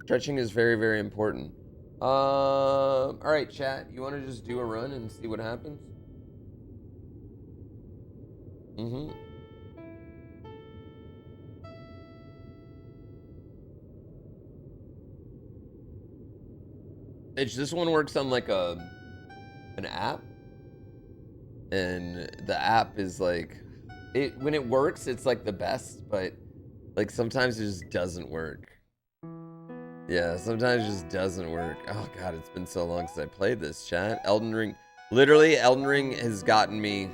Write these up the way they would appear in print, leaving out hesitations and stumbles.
Stretching is very, very important. All right, chat. You want to just do a run and see what happens? Mm-hmm. This one works on like an app, and the app is like when it works, it's like the best, but like sometimes it just doesn't work. Yeah, sometimes it just doesn't work. Oh god, it's been so long since I played this, chat. Elden Ring, literally, Elden Ring has gotten me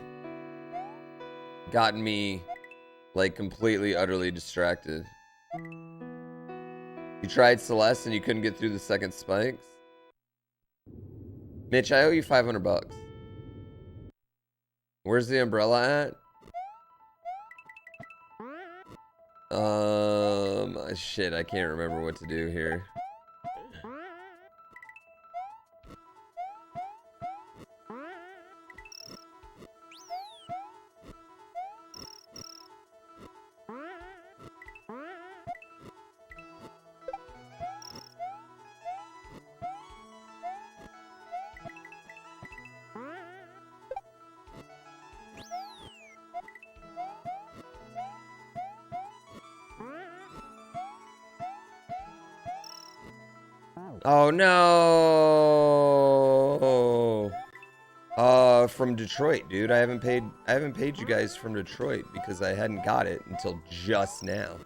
like completely, utterly distracted. You tried Celeste and you couldn't get through the second spikes? Mitch, I owe you 500 bucks. Where's the umbrella at? Shit, I can't remember what to do here. Oh no! From Detroit, dude. I haven't paid you guys from Detroit because I hadn't got it until just now.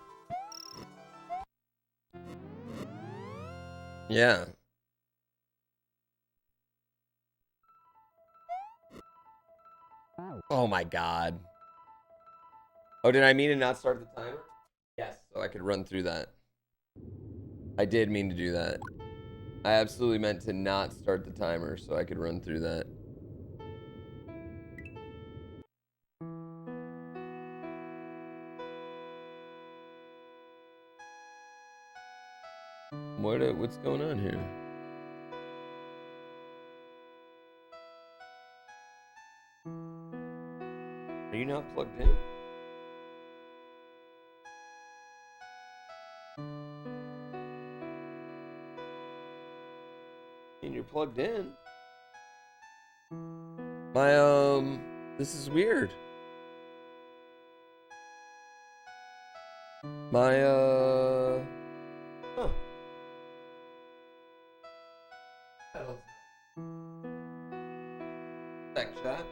Yeah. Oh my god. Oh, did I mean to not start the timer? Yes, so I could run through that. I did mean to do that. I absolutely meant to not start the timer so I could run through that. What's going on here? Are you not plugged in? And you're plugged in. This is weird. Huh. Tech chat.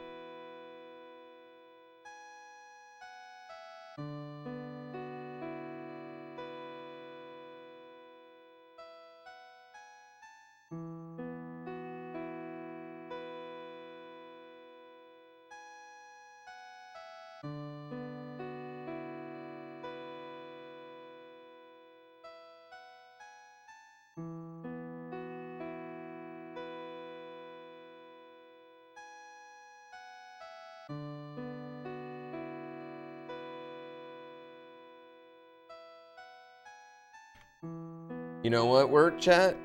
You know what worked, chat?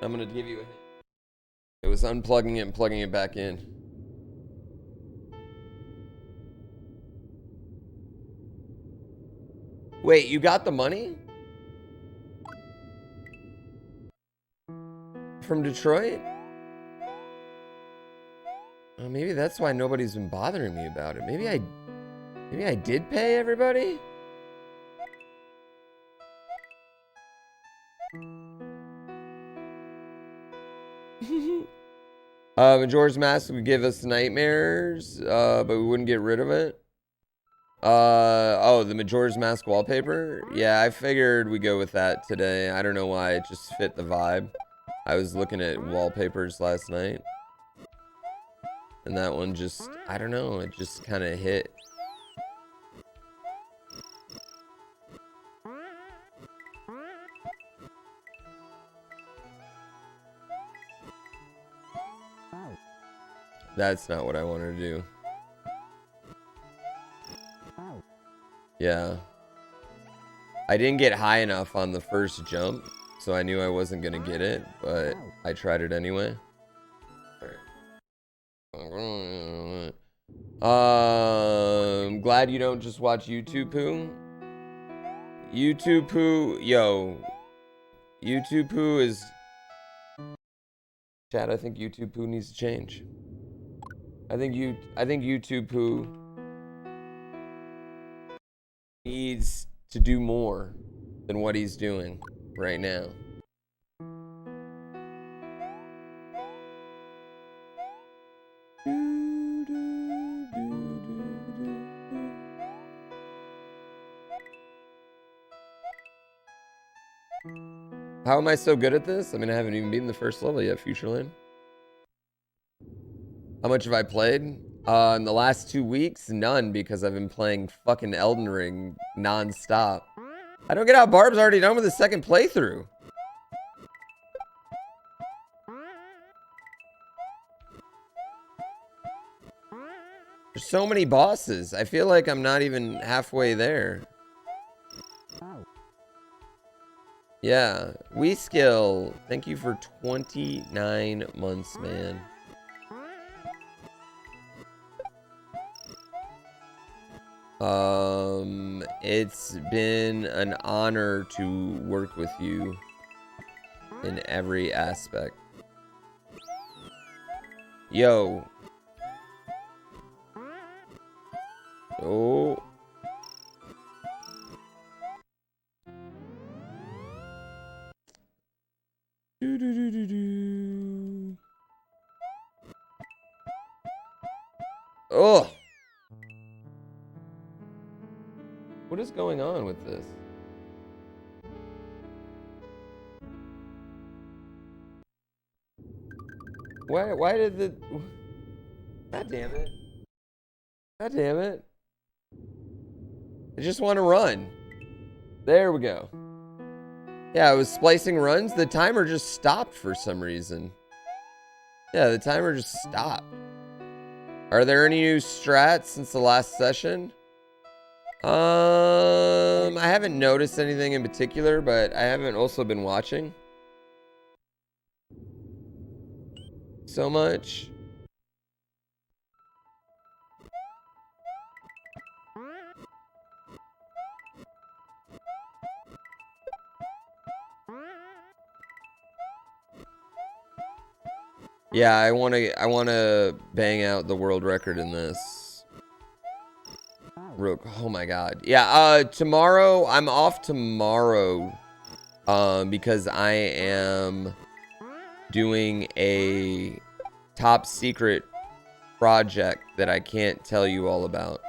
I'm gonna give you a hint. It was unplugging it and plugging it back in. Wait, you got the money? From Detroit? Oh, maybe that's why nobody's been bothering me about it. Maybe I did pay everybody? Majora's Mask would give us nightmares, but we wouldn't get rid of it. Oh, the Majora's Mask wallpaper? Yeah, I figured we'd go with that today. I don't know why, it just fit the vibe. I was looking at wallpapers last night. And that one just, I don't know, it just kind of hit. That's not what I wanted to do. Yeah. I didn't get high enough on the first jump, so I knew I wasn't going to get it, but I tried it anyway. Glad you don't just watch YouTube poo. YouTube poo, yo. YouTube poo is... Chat, I think YouTube poo needs to change. I think YouTube poo needs to do more than what he's doing right now. How am I so good at this? I mean, I haven't even beaten the first level yet, Futureland. How much have I played? In the last 2 weeks? None, because I've been playing fucking Elden Ring non-stop. I don't get how Barb's already done with the second playthrough. There's so many bosses. I feel like I'm not even halfway there. Yeah, we skill. Thank you for 29 months, man. It's been an honor to work with you in every aspect. Yo. Oh. Oh. What is going on with this? Why did the... God damn it. God damn it. I just want to run. There we go. Yeah, I was splicing runs. The timer just stopped for some reason. Yeah, the timer just stopped. Are there any new strats since the last session? I haven't noticed anything in particular, but I haven't also been watching so much. Yeah, I want to bang out the world record in this. Oh my god. Yeah, tomorrow, I'm off tomorrow because I am doing a top secret project that I can't tell you all about.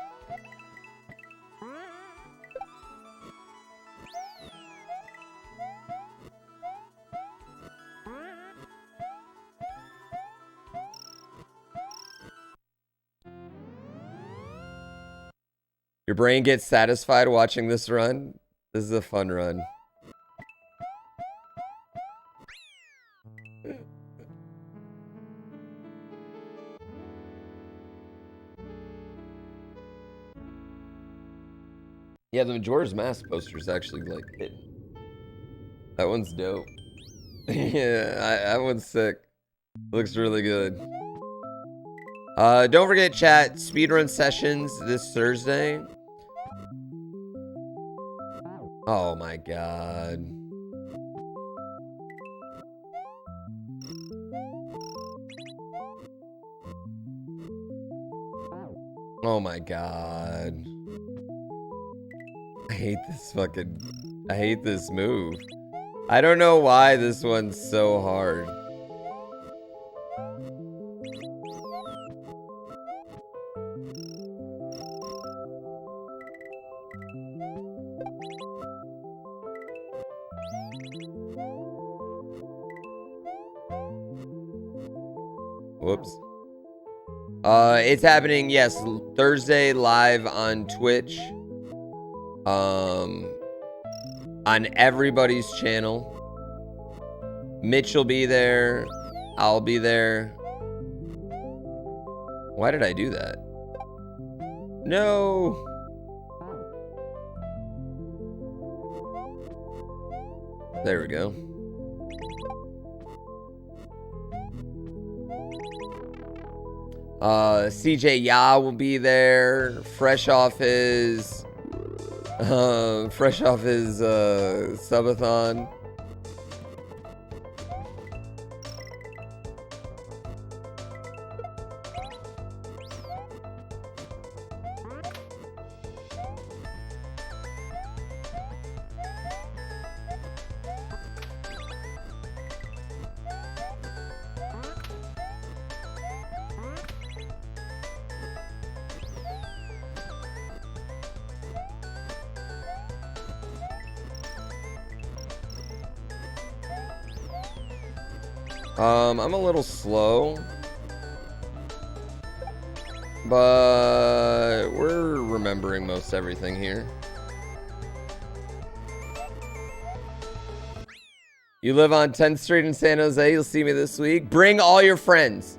Your brain gets satisfied watching this run? This is a fun run. Yeah, the Majora's Mask poster is actually like hitting. That one's dope. Yeah, that one's sick. Looks really good. Don't forget, chat, speedrun sessions this Thursday. Oh my god. Oh my god. I hate this move. I don't know why this one's so hard. Whoops. It's happening, yes, Thursday live on Twitch. On everybody's channel. Mitch will be there. I'll be there. Why did I do that? No. There we go. CJ Ya will be there, fresh off his subathon. I'm a little slow, but we're remembering most everything here. You live on 10th Street in San Jose. You'll see me this week. Bring all your friends.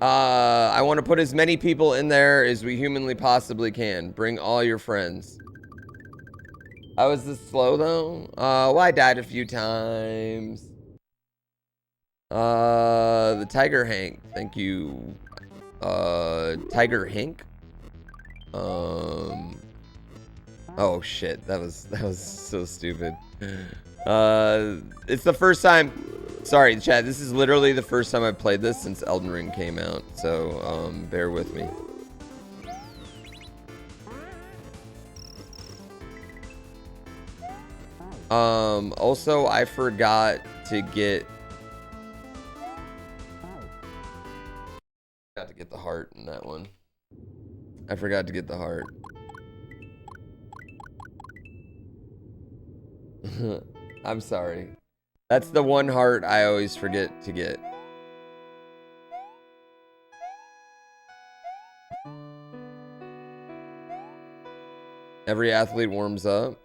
I want to put as many people in there as we humanly possibly can. Bring all your friends. I was this slow though. Well, I died a few times. The Tiger Hank. Thank you. Tiger Hank. Oh shit, that was so stupid. It's the first time. Sorry, chat. This is literally the first time I've played this since Elden Ring came out. So, bear with me. Also, I forgot to get the heart in that one. I forgot to get the heart. I'm sorry. That's the one heart I always forget to get. Every athlete warms up.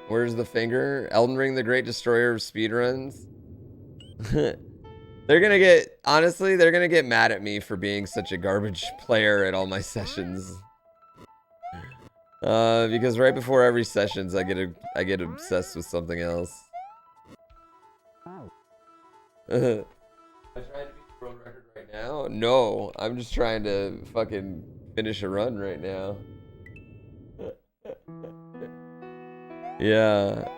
Where's the finger? Elden Ring, the great destroyer of speedruns. They're gonna get, honestly, they're gonna get mad at me for being such a garbage player at all my sessions. Because right before every sessions, I get obsessed with something else. Am I trying to beat the world record right now? No, I'm just trying to fucking finish a run right now. Yeah.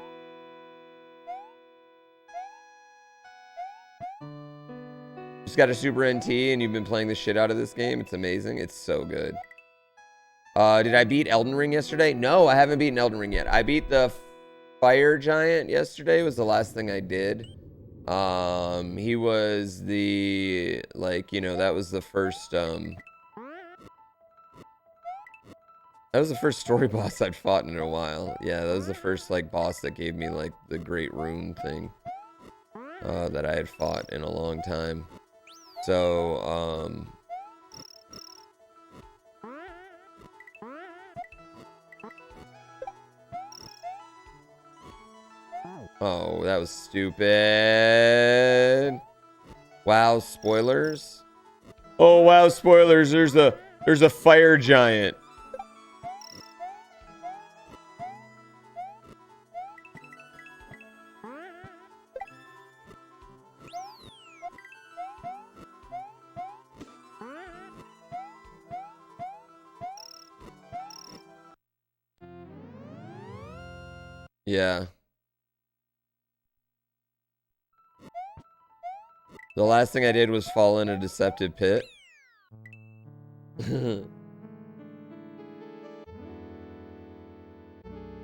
Just got a Super NT and you've been playing the shit out of this game. It's amazing. It's so good. Did I beat Elden Ring yesterday? No, I haven't beaten Elden Ring yet. I beat the Fire Giant yesterday. Was the last thing I did. He was the, like, you know, that was the first, that was the first story boss I'd fought in a while. Yeah, that was the first, like, boss that gave me, like, the great rune thing, that I had fought in a long time. So, oh, that was stupid. Wow, spoilers. Oh, wow, spoilers. There's a fire giant. Yeah. The last thing I did was fall in a deceptive pit.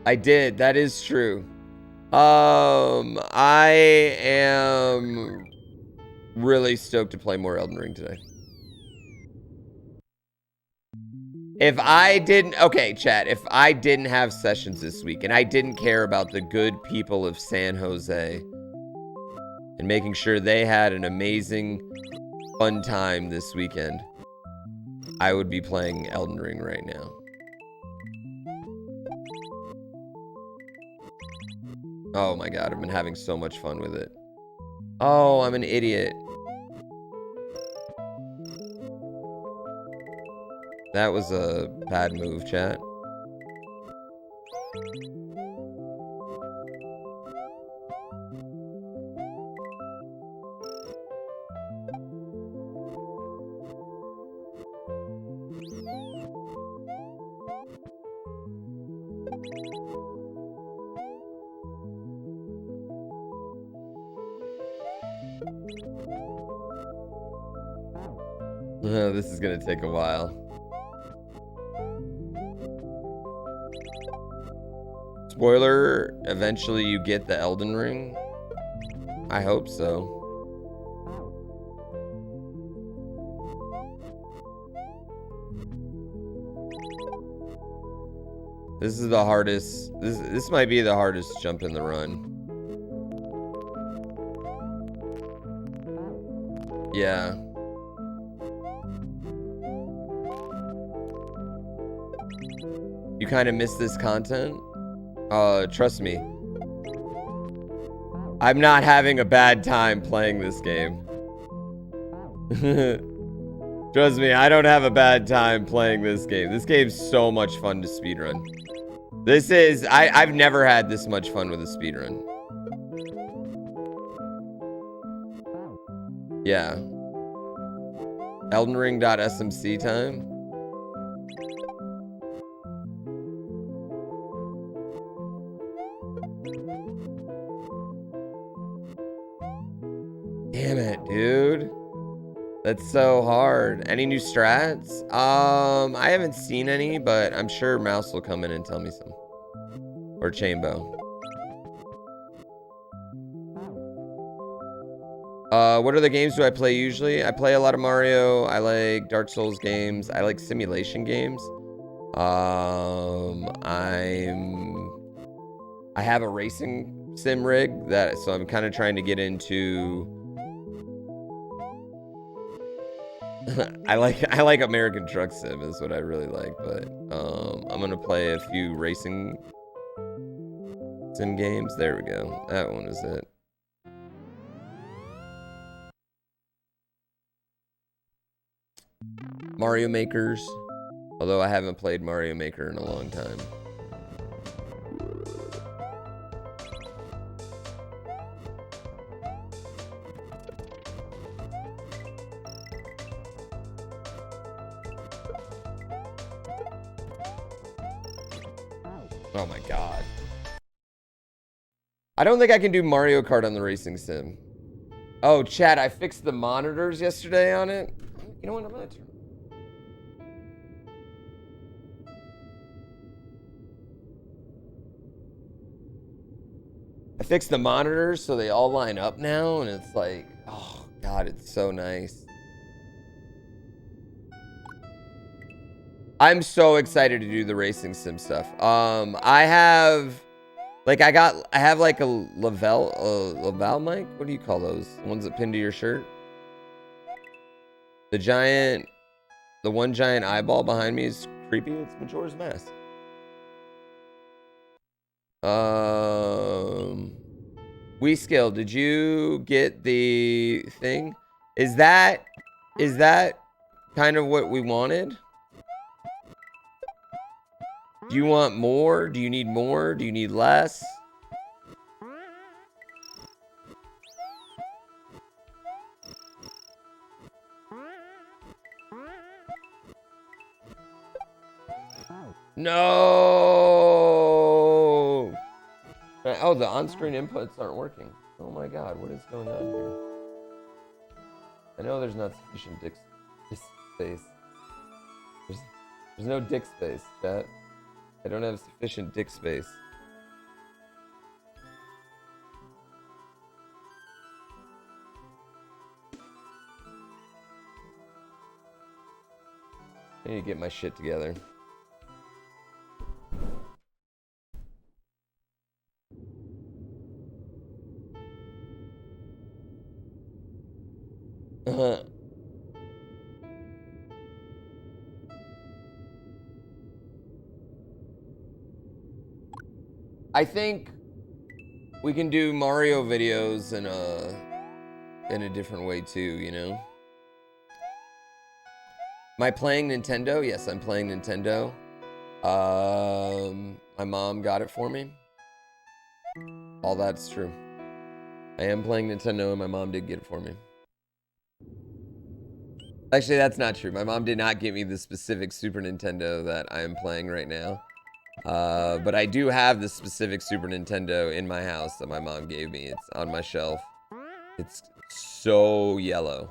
I did. That is true. I am really stoked to play more Elden Ring today. If I didn't, okay, chat, if I didn't have sessions this week and I didn't care about the good people of San Jose and making sure they had an amazing, fun time this weekend, I would be playing Elden Ring right now. Oh my god, I've been having so much fun with it. Oh, I'm an idiot. That was a bad move, chat. This is gonna take a while. Spoiler, eventually you get the Elden Ring. I hope so. This is the hardest. This might be the hardest jump in the run. Yeah. You kind of miss this content? Trust me. I'm not having a bad time playing this game. Trust me, I don't have a bad time playing this game. This game's so much fun to speedrun. This is... I've never had this much fun with a speedrun. Yeah. Elden Ring.smc time. Damn it, dude. That's so hard. Any new strats? I haven't seen any, but I'm sure Mouse will come in and tell me some. Or Chainbow. What other games do I play usually? I play a lot of Mario. I like Dark Souls games. I like simulation games. I have a racing sim rig so I'm kind of trying to get into. I like American Truck Sim is what I really like, but I'm gonna play a few racing sim games. There we go. That one is it. Mario Makers, although I haven't played Mario Maker in a long time. Oh my god. I don't think I can do Mario Kart on the racing sim. Oh, chat, I fixed the monitors yesterday on it. You know what, I'm gonna turn. I fixed the monitors so they all line up now, and it's like, oh god, it's so nice. I'm so excited to do the racing sim stuff. I have like a Lavelle mic. What do you call those? The ones that pin to your shirt? The one giant eyeball behind me is creepy. It's Majora's Mask. WeScale, did you get the thing? Is that kind of what we wanted? Do you want more? Do you need more? Do you need less? No! Oh, the on-screen inputs aren't working. Oh my god, what is going on here? I know there's not sufficient dick space. There's no dick space, chat. I don't have sufficient dick space. I need to get my shit together. I think we can do Mario videos in a different way too, you know? Am I playing Nintendo? Yes, I'm playing Nintendo. My mom got it for me. All that's true. I am playing Nintendo and my mom did get it for me. Actually, that's not true. My mom did not get me the specific Super Nintendo that I am playing right now. But I do have the specific Super Nintendo in my house that my mom gave me. It's on my shelf. It's so yellow.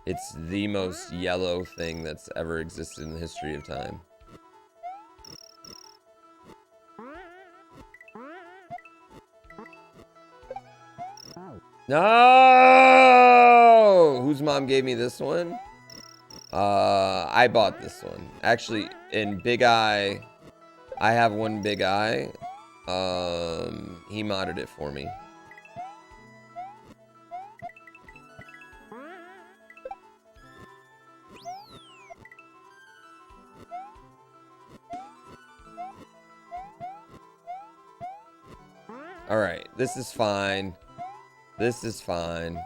It's the most yellow thing that's ever existed in the history of time. No! Whose mom gave me this one? I bought this one. Actually, in Big Eye, I have one big eye. He modded it for me. All right, this is fine. This is fine.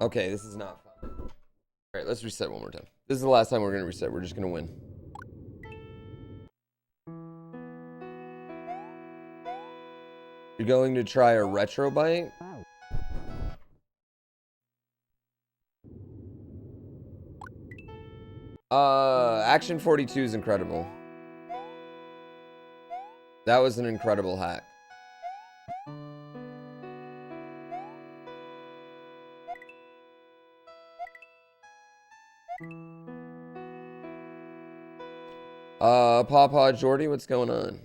Okay, this is not fun. All right, let's reset one more time. This is the last time we're going to reset. We're just going to win. You're going to try a retro bite? Action 42 is incredible. That was an incredible hack. Pawpaw Jordy, what's going on?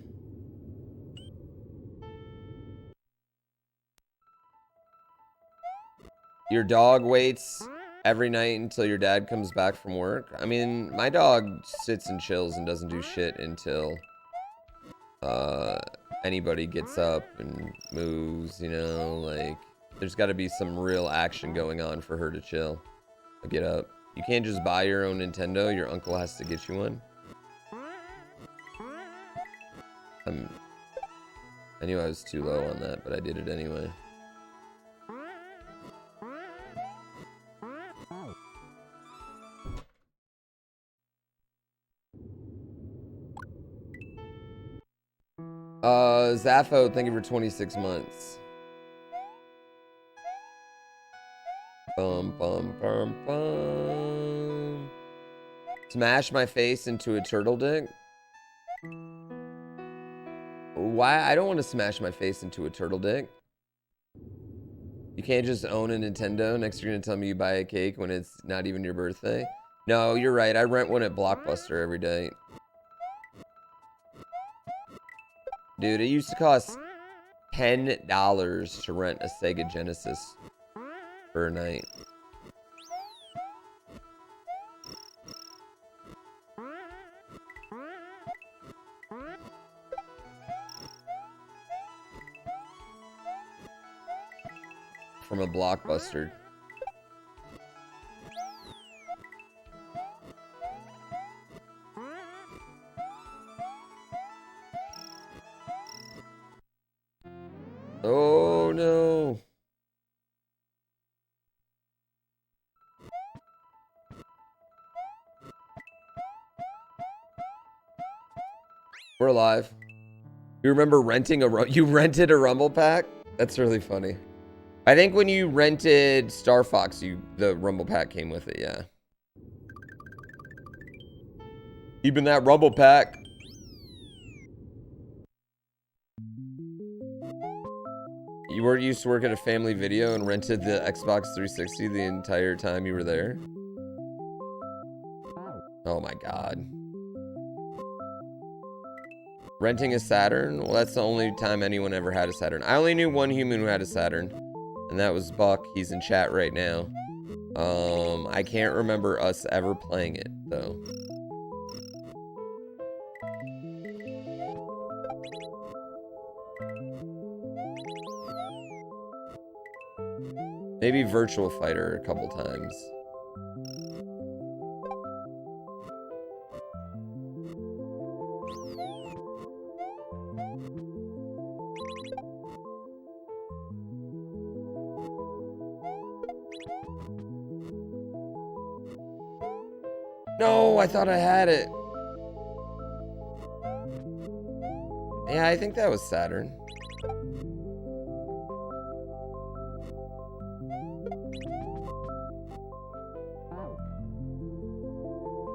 Your dog waits every night until your dad comes back from work. I mean, my dog sits and chills and doesn't do shit until anybody gets up and moves, you know, like there's got to be some real action going on for her to chill. Get up. You can't just buy your own Nintendo. Your uncle has to get you one. I knew I was too low on that, but I did it anyway. Zaffo, thank you for 26 months. Bum, bum, bum, bum. Smash my face into a turtle dick? Why? I don't want to smash my face into a turtle dick. You can't just own a Nintendo. Next you're going to tell me you buy a cake when it's not even your birthday. No, you're right. I rent one at Blockbuster every day. Dude, it used to cost $10 to rent a Sega Genesis for a night. From a Blockbuster. Oh no. We're alive. You remember renting you rented a Rumble Pack? That's really funny. I think when you rented Star Fox, the Rumble Pack came with it, yeah. Keeping that Rumble Pack. You used to work at a Family Video and rented the Xbox 360 the entire time you were there? Oh my god. Renting a Saturn? Well, that's the only time anyone ever had a Saturn. I only knew one human who had a Saturn, and that was Buck. He's in chat right now. I can't remember us ever playing it, though. Maybe Virtual Fighter a couple times. No, I thought I had it. Yeah, I think that was Saturn.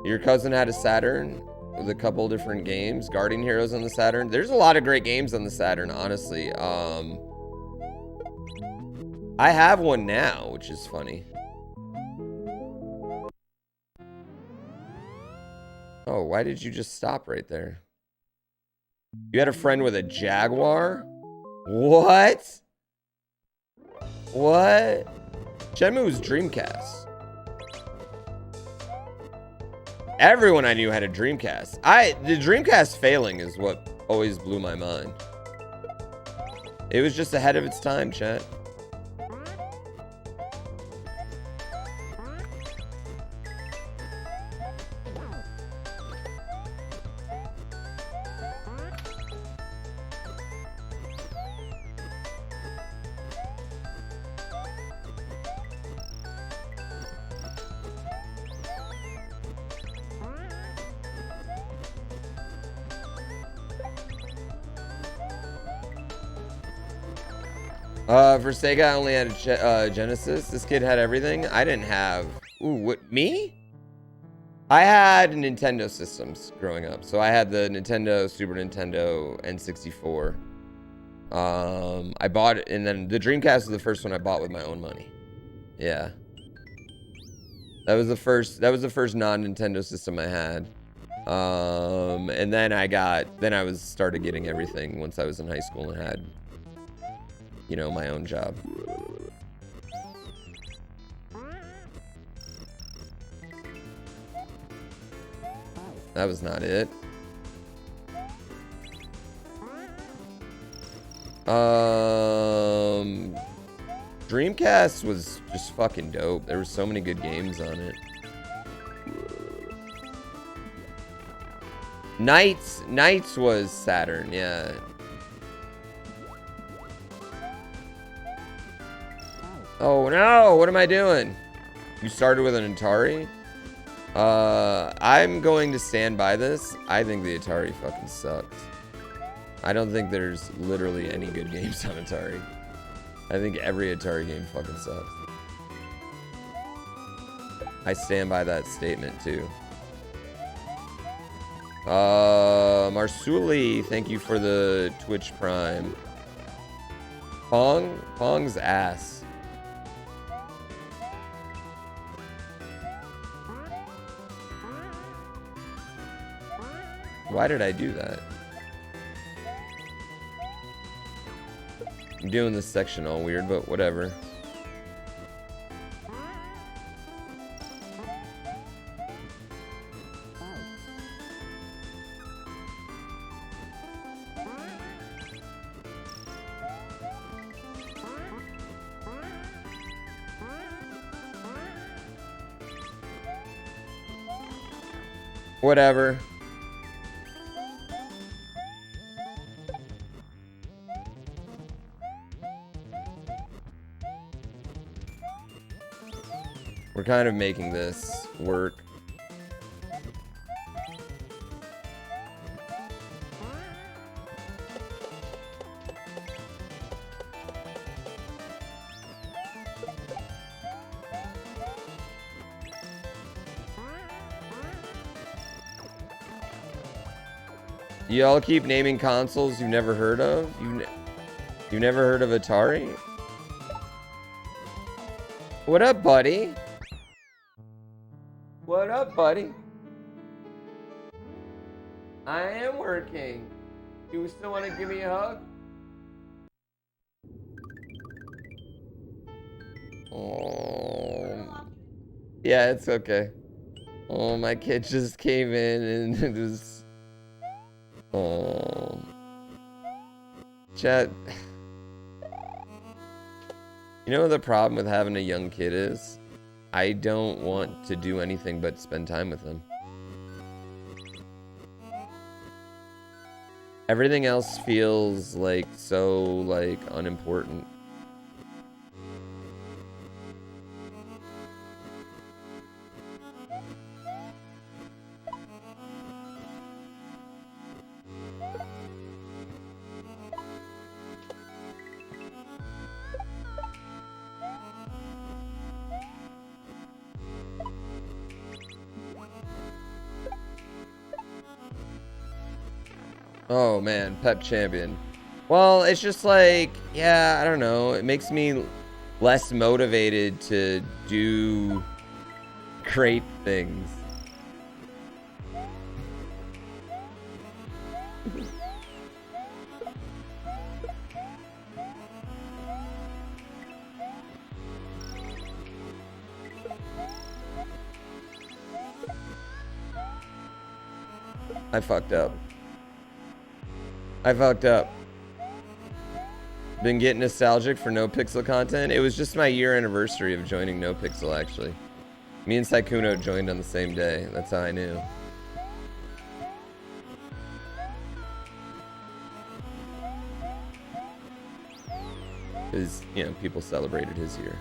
Your cousin had a Saturn with a couple different games. Guardian Heroes on the Saturn. There's a lot of great games on the Saturn, honestly. I have one now, which is funny. Oh, why did you just stop right there? You had a friend with a Jaguar? What? What? Shenmue's Dreamcast. Everyone I knew had a Dreamcast. The Dreamcast failing is what always blew my mind. It was just ahead of its time, chat. For Sega, I only had a Genesis. This kid had everything. I didn't have... Ooh, what, me? I had Nintendo systems growing up. So I had the Nintendo, Super Nintendo, N64. I bought it, and then the Dreamcast was the first one I bought with my own money. Yeah. That was the first non-Nintendo system I had. And then I started getting everything once I was in high school and had, you know, my own job. That was not it. Dreamcast was just fucking dope. There were so many good games on it. Knights was Saturn, yeah. Oh no, what am I doing? You started with an Atari? I'm going to stand by this. I think the Atari fucking sucks. I don't think there's literally any good games on Atari. I think every Atari game fucking sucks. I stand by that statement too. Marsuli, thank you for the Twitch Prime. Pong's ass. Why did I do that? I'm doing this section all weird, but whatever. Whatever. We're kind of making this work. Y'all keep naming consoles you've never heard of? You've never heard of Atari? What up, buddy? What up, buddy? I am working. You still want to give me a hug? Oh, yeah, it's okay. Oh, my kid just came in and it was... Oh. Chat. You know what the problem with having a young kid is? I don't want to do anything but spend time with them. Everything else feels like so like unimportant. Oh man, Pep Champion. Well, it's just like, yeah, I don't know. It makes me less motivated to do great things. I fucked up. I fucked up. Been getting nostalgic for No Pixel content. It was just my year anniversary of joining No Pixel, actually. Me and Saikuno joined on the same day. That's how I knew. Because, you know, people celebrated his year.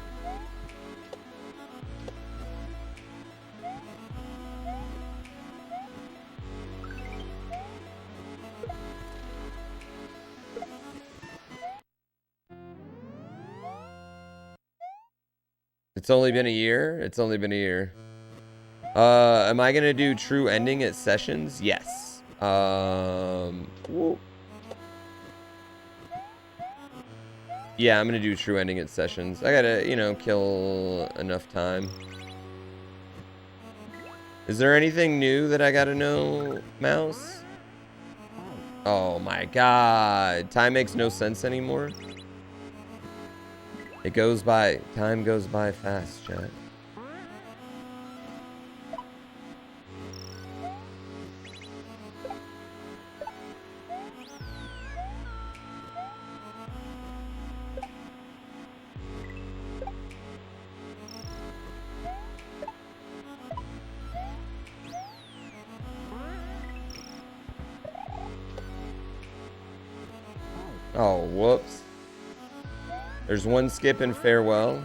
It's only been a year? It's only been a year. Am I gonna do true ending at sessions? Yes. Whoa. Yeah, I'm gonna do true ending at sessions. I gotta, you know, kill enough time. Is there anything new that I gotta know, Mouse? Oh my god. Time makes no sense anymore. It goes by, time goes by fast, chat. Oh, whoops. There's one skip in farewell.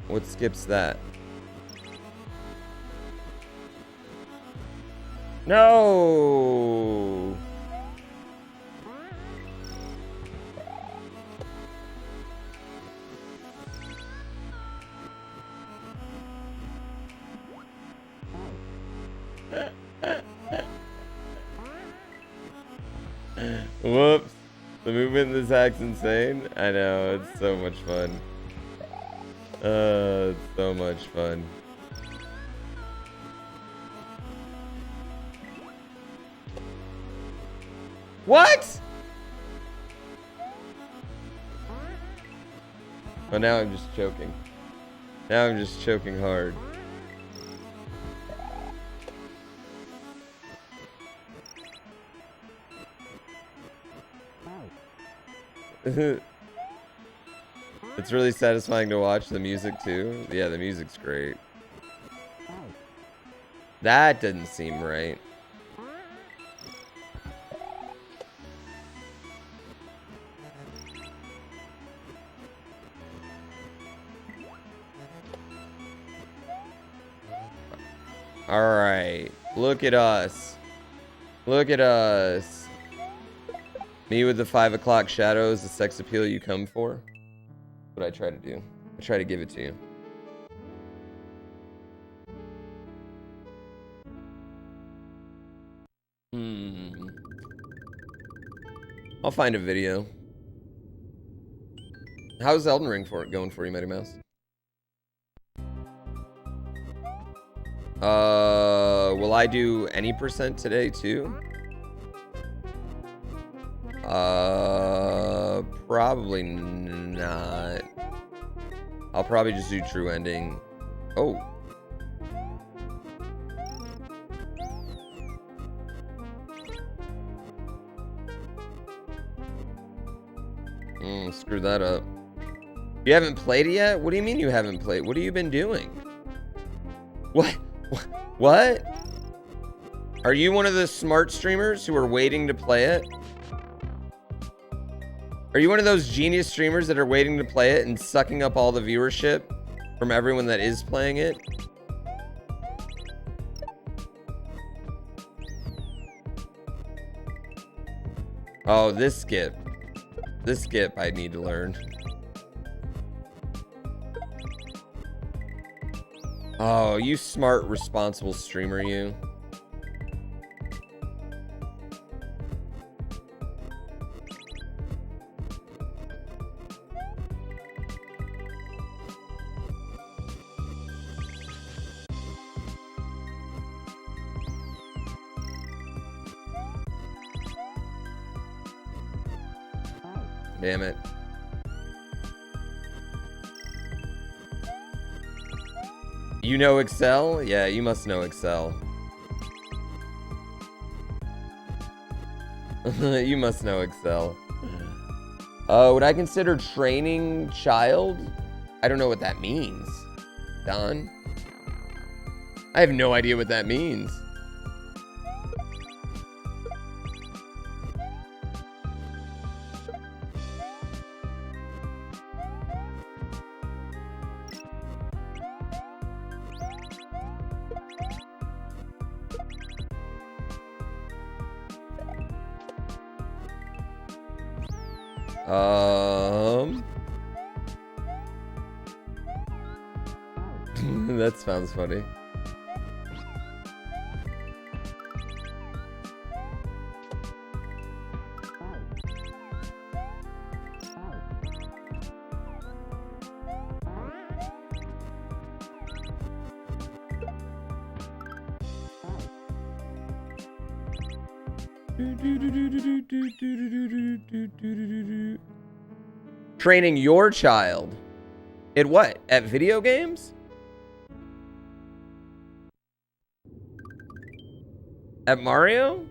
What skip's that? No! Whoops. The movement in this hack's insane. I know, it's so much fun. It's so much fun. What? Oh, now I'm just choking. Now I'm just choking hard. It's really satisfying to watch the music too. Yeah, the music's great. That didn't seem right. All right, look at us. Look at us. Me with the 5 o'clock shadows, the sex appeal you come for. What I try to do. I try to give it to you. I'll find a video. How's Elden Ring going for you, Mighty Mouse? Will I do any percent today too? Probably not. I'll probably just do true ending. Oh. Screw that up. You haven't played it yet? What do you mean you haven't played? What have you been doing? What? What? Are you one of the smart streamers who are waiting to play it? Are you one of those genius streamers that are waiting to play it and sucking up all the viewership from everyone that is playing it? Oh, this skip. This skip I need to learn. Oh, you smart, responsible streamer, you. Damn it. You know Excel? Yeah, you must know Excel. You must know Excel. Would I consider training child? I don't know what that means. Don? I have no idea what that means. That sounds funny. Training your child. At what? At video games? At Mario?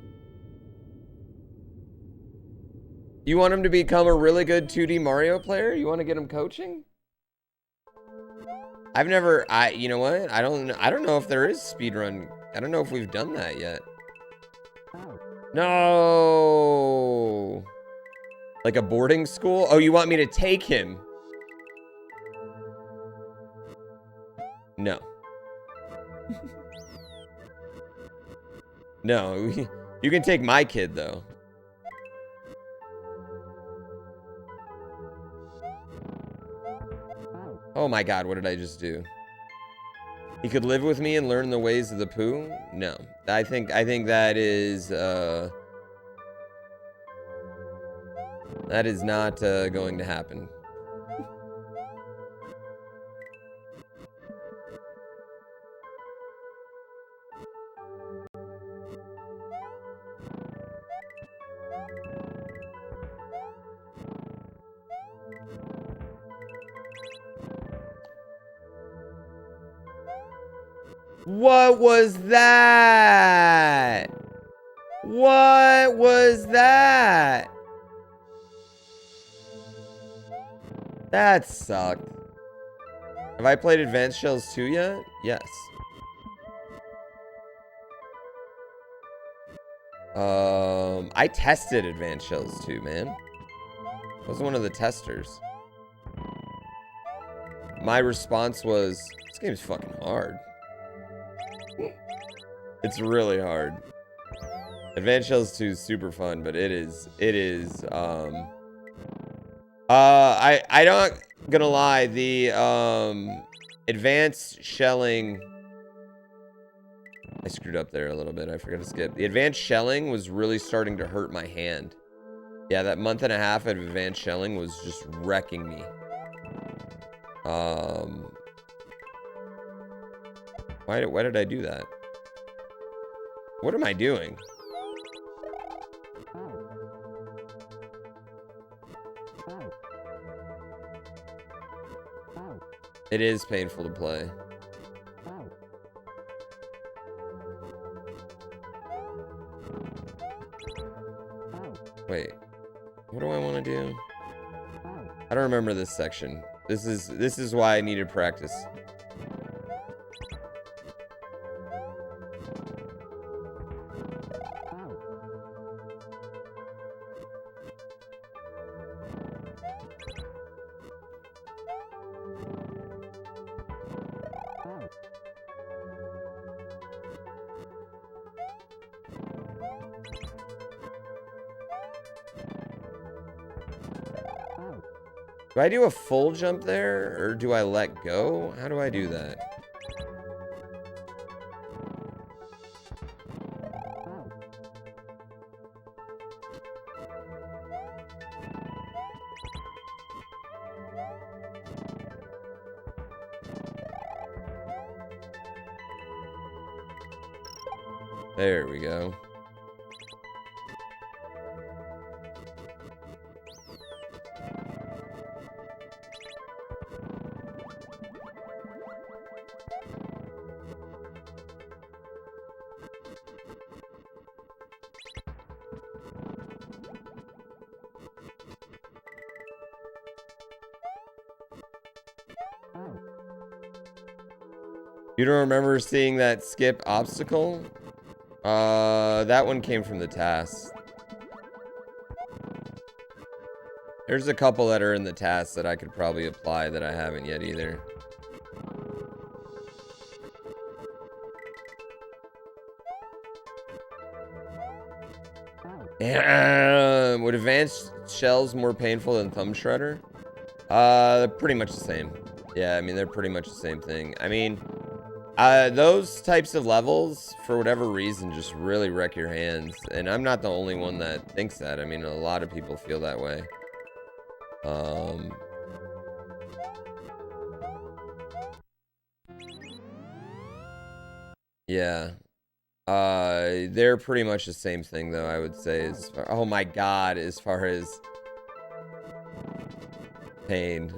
You want him to become a really good 2D Mario player? You want to get him coaching? I've never, you know what? I don't know if there is speedrun. I don't know if we've done that yet. No. Like a boarding school? Oh, you want me to take him? No. No, you can take my kid though. Oh my God, what did I just do? He could live with me and learn the ways of the poo? No. I think that is not going to happen. What was that? What was that? That sucked. Have I played Advanced Shells 2 yet? Yes. I tested Advanced Shells 2, man. I was one of the testers. My response was, this game's fucking hard. It's really hard. Advanced Shells 2 is super fun, but it is I don't gonna lie, the advanced shelling, I screwed up there a little bit. I forgot to skip. The advanced shelling was really starting to hurt my hand. Yeah, that month and a half of advanced shelling was just wrecking me. Why did I do that? What am I doing? It is painful to play. Wait, what do I want to do? I don't remember this section. This is why I needed practice. Do I do a full jump there, or do I let go? How do I do that? There we go. You don't remember seeing that skip obstacle? That one came from the task. There's a couple that are in the task that I could probably apply that I haven't yet either. Would advanced shells more painful than thumb shredder? They're pretty much the same. Yeah, I mean, they're pretty much the same thing. I mean, those types of levels, for whatever reason, just really wreck your hands. And I'm not the only one that thinks that. I mean, a lot of people feel that way. Yeah. They're pretty much the same thing, though, I would say. Oh my god, as far as pain.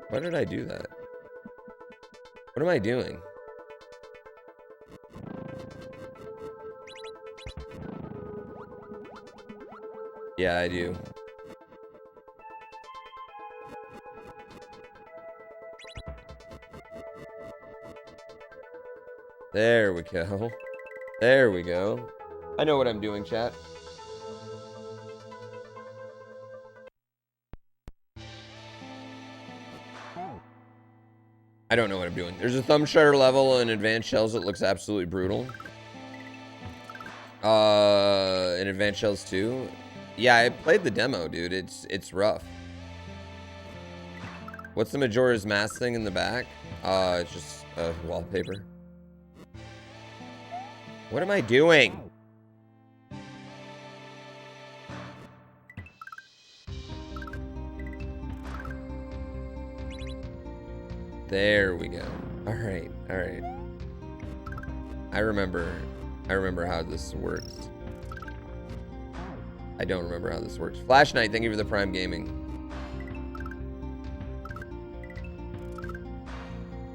Why did I do that? What am I doing? Yeah, I do. There we go. There we go. I know what I'm doing, chat. I don't know what I'm doing. There's a thumb shredder level in Advanced Shells that looks absolutely brutal. In Advanced Shells 2. Yeah, I played the demo, dude. It's rough. What's the Majora's Mask thing in the back? It's just wallpaper. What am I doing? There we go. All right, all right. I remember how this works. I don't remember how this works. Flash Knight, thank you for the Prime Gaming.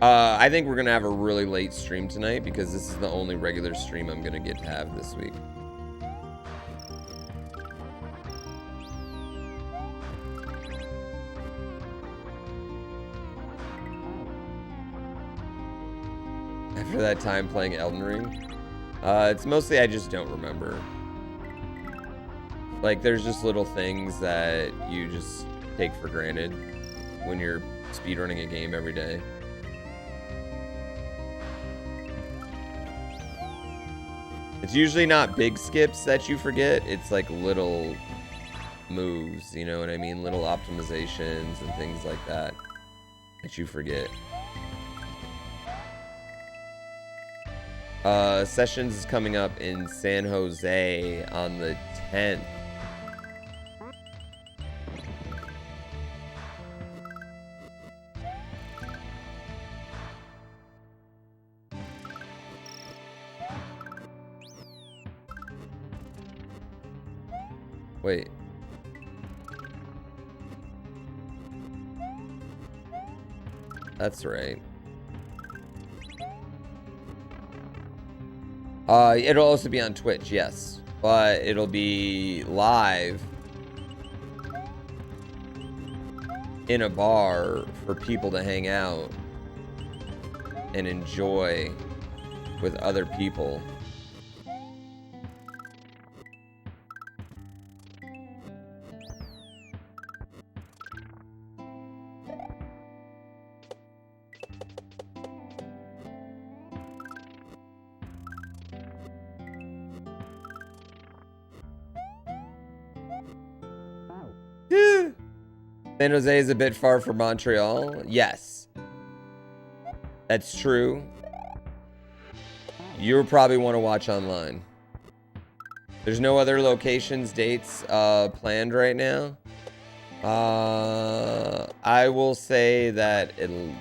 I think we're gonna have a really late stream tonight because this is the only regular stream I'm gonna get to have this week. After that time playing Elden Ring, it's mostly I just don't remember. Like, there's just little things that you just take for granted when you're speedrunning a game every day. It's usually not big skips that you forget. It's like little moves, you know what I mean? Little optimizations and things like that that you forget. Sessions is coming up in San Jose on the 10th. Wait. That's right. It'll also be on Twitch, yes. But it'll be live in a bar for people to hang out and enjoy with other people. San Jose is a bit far from Montreal. Yes. That's true. You'll probably want to watch online. There's no other locations, dates planned right now. I will say that it'll...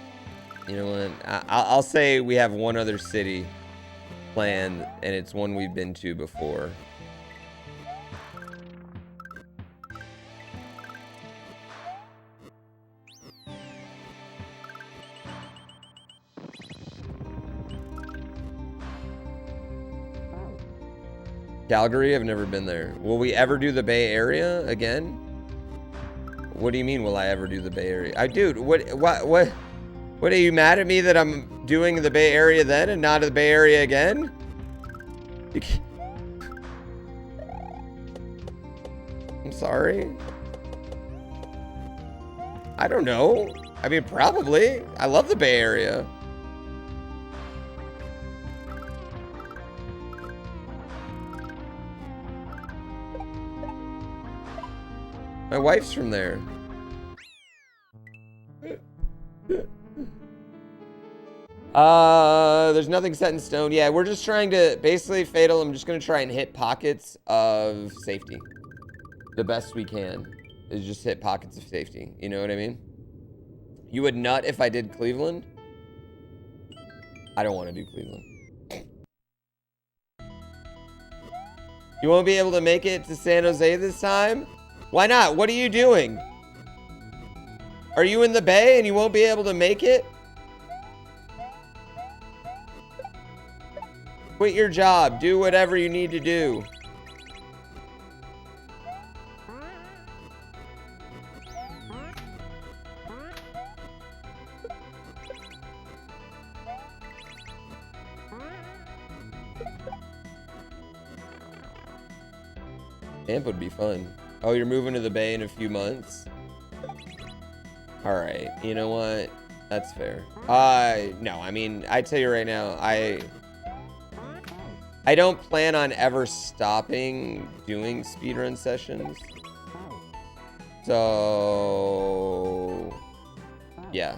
You know what? I'll say we have one other city planned, and it's one we've been to before. Calgary? I've never been there. Will we ever do the Bay Area again? What do you mean, will I ever do the Bay Area? Dude, what are you mad at me that I'm doing the Bay Area then and not the Bay Area again? I'm sorry. I don't know. I mean, probably. I love the Bay Area. My wife's from there. There's nothing set in stone. Yeah, we're just trying to, basically, Fatal, I'm just gonna try and hit pockets of safety. The best we can is just hit pockets of safety. You know what I mean? You would nut if I did Cleveland? I don't want to do Cleveland. You won't be able to make it to San Jose this time? Why not? What are you doing? Are you in the Bay and you won't be able to make it? Quit your job. Do whatever you need to do. Camp would be fun. Oh, you're moving to the Bay in a few months? Alright, you know what? That's fair. No, I mean, I tell you right now, I don't plan on ever stopping doing speedrun sessions. So, yeah.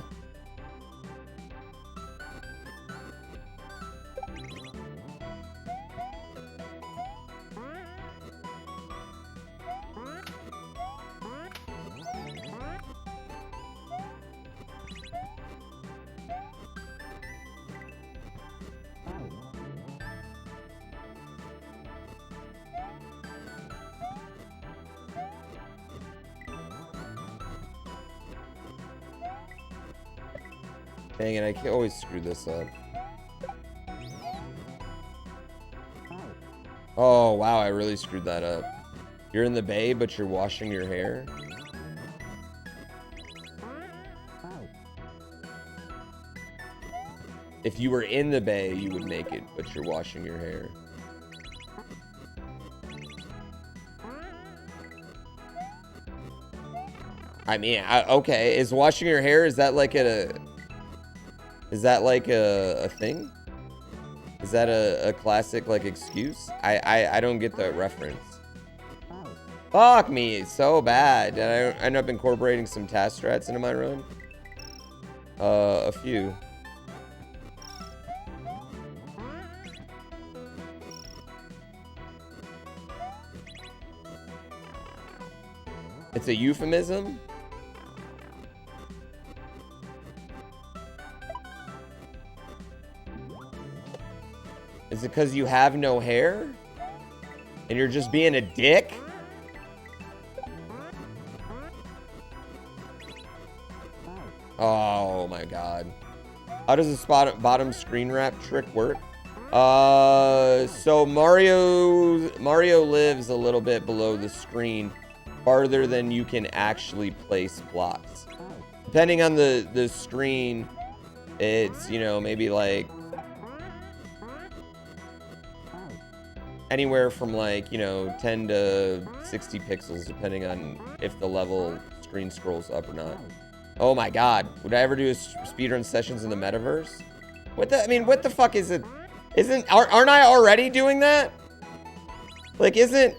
Dang it, I can always screw this up. Oh, wow, I really screwed that up. You're in the Bay, but you're washing your hair? If you were in the Bay, you would make it, but you're washing your hair. I mean, okay, is washing your hair, is that like a... Is that like a thing? Is that a classic like excuse? I don't get the reference. Fuck me, so bad. Did I end up incorporating some task strats into my run? A few. It's a euphemism? Is it because you have no hair? And you're just being a dick? Oh my god. How does the bottom screen wrap trick work? So Mario lives a little bit below the screen, farther than you can actually place blocks. Depending on the screen, it's, you know, maybe like anywhere from like, you know, 10 to 60 pixels, depending on if the level screen scrolls up or not. Oh my god, would I ever do speedrun sessions in the metaverse? What the, I mean, what the fuck is it? Aren't I already doing that? Like, isn't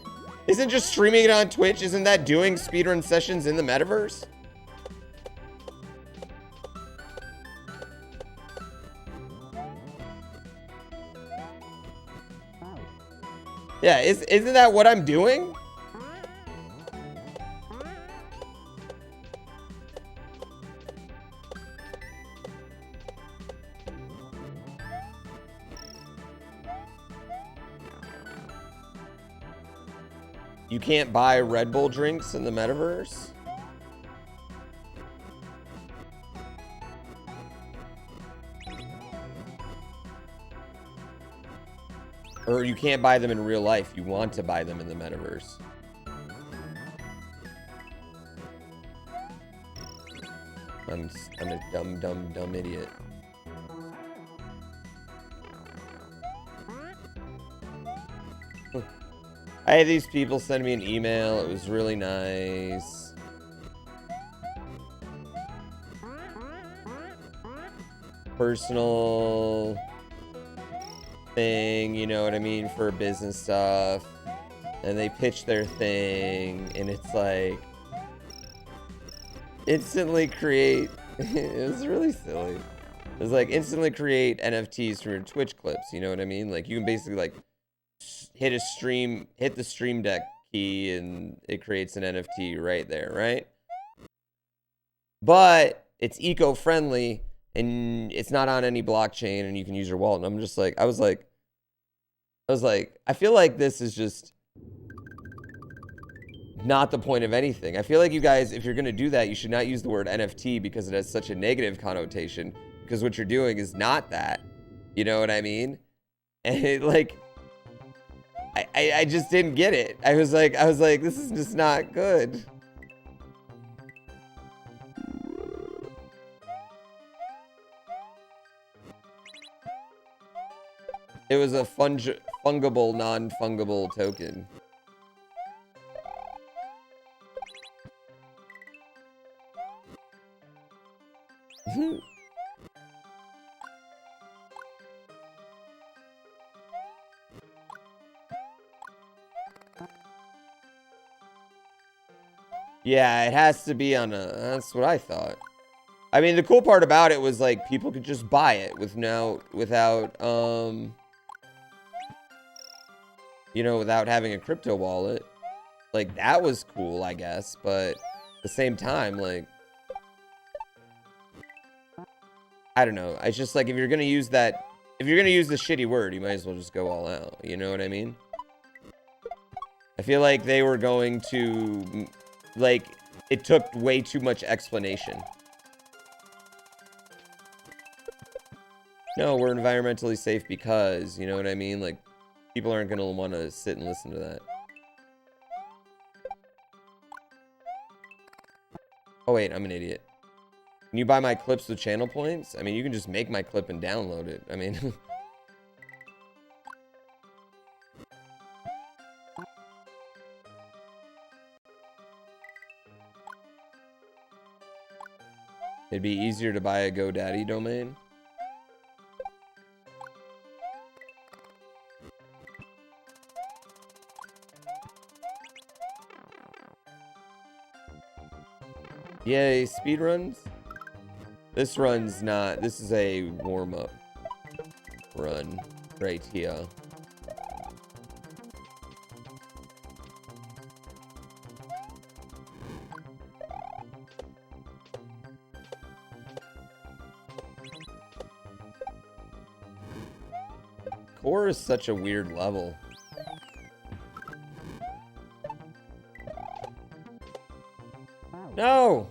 just streaming it on Twitch, isn't that doing speedrun sessions in the metaverse? Yeah, isn't that what I'm doing? You can't buy Red Bull drinks in the metaverse? Or you can't buy them in real life. You want to buy them in the metaverse. I'm a dumb idiot. I had these people send me an email. It was really nice. Personal thing, you know what I mean, for business stuff. And they pitch their thing, and it's like instantly create. It was really silly. It was like instantly create NFTs from your Twitch clips. You know what I mean? Like you can basically like hit the stream deck key, and it creates an NFT right there, right? But it's eco-friendly, and it's not on any blockchain, and you can use your wallet. And I'm just like, I was like, I feel like this is just not the point of anything. I feel like you guys, if you're going to do that, you should not use the word NFT because it has such a negative connotation, because what you're doing is not that. You know what I mean? And it, like, I just didn't get it. I was like, this is just not good. It was a fungible, non-fungible token. Yeah, it has to be on a... That's what I thought. I mean, the cool part about it was, like, people could just buy it without, you know, without having a crypto wallet. Like, that was cool, I guess. But at the same time, like... I don't know. It's just, like, if you're gonna use that... If you're gonna use the shitty word, you might as well just go all out. You know what I mean? I feel like they were going to... Like, it took way too much explanation. No, we're environmentally safe because, you know what I mean? Like, people aren't going to want to sit and listen to that. Oh, wait, I'm an idiot. Can you buy my clips with channel points? I mean, you can just make my clip and download it. I mean... It'd be easier to buy a GoDaddy domain. Yay, speedruns? This run's not... This is a warm-up run right here. Core is such a weird level. No!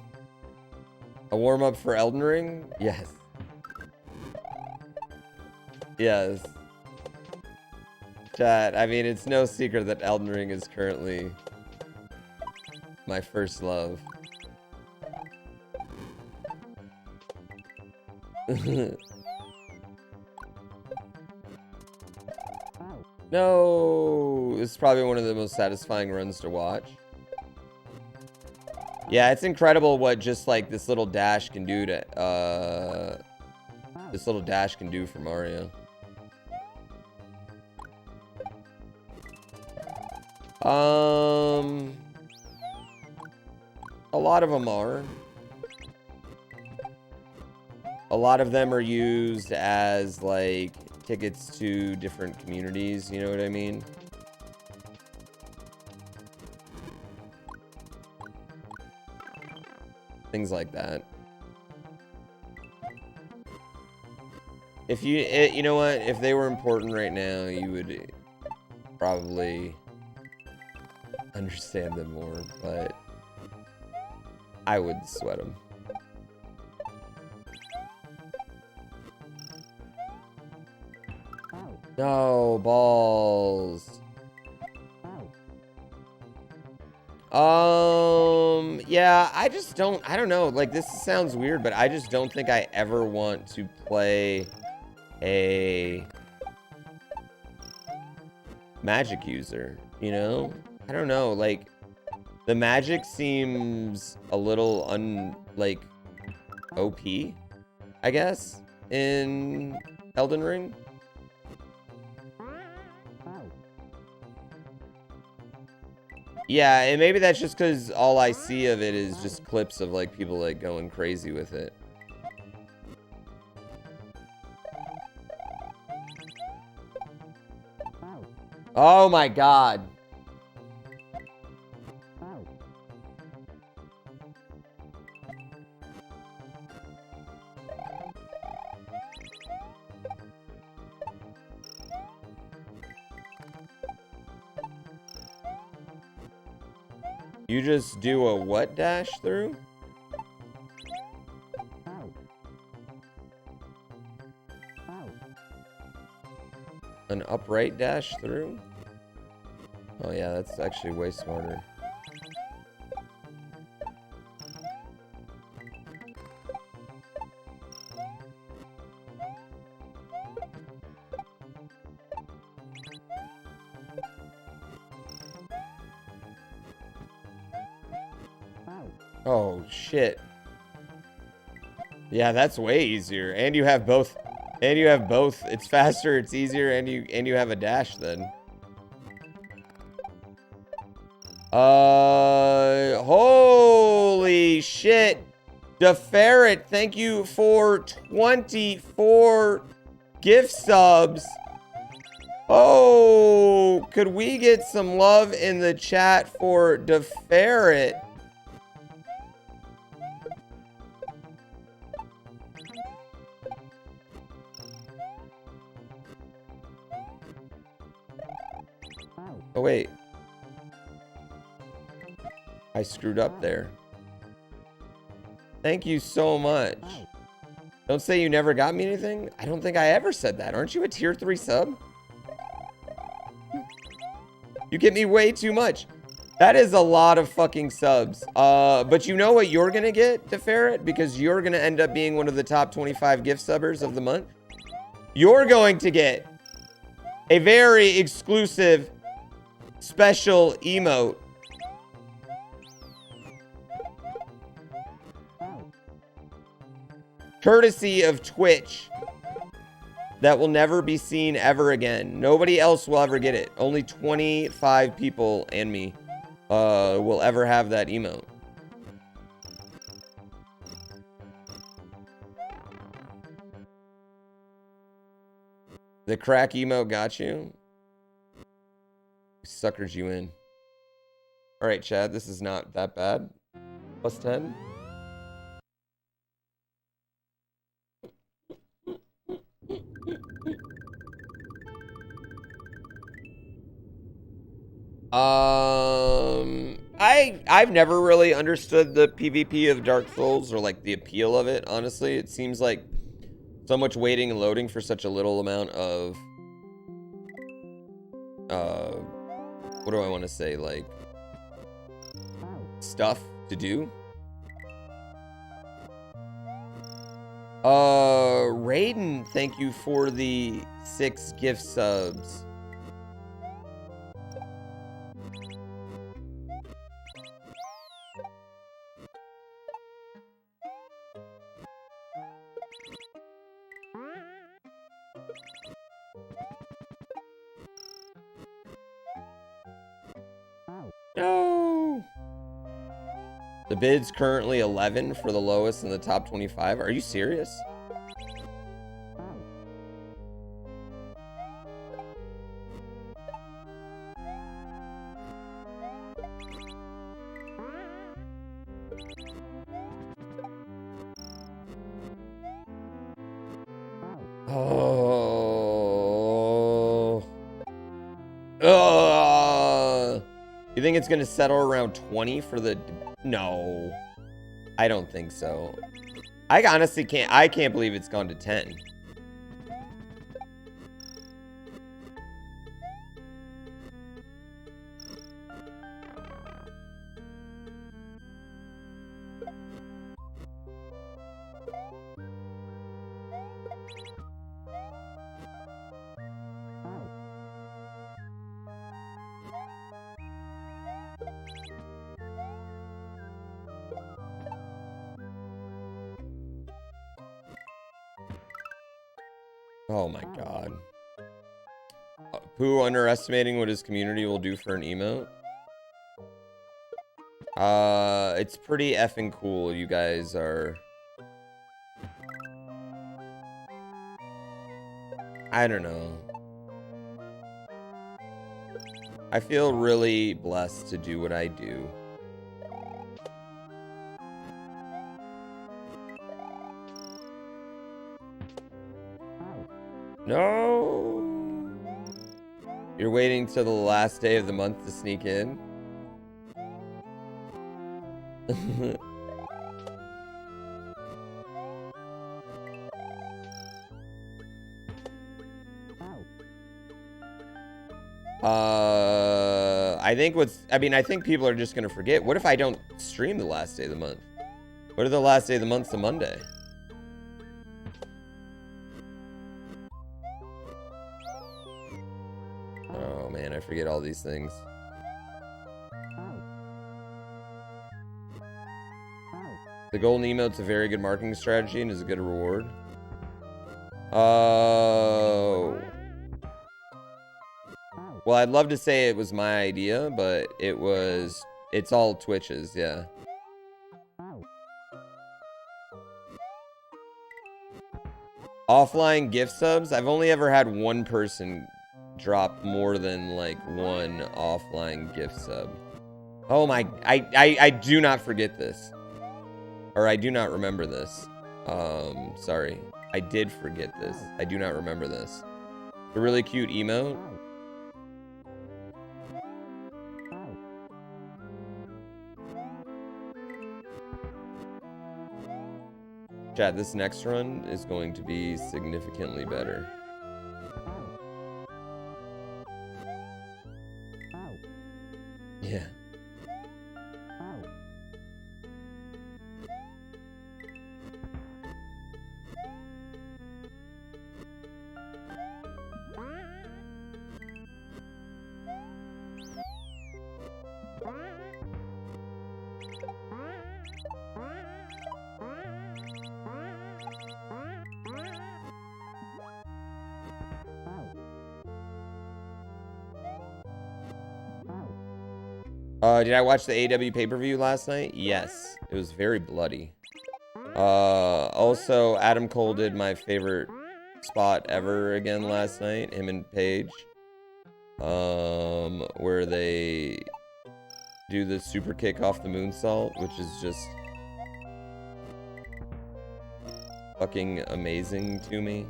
A warm-up for Elden Ring? Yes. Yes. Chat, I mean, it's no secret that Elden Ring is currently my first love. No! It's probably one of the most satisfying runs to watch. Yeah, it's incredible what just like this little dash can do to this little dash can do for Mario. A lot of them are. A lot of them are used as like tickets to different communities, you know what I mean? Things like that. If you, you know what? If they were important right now, you would probably understand them more, but I wouldn't sweat them. No, balls. Yeah, I don't know. Like, this sounds weird, but I just don't think I ever want to play a magic user, you know? I don't know, like, the magic seems a little OP, I guess, in Elden Ring. Yeah, and maybe that's just because all I see of it is just clips of, like, people, like, going crazy with it. Oh my god. You just do a what dash through? An upright dash through? Oh yeah, that's actually way smarter. Oh shit. Yeah, that's way easier. And you have both. And you have both. It's faster, it's easier, and you have a dash then. Holy shit. DeFerret, thank you for 24 gift subs. Oh, could we get some love in the chat for DeFerret? Oh, wait. I screwed up there. Thank you so much. Don't say you never got me anything. I don't think I ever said that. Aren't you a tier 3 sub? You get me way too much. That is a lot of fucking subs. But you know what you're going to get, DeFerret? Because you're going to end up being one of the top 25 gift subbers of the month. You're going to get a very exclusive special emote. Courtesy of Twitch. That will never be seen ever again. Nobody else will ever get it. Only 25 people and me will ever have that emote. The crack emote got you. Suckers you in. All right, Chad, this is not that bad. Plus 10. I've never really understood the PvP of Dark Souls or like the appeal of it, honestly. It seems like so much waiting and loading for such a little amount of what do I want to say, like stuff to do. Raiden, thank you for the 6 gift subs. No. The bid's currently 11 for the lowest in the top 25. Are you serious? Oh. You think it's gonna settle around 20 for the... No. I don't think so. I honestly can't... I can't believe it's gone to 10. Oh my god. Pooh underestimating what his community will do for an emote. It's pretty effing cool. You guys are... I don't know. I feel really blessed to do what I do. No! You're waiting till the last day of the month to sneak in? I think people are just gonna forget. What if I don't stream the last day of the month? What if the last day of the month's a Monday? Oh man, I forget all these things. The golden emote's a very good marketing strategy and is a good reward. Oh. Well, I'd love to say it was my idea, but it's all Twitch's, yeah. Offline gift subs? I've only ever had one person drop more than like one offline gift sub. Oh my, I do not forget this. Or I do not remember this. Sorry. I did forget this. I do not remember this. A really cute emote. Chat, this next run is going to be significantly better. Yeah. Did I watch the AW pay-per-view last night? Yes. It was very bloody. Also, Adam Cole did my favorite spot ever again last night. Him and Paige. Where they do the super kick off the moonsault, which is just fucking amazing to me.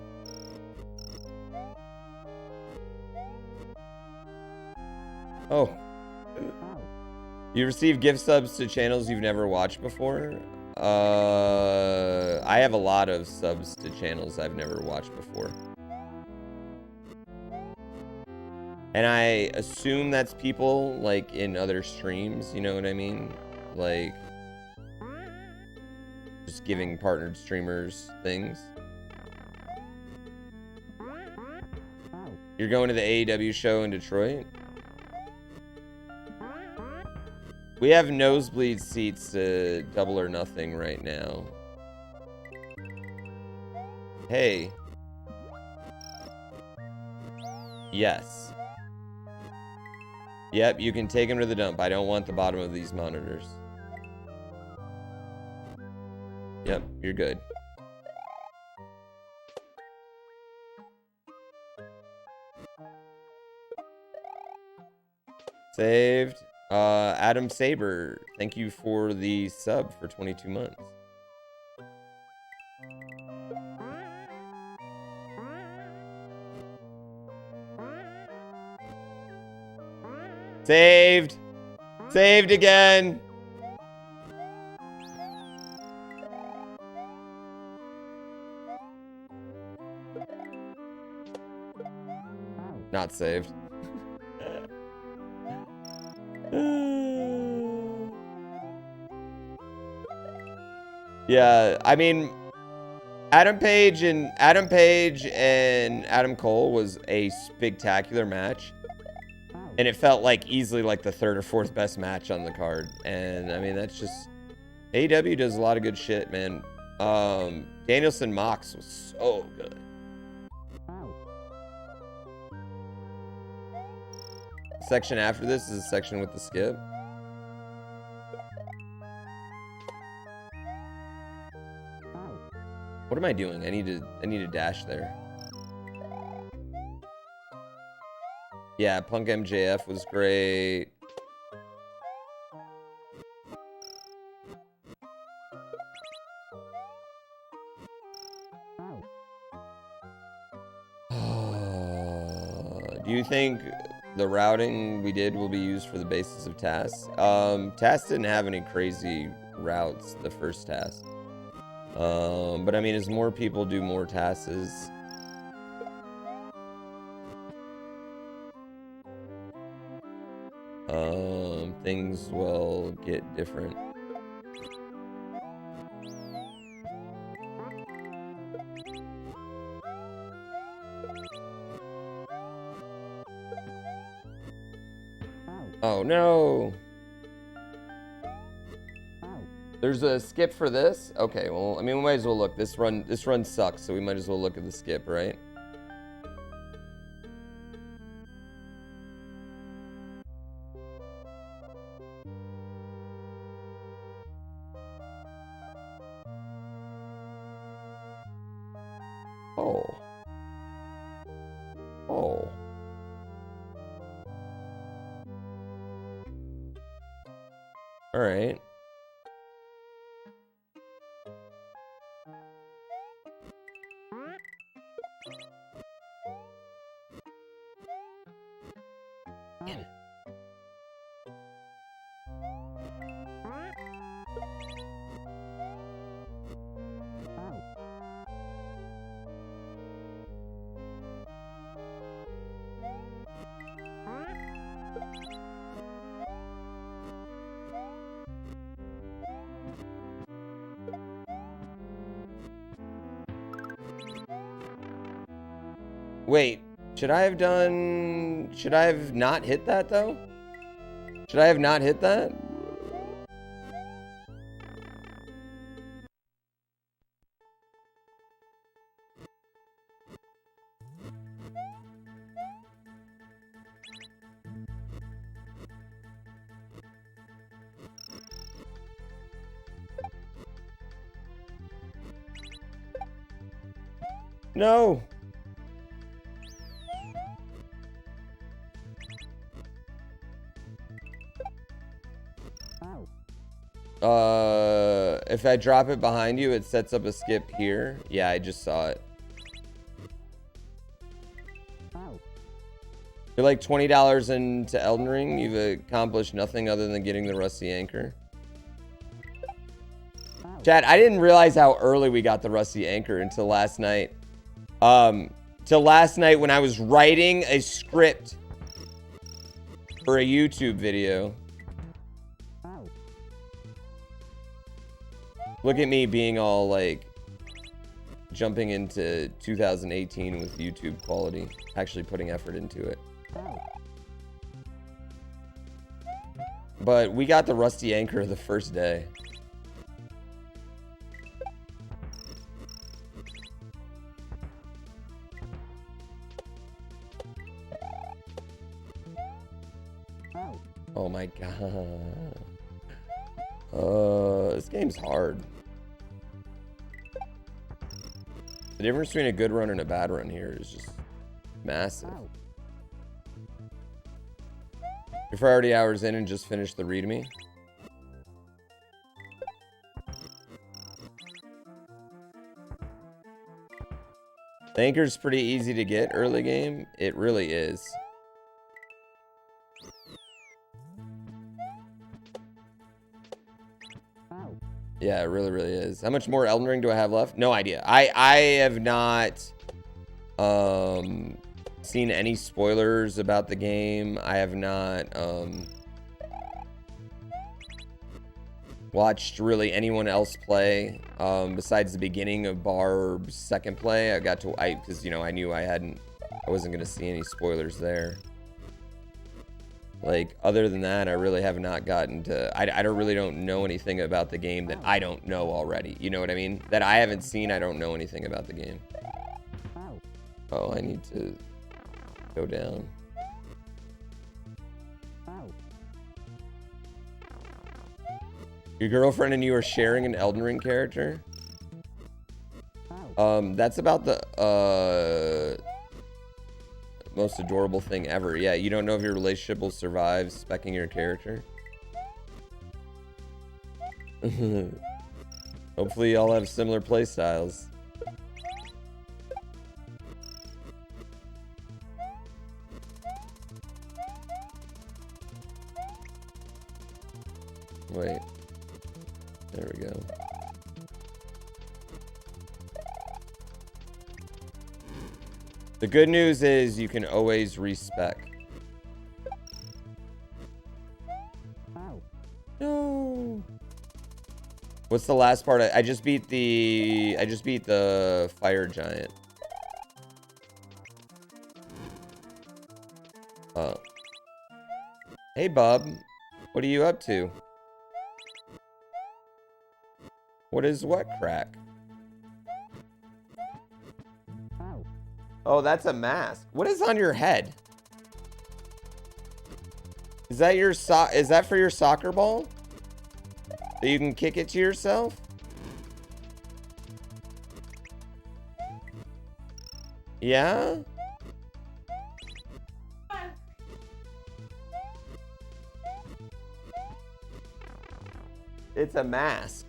Oh. You receive gift subs to channels you've never watched before? I have a lot of subs to channels I've never watched before. And I assume that's people, like, in other streams, you know what I mean? Like, just giving partnered streamers things. You're going to the AEW show in Detroit? We have nosebleed seats to Double or Nothing right now. Hey. Yes. Yep, you can take him to the dump. I don't want the bottom of these monitors. Yep, you're good. Saved. Adam Saber, thank you for the sub for 22 months. Saved! Saved again! Not saved. Yeah, I mean, Adam Page and Adam Cole was a spectacular match, and it felt like easily like the third or fourth best match on the card. And I mean, that's just AEW does a lot of good shit, man. Danielson Mox was so good. section after this is a section with the skip. What am I doing? I need to dash there. Yeah, Punk MJF was great. Do you think the routing we did will be used for the basis of tasks? Tasks didn't have any crazy routes the first task. But I mean, as more people do more tasks, things will get different. Oh no! There's a skip for this? Okay, well, I mean, we might as well look. This run sucks, so we might as well look at the skip, right? Oh. Oh. All right. Wait, should I have not hit that though? Should I have not hit that? No. If I drop it behind you, it sets up a skip here. Yeah, I just saw it. You're like $20 into Elden Ring. You've accomplished nothing other than getting the rusty anchor. Chat, I didn't realize how early we got the rusty anchor until last night. Till last night when I was writing a script for a YouTube video. Look at me being all like jumping into 2018 with YouTube quality, actually putting effort into it. But we got the rusty anchor the first day. Oh my god. This game's hard. The difference between a good run and a bad run here is just massive. You're 40 hours in and just finished the readme. The anchor's pretty easy to get early game. It really is. Yeah, it really, really is. How much more Elden Ring do I have left? No idea. I have not seen any spoilers about the game. I have not watched really anyone else play besides the beginning of Barb's second play. I got to because you know I knew I wasn't gonna see any spoilers there. Like, other than that, I really have not gotten to... I don't know anything about the game that I don't know already. You know what I mean? That I haven't seen, I don't know anything about the game. Oh, I need to go down. Your girlfriend and you are sharing an Elden Ring character? That's about the most adorable thing ever. Yeah, you don't know if your relationship will survive speccing your character. Hopefully y'all have similar play styles. Wait. There we go. The good news is you can always respec. No. What's the last part? I just beat the fire giant. Oh. Hey, bub. What are you up to? What is what crack? Oh, that's a mask. What is on your head? Is that your is that for your soccer ball? So you can kick it to yourself? Yeah? It's a mask.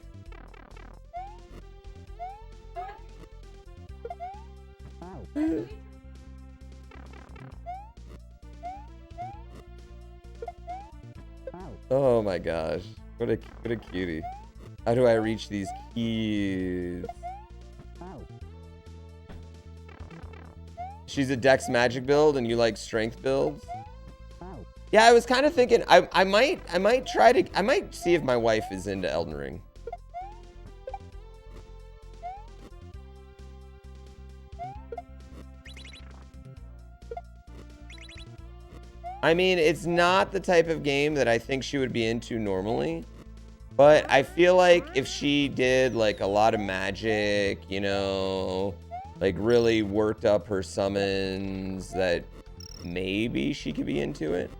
Oh my gosh. What a cutie. How do I reach these keys? She's a Dex magic build and you like strength builds? Yeah, I was kind of thinking I might see if my wife is into Elden Ring. I mean, it's not the type of game that I think she would be into normally, but I feel like if she did like a lot of magic, you know, like really worked up her summons, that maybe she could be into it.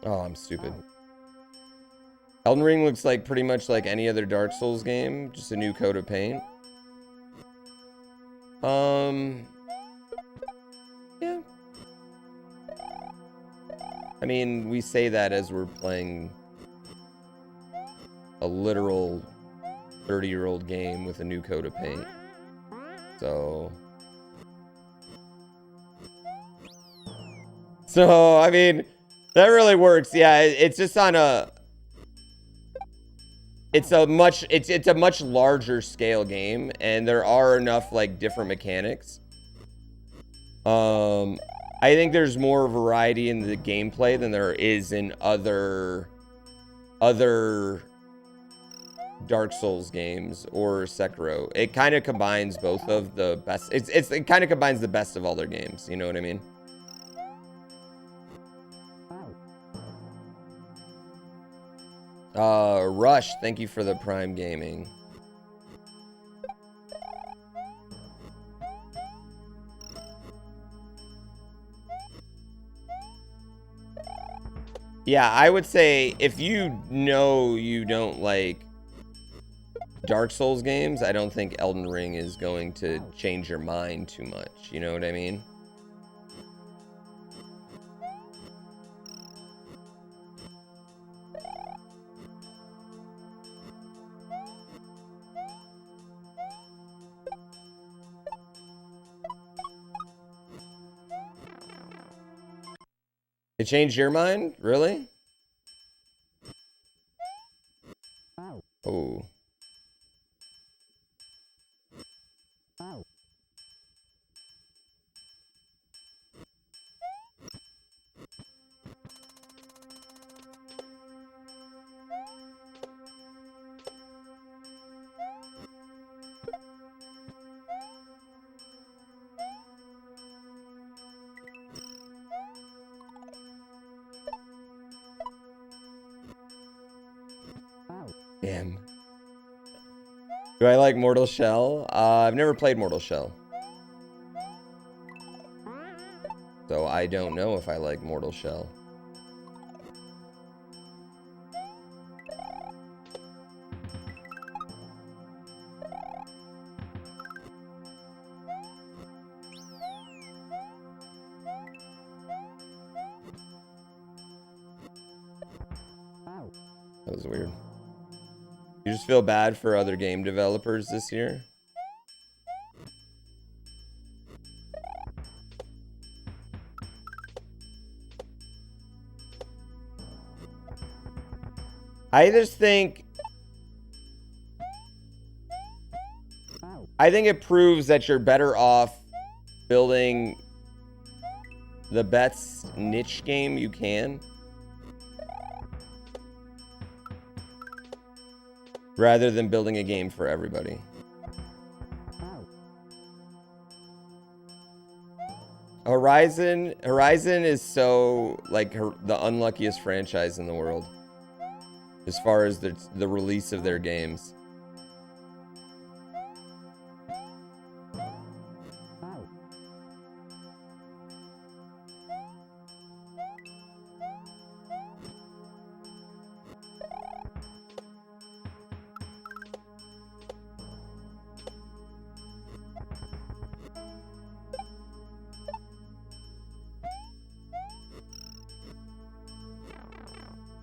Oh, I'm stupid. Elden Ring looks like pretty much like any other Dark Souls game, just a new coat of paint. Yeah. I mean, we say that as we're playing a literal 30-year-old game with a new coat of paint. So, I mean, that really works. Yeah, it's just on a... It's a much larger scale game, and there are enough like different mechanics. I think there's more variety in the gameplay than there is in other Dark Souls games or Sekiro. It kind of combines both of the best. It kind of combines the best of all their games. You know what I mean? Rush, thank you for the Prime Gaming. Yeah, I would say if you know you don't like Dark Souls games, I don't think Elden Ring is going to change your mind too much. You know what I mean? It changed your mind? Really? Oh. Damn. Do I like Mortal Shell? I've never played Mortal Shell. So I don't know if I like Mortal Shell. That was weird. You just feel bad for other game developers this year? I just think... I think it proves that you're better off building the best niche game you can, rather than building a game for everybody. Horizon is so, like, the unluckiest franchise in the world as far as the release of their games.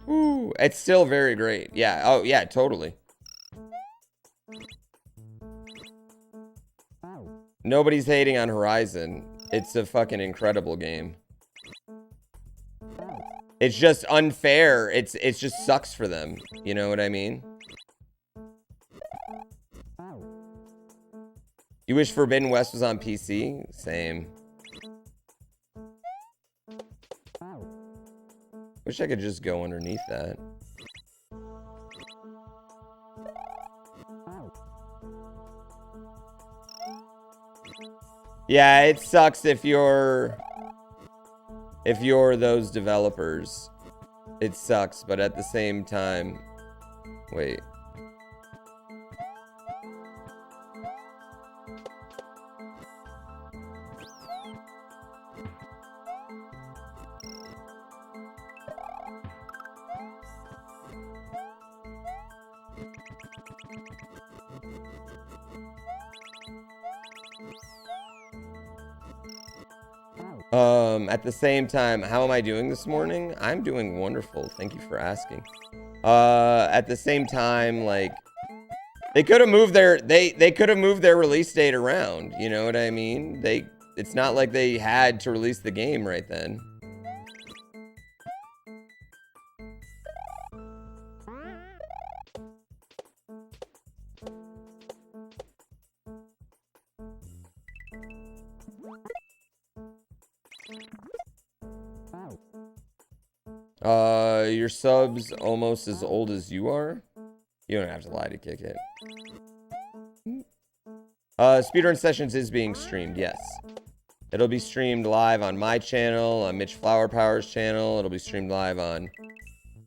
Ooh, it's still very great. Yeah. Oh, yeah, totally. Nobody's hating on Horizon. It's a fucking incredible game. It's just unfair. It just sucks for them. You know what I mean? You wish Forbidden West was on PC? Same. Wish I could just go underneath that. Yeah, it sucks if you're those developers. It sucks, but at the same time, wait. At the same time, how am I doing this morning? I'm doing wonderful. Thank you for asking. At the same time, like, they could have moved they could have moved their release date around. You know what I mean? It's not like they had to release the game right then. Your sub's almost as old as you are? You don't have to lie to kick it. Speedrun Sessions is being streamed, yes. It'll be streamed live on my channel, on Mitch Flower Power's channel. It'll be streamed live on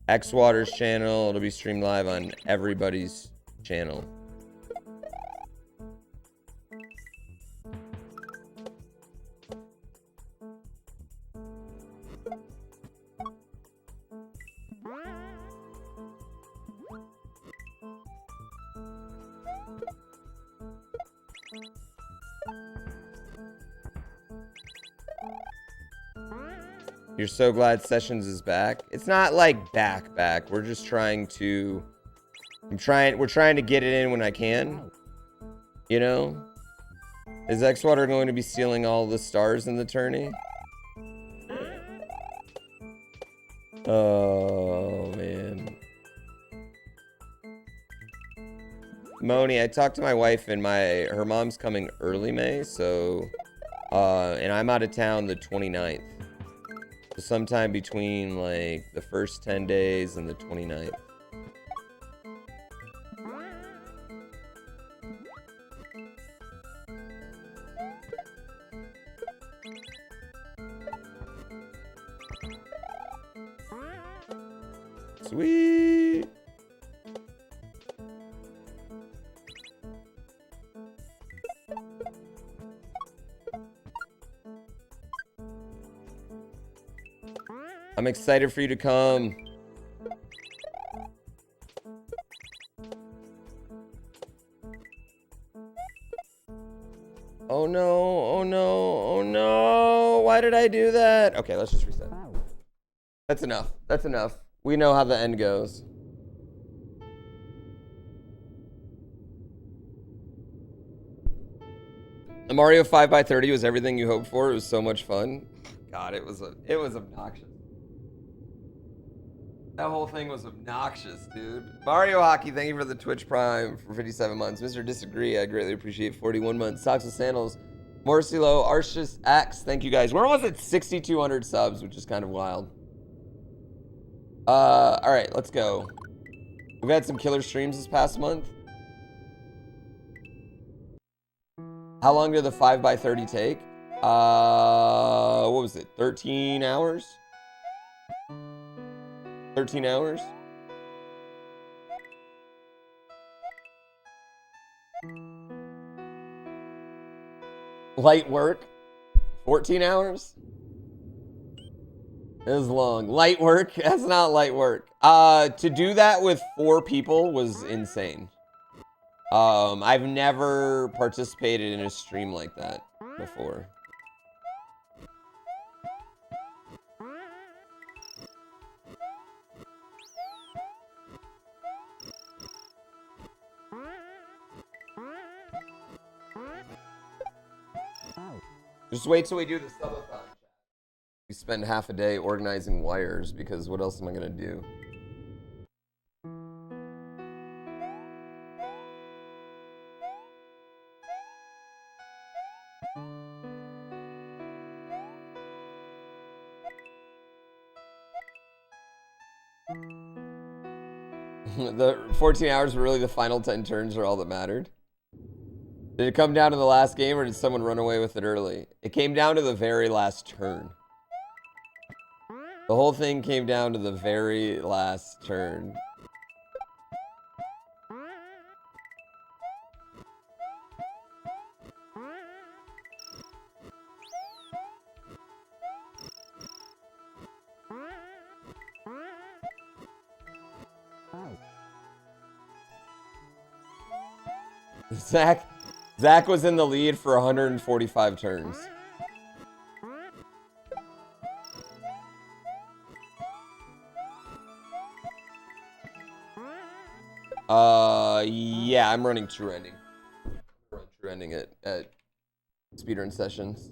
Xwater's channel. It'll be streamed live on everybody's channel. You're so glad Sessions is back. It's not like back. We're just trying to... We're trying to get it in when I can. You know? Is Xwater going to be stealing all the stars in the tourney? Oh, man. Moni, I talked to my wife and her mom's coming early May, so... and I'm out of town the 29th. So sometime between, like, the first 10 days and the 29th. Sweet! I'm excited for you to come. Oh no, oh no, oh no. Why did I do that? Okay, let's just reset. That's enough. That's enough. We know how the end goes. The Mario 5x30 was everything you hoped for. It was so much fun. God, it was obnoxious. That whole thing was obnoxious, dude. Mario Hockey, thank you for the Twitch Prime for 57 months. Mr. Disagree, I greatly appreciate 41 months. Socks with Sandals, Morcilo, Arshus X, thank you guys. We're almost at 6,200 subs, which is kind of wild. All right, let's go. We've had some killer streams this past month. How long did the 5x30 take? What was it? 13 hours? 13 hours? Light work? 14 hours? It was long. Light work? That's not light work. To do that with 4 people was insane. I've never participated in a stream like that before. Just wait till we do the subathon. We spend half a day organizing wires because what else am I gonna do? The 14 hours were really the final 10 turns are all that mattered. Did it come down to the last game or did someone run away with it early? It came down to the very last turn. The whole thing came down to the very last turn. Zach was in the lead for 145 turns. Yeah, I'm running true ending. True ending at Speedrun sessions.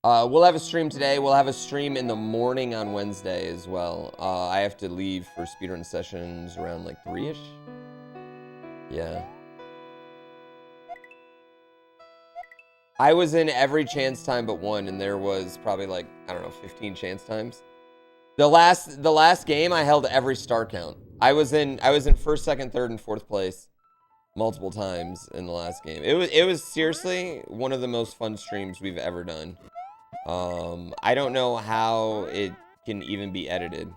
We'll have a stream today. We'll have a stream in the morning on Wednesday as well. I have to leave for Speedrun sessions around like 3-ish. Yeah. I was in every chance time but one, and there was probably like, I don't know, 15 chance times. The last game, I held every star count. I was in first, second, third, and fourth place multiple times in the last game. It was seriously one of the most fun streams we've ever done. I don't know how it can even be edited.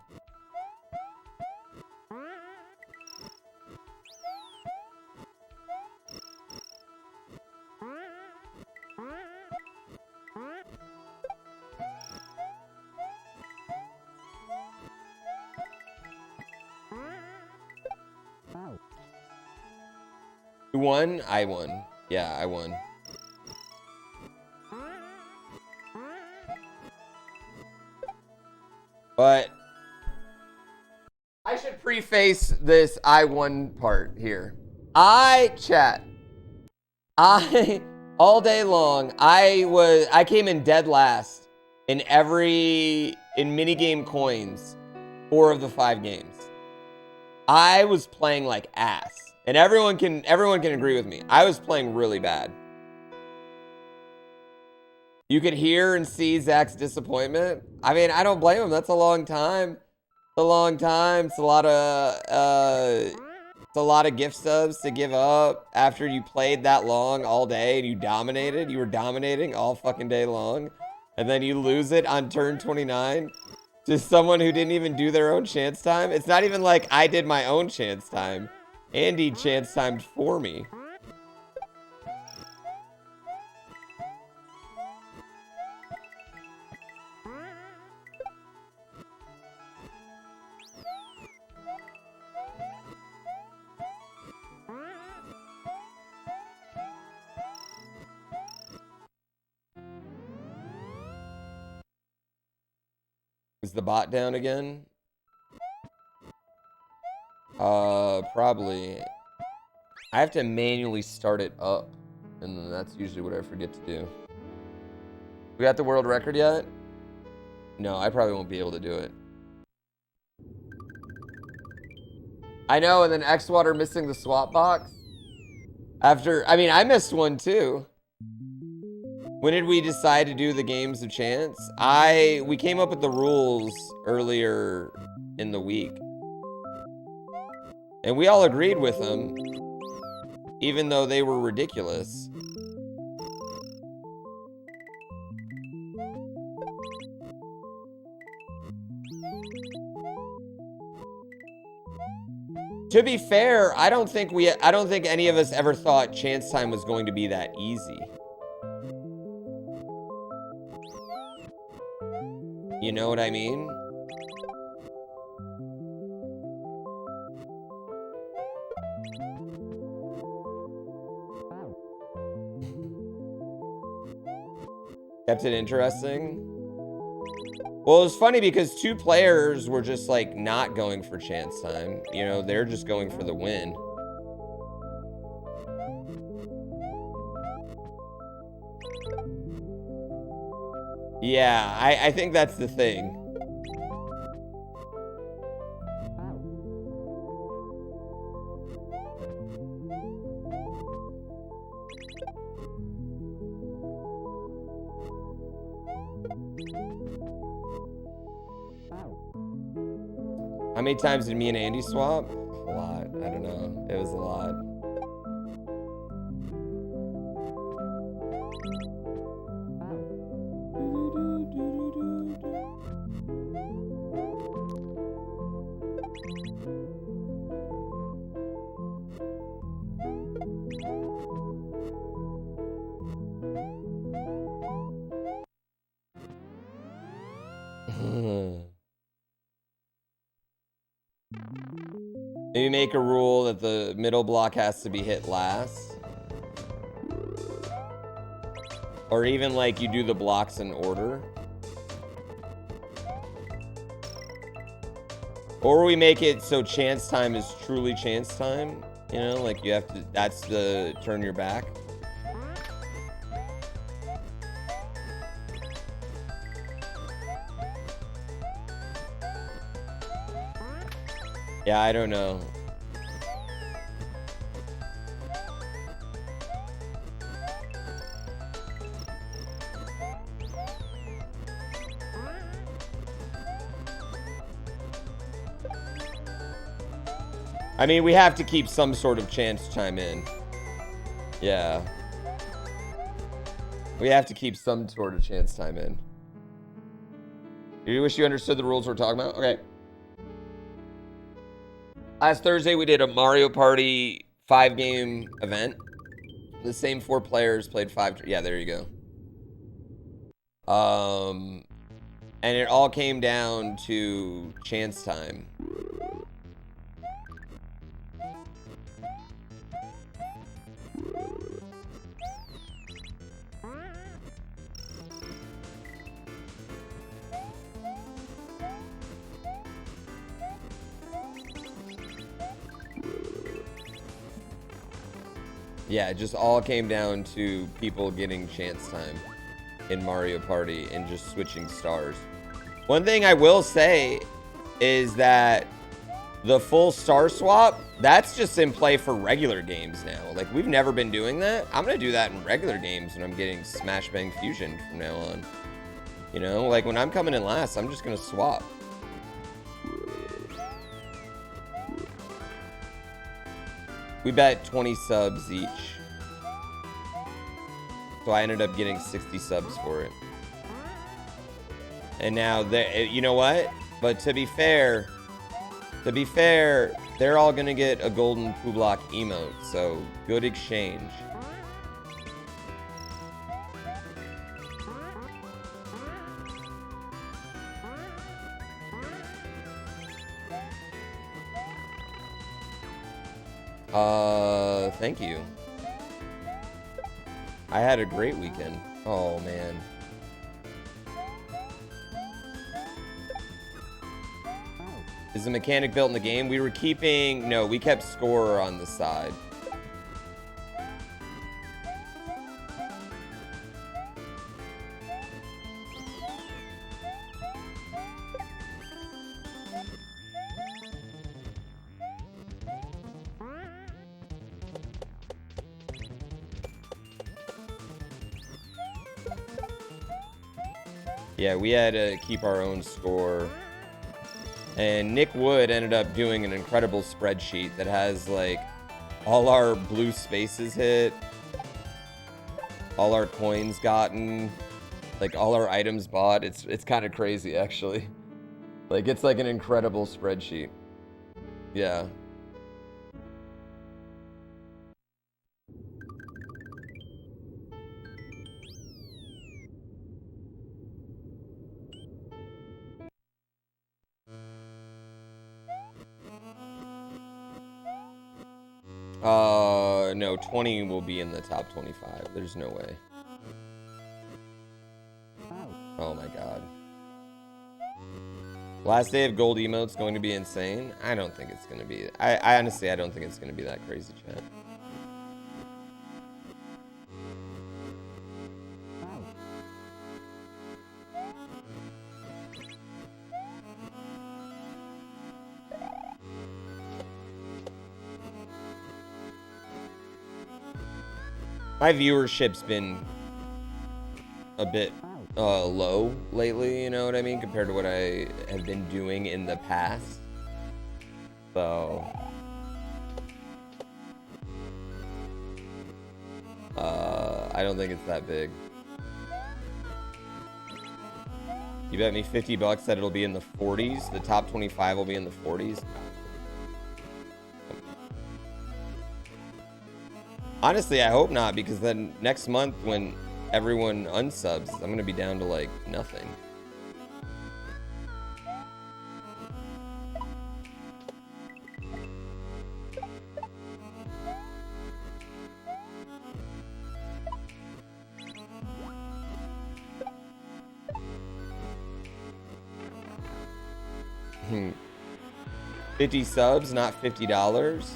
Who won? I won. Yeah, I won. But I should preface this I won part here. Chat. All day long, I came in dead last in minigame coins 4 of the 5 games. I was playing like ass. And everyone can agree with me. I was playing really bad. You could hear and see Zach's disappointment. I mean, I don't blame him. That's a long time. It's a long time. It's a lot of gift subs to give up after you played that long all day and you dominated. You were dominating all fucking day long. And then you lose it on turn 29 to someone who didn't even do their own chance time. It's not even like I did my own chance time. Andy chance timed for me. Is the bot down again? Probably. I have to manually start it up, and then that's usually what I forget to do. We got the world record yet? No, I probably won't be able to do it. I know, and then Xwater missing the swap box. After, I mean, I missed one too. When did we decide to do the games of chance? We came up with the rules earlier in the week. And we all agreed with them, even though they were ridiculous. To be fair, I don't think any of us ever thought chance time was going to be that easy. You know what I mean? Kept it interesting. Well, it was funny because 2 players were just like not going for chance time. You know, they're just going for the win. Yeah, I think that's the thing. How many times did me and Andy swap? A lot. I don't know. It was a lot. Maybe make a rule that the middle block has to be hit last. Or even like you do the blocks in order. Or we make it so chance time is truly chance time. You know, like you have to, that's the turn your back. Yeah, I don't know. I mean, we have to keep some sort of chance time in. Yeah. We have to keep some sort of chance time in. You wish you understood the rules we're talking about? Okay. Last Thursday, we did a Mario Party 5-game event. The same 4 players played 5. Yeah, there you go. And it all came down to chance time. Yeah, it just all came down to people getting chance time in Mario Party and just switching stars. One thing I will say is that the full star swap, that's just in play for regular games now. Like, we've never been doing that. I'm going to do that in regular games when I'm getting Smash Bang Fusion from now on. You know, like when I'm coming in last, I'm just going to swap. We bet 20 subs each. So I ended up getting 60 subs for it. And now, you know what? But to be fair, they're all gonna get a golden Pooblock emote. So good exchange. Thank you. I had a great weekend. Oh, man. Is the mechanic built in the game? We were keeping... No, we kept score on the side. Yeah, we had to keep our own score. And Nick Wood ended up doing an incredible spreadsheet that has, like, all our blue spaces hit, all our coins gotten, like, all our items bought. It's kind of crazy, actually. Like, it's like an incredible spreadsheet. Yeah. No, 20 will be in the top 25. There's no way. Oh my god. Last day of gold emotes going to be insane? I don't think it's going to be. I honestly, I don't think it's going to be that crazy, chat. My viewership's been a bit low lately, you know what I mean, compared to what I have been doing in the past. So I don't think it's that big. You bet me 50 bucks that it'll be in the 40s. The top 25 will be in the 40s. Honestly, I hope not, because then next month when everyone unsubs, I'm gonna be down to like nothing. Hmm. 50 subs, not $50.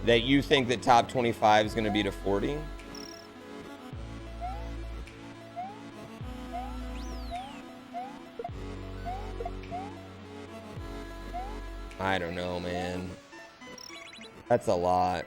That you think that top 25 is going to be to 40? I don't know, man. That's a lot.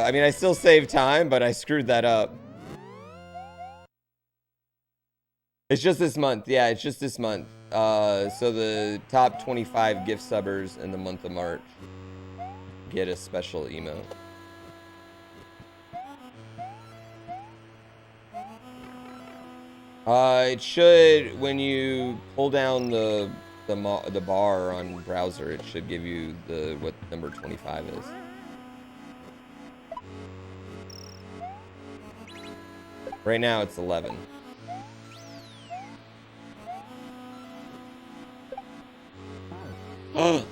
I mean, I still saved time, but I screwed that up. It's just this month. Yeah, it's just this month. So the top 25 gift subbers in the month of March get a special emote. It should, when you pull down the bar on browser, it should give you what number 25 is. Right now it's 11. Oh.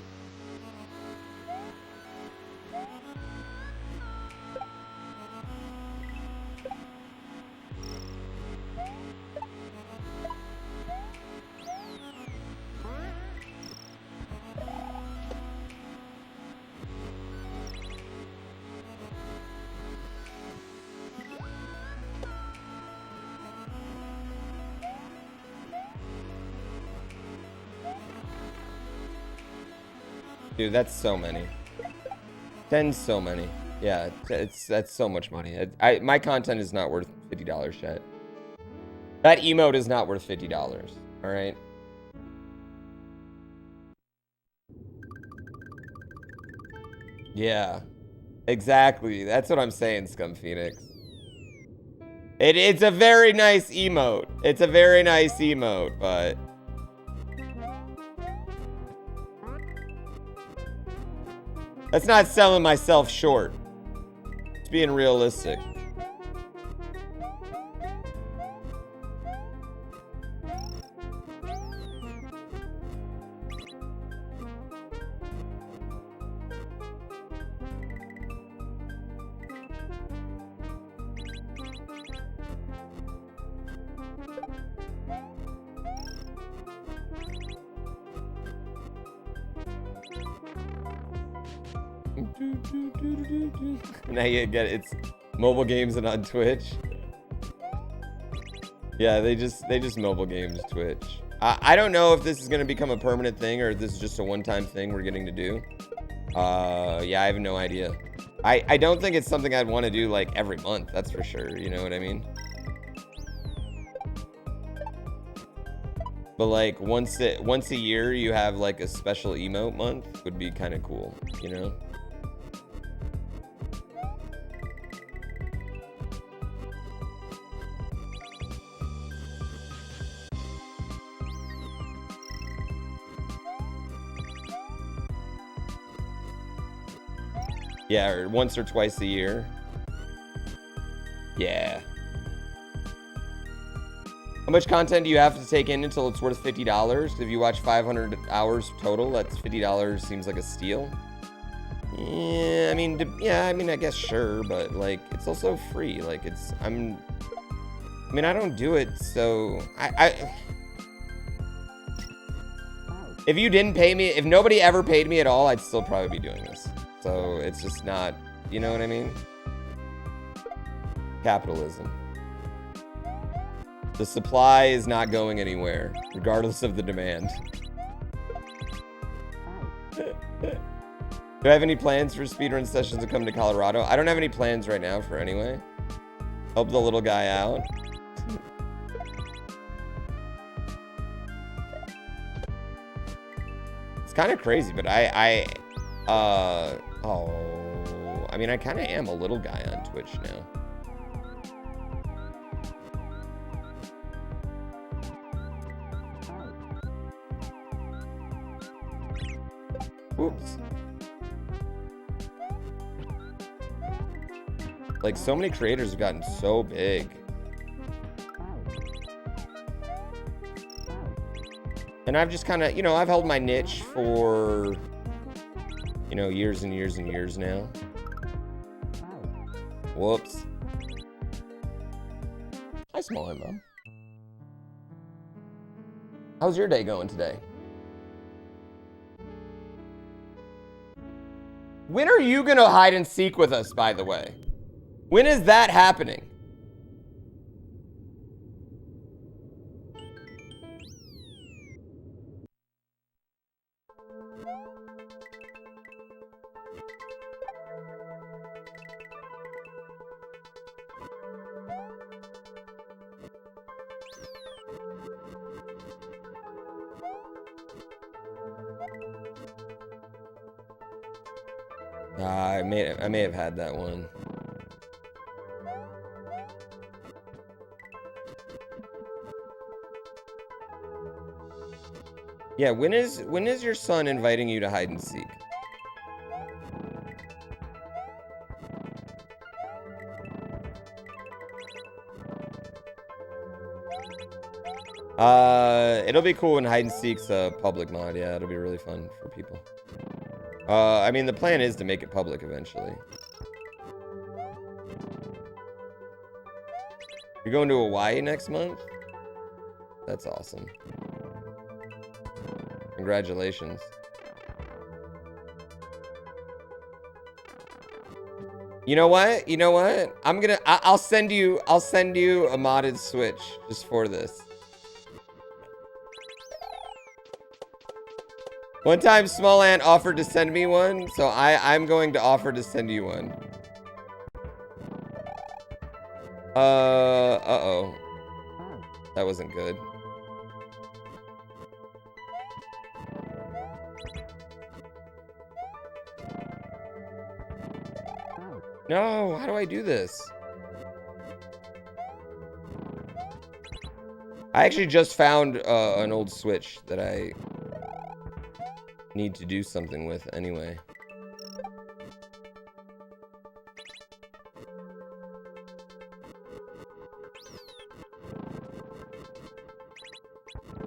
Dude, that's so many. 10's so many. Yeah, that's so much money. My content is not worth $50 yet. That emote is not worth $50. All right. Yeah, exactly. That's what I'm saying, Scum Phoenix. It's a very nice emote. It's a very nice emote, but that's not selling myself short. It's being realistic. Now you get it. It's mobile games and on Twitch. Yeah, they just mobile games Twitch. I don't know if this is gonna become a permanent thing or if this is just a one-time thing we're getting to do. Yeah, I have no idea. I don't think it's something I'd want to do like every month. That's for sure. You know what I mean? But like once a year you have like a special emote month would be kind of cool, you know? Yeah, or once or twice a year. Yeah. How much content do you have to take in until it's worth $50? If you watch 500 hours total, that's $50 seems like a steal. Yeah, I mean, I guess sure, but like, it's also free. Like, I mean, I don't do it, so if you didn't pay me, if nobody ever paid me at all, I'd still probably be doing this. So it's just not, you know what I mean? Capitalism. The supply is not going anywhere, regardless of the demand. Do I have any plans for speedrun sessions to come to Colorado? I don't have any plans right now for anyway. Help the little guy out. It's kind of crazy, but I mean, I kind of am a little guy on Twitch now. Oops. Like, so many creators have gotten so big. And I've just kind of, you know, I've held my niche for, you know, years and years and years now. Whoops. Hi, Small Mom. How's your day going today? When are you gonna hide and seek with us, by the way? When is that happening? I may have had that one. Yeah, when is your son inviting you to hide and seek? It'll be cool when hide and seek's a public mod. Yeah, it'll be really fun for people. I mean, the plan is to make it public eventually. You're going to Hawaii next month? That's awesome. Congratulations. You know what? You know what? I'll send you a modded Switch just for this. One time Small Ant offered to send me one, so I'm going to offer to send you one. Uh-oh. That wasn't good. No, how do I do this? I actually just found an old Switch that I need to do something with anyway.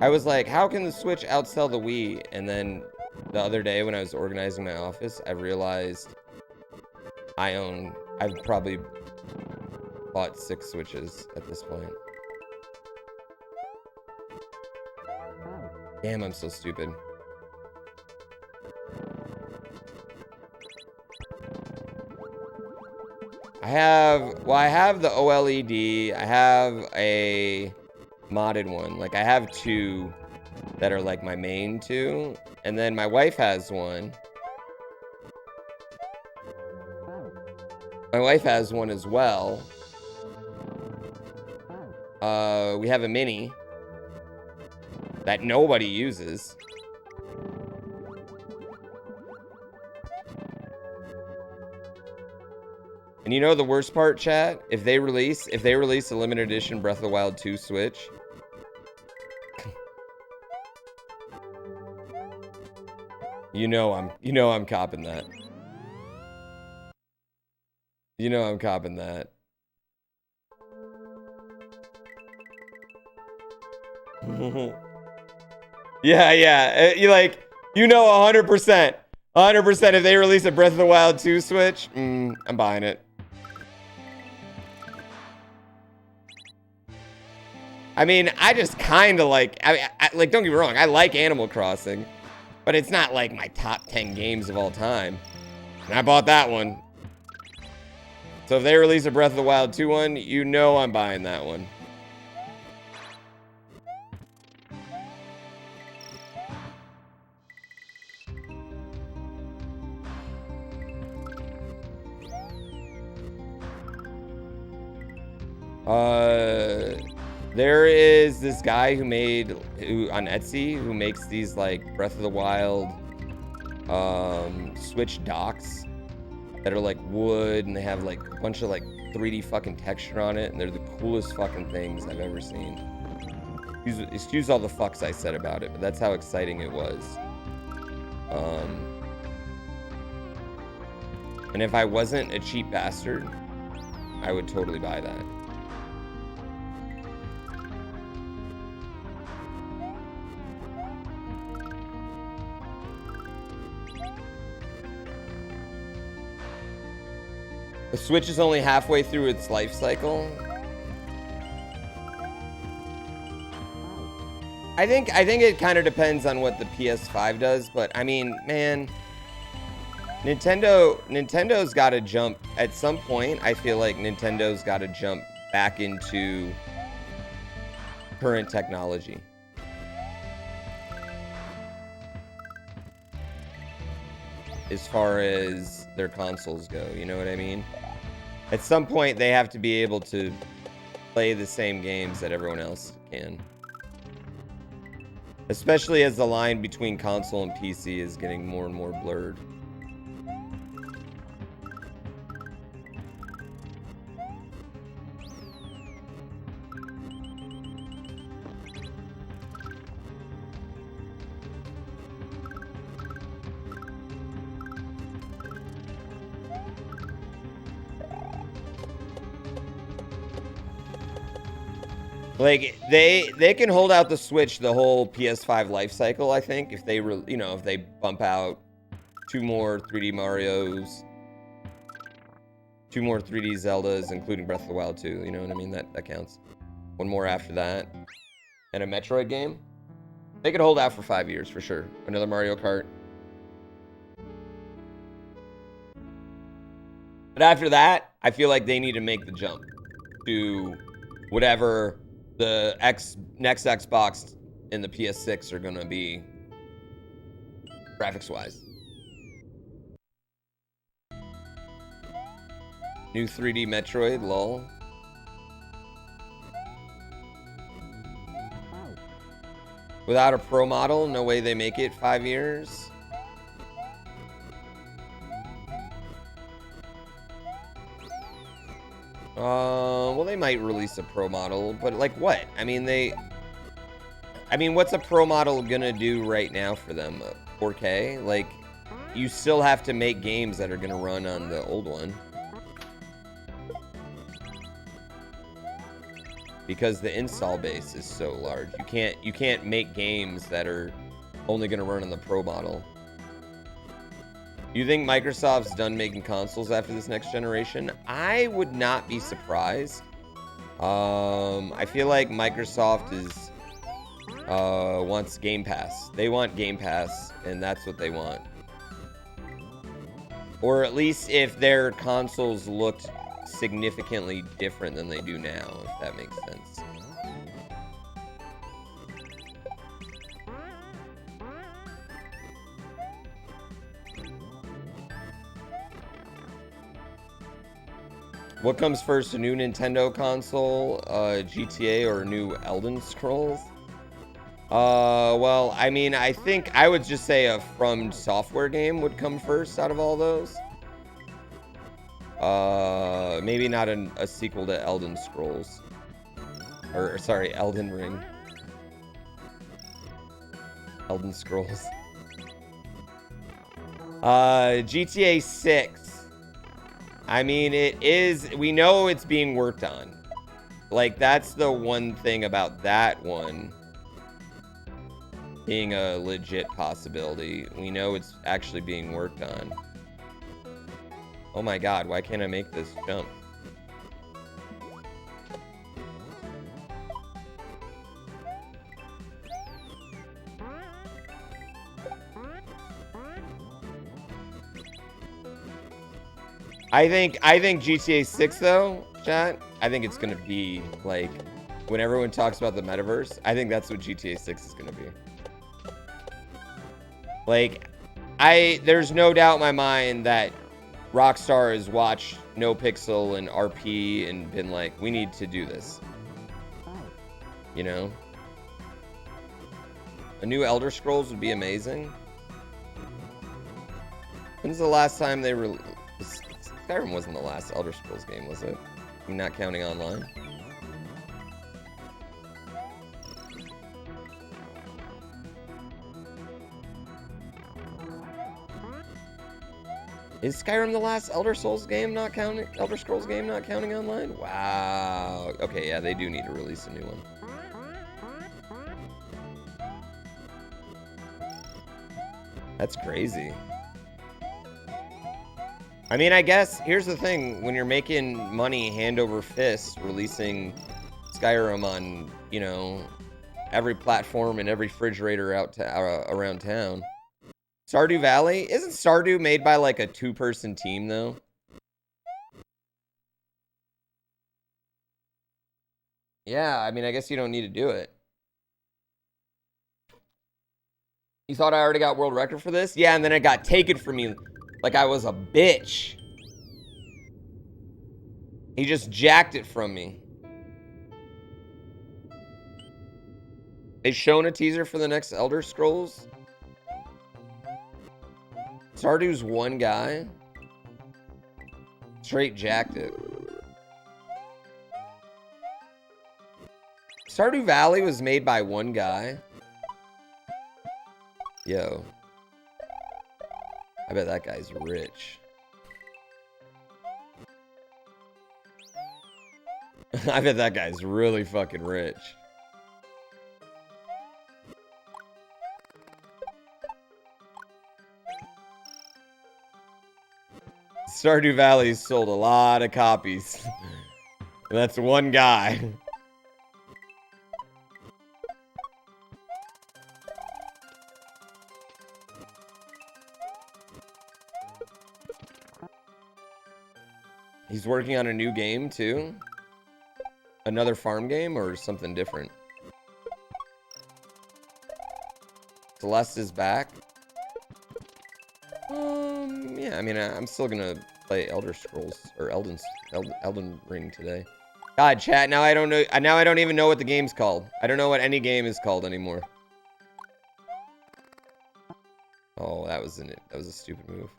I was like, how can the Switch outsell the Wii? And then the other day when I was organizing my office, I realized I've probably bought 6 Switches at this point. Damn, I'm so stupid. I have the OLED. I have a modded one. Like, I have two that are like my main two. And then my wife has one. My wife has one as well. We have a mini that nobody uses. And you know the worst part, chat? If they release a limited edition Breath of the Wild 2 Switch, you know I'm copping that. You know I'm copping that. Yeah. You like, you know 100%. 100% if they release a Breath of the Wild 2 Switch, I'm buying it. I mean, I just kind of like, I like, don't get me wrong, I like Animal Crossing, but it's not like my top 10 games of all time. And I bought that one. So if they release a Breath of the Wild 2 one, you know I'm buying that one. There is this guy who on Etsy who makes these like Breath of the Wild Switch docks that are like wood and they have like a bunch of like 3D fucking texture on it, and they're the coolest fucking things I've ever seen. Excuse all the fucks I said about it, but that's how exciting it was. And if I wasn't a cheap bastard, I would totally buy that. The Switch is only halfway through its life cycle. I think it kind of depends on what the PS5 does, but I mean, man, Nintendo's got to jump at some point. I feel like Nintendo's got to jump back into current technology. As far as their consoles go, you know what I mean? At some point, they have to be able to play the same games that everyone else can. Especially as the line between console and PC is getting more and more blurred. Like they can hold out the Switch the whole PS5 life cycle, I think, if they if they bump out 2 more 3D Marios, 2 more 3D Zeldas, including Breath of the Wild 2, you know what I mean? That counts. 1 more after that, and a Metroid game. They could hold out for 5 years for sure. Another Mario Kart. But after that, I feel like they need to make the jump to whatever the next Xbox and the PS6 are gonna be graphics wise. New 3D Metroid, lol. Without a pro model, no way they make it 5 years. Well, they might release a pro model, but like what? I mean, what's a pro model gonna do right now for them? 4K? Like, you still have to make games that are gonna run on the old one. Because the install base is so large. You can't make games that are only gonna run on the pro model. You think Microsoft's done making consoles after this next generation? I would not be surprised. I feel like Microsoft wants Game Pass. They want Game Pass, and that's what they want. Or at least if their consoles looked significantly different than they do now, if that makes sense. What comes first, a new Nintendo console, GTA, or a new Elden Scrolls? Well, I mean, I think I would just say a From Software game would come first out of all those. Maybe not a sequel to Elden Scrolls. Or, sorry, Elden Ring. Elden Scrolls. GTA 6. I mean, we know it's being worked on. Like, that's the one thing about that one being a legit possibility. We know it's actually being worked on. Oh my god, why can't I make this jump? I think GTA 6 though, chat, I think it's gonna be like when everyone talks about the metaverse, I think that's what GTA 6 is gonna be. Like, there's no doubt in my mind that Rockstar has watched NoPixel and RP and been like, we need to do this. You know? A new Elder Scrolls would be amazing. When's the last time they released? Skyrim wasn't the last Elder Scrolls game, was it? I mean, not counting online. Is Skyrim the last Elder Scrolls game not counting online? Wow. Okay, yeah, they do need to release a new one. That's crazy. I mean, I guess here's the thing: when you're making money hand over fist, releasing Skyrim on, you know, every platform and every refrigerator around town. Stardew Valley? Isn't Stardew made by like a 2-person team though? Yeah, I mean, I guess you don't need to do it. You thought I already got world record for this? Yeah, and then it got taken from me like I was a bitch. He just jacked it from me. They've shown a teaser for the next Elder Scrolls. Stardew's one guy. Straight jacked it. Stardew Valley was made by one guy. Yo. I bet that guy's rich. I bet that guy's really fucking rich. Stardew Valley sold a lot of copies. And that's one guy. He's working on a new game too? Another farm game or something different? Celeste is back? Yeah, I mean, I'm still gonna play Elder Scrolls or Elden Ring today. God, chat, now I don't know. Now I don't even know what the game's called. I don't know what any game is called anymore. Oh, that was a stupid move.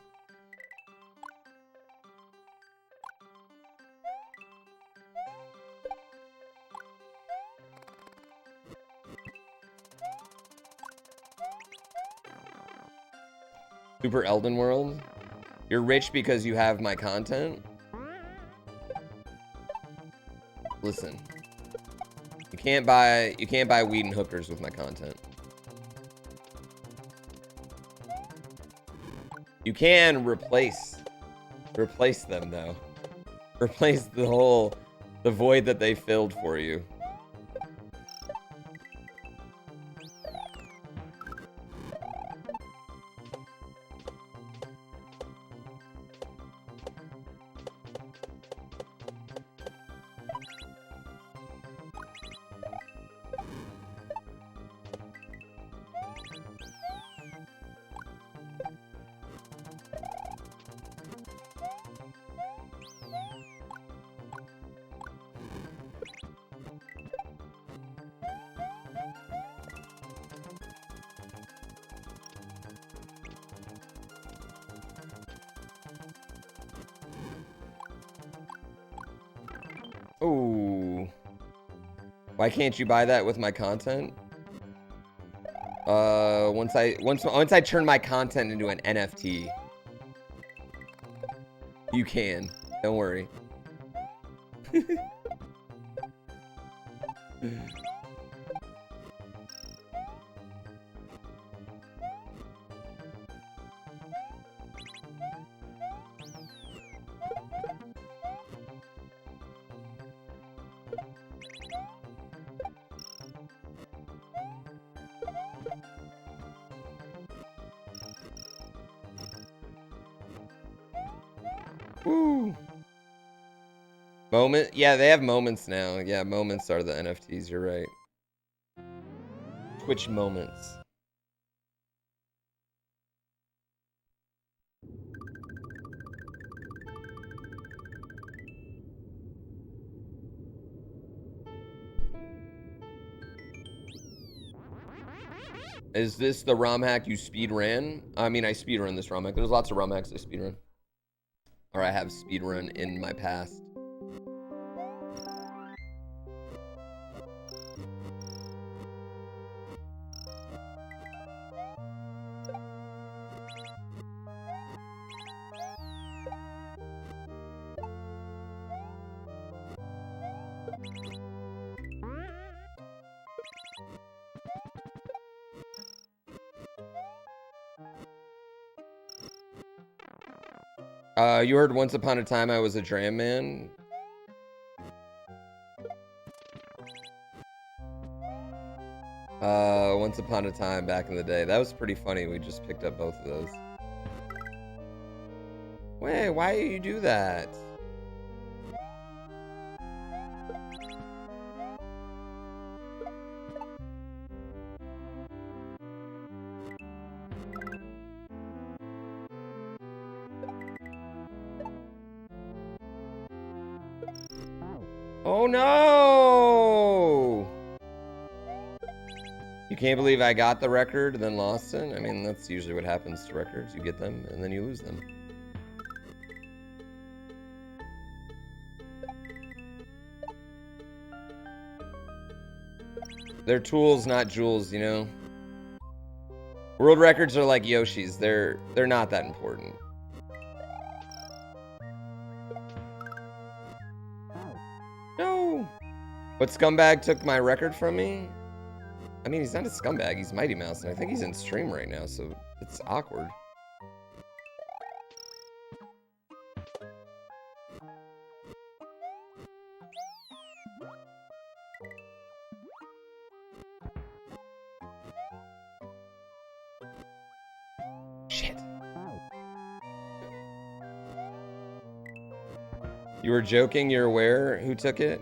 Super Elden World? You're rich because you have my content? Listen. You can't buy weed and hookers with my content. You can replace them though. Replace the void that they filled for you. Ooh. Why can't you buy that with my content? Once I turn my content into an NFT, you can. Don't worry. Woo. Moment? Yeah, they have moments now. Yeah, moments are the NFTs, you're right. Twitch moments. Is this the ROM hack you speedran? I mean, I speedrun this ROM hack. There's lots of ROM hacks I speedrun. Or I have speedrun in my past. You heard Once Upon a Time I Was a Dram Man? Once Upon a Time back in the day. That was pretty funny. We just picked up both of those. Wait, why do you do that? Oh no! You can't believe I got the record and then lost it? I mean, that's usually what happens to records. You get them and then you lose them. They're tools, not jewels, you know? World records are like Yoshi's. They're not that important. No! What scumbag took my record from me? I mean, he's not a scumbag. He's Mighty Mouse, and I think he's in stream right now, so it's awkward. Shit. You were joking? You're aware who took it?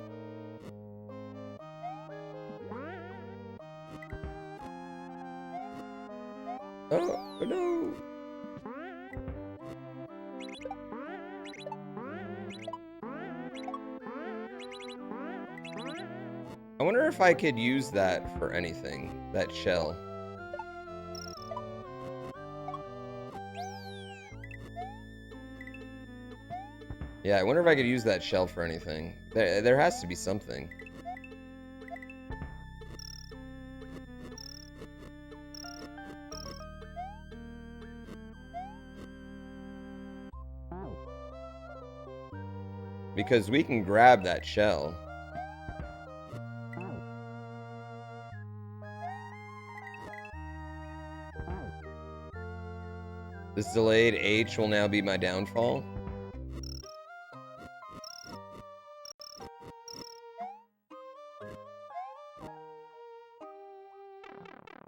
Oh, no. I wonder if I could use that for anything, that shell. Yeah, I wonder if I could use that shell for anything. There has to be something. Because we can grab that shell. This delayed H will now be my downfall.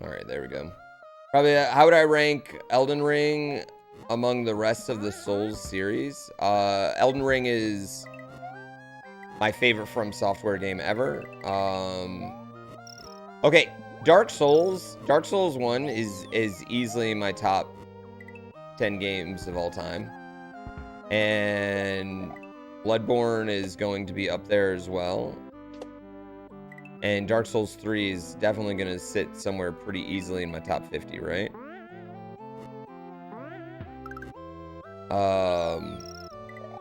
Alright, there we go. Probably, how would I rank Elden Ring among the rest of the Souls series? Elden Ring is my favorite From Software game ever. Okay, Dark Souls 1 is easily my top 10 games of all time. And Bloodborne is going to be up there as well. And Dark Souls 3 is definitely going to sit somewhere pretty easily in my top 50, right?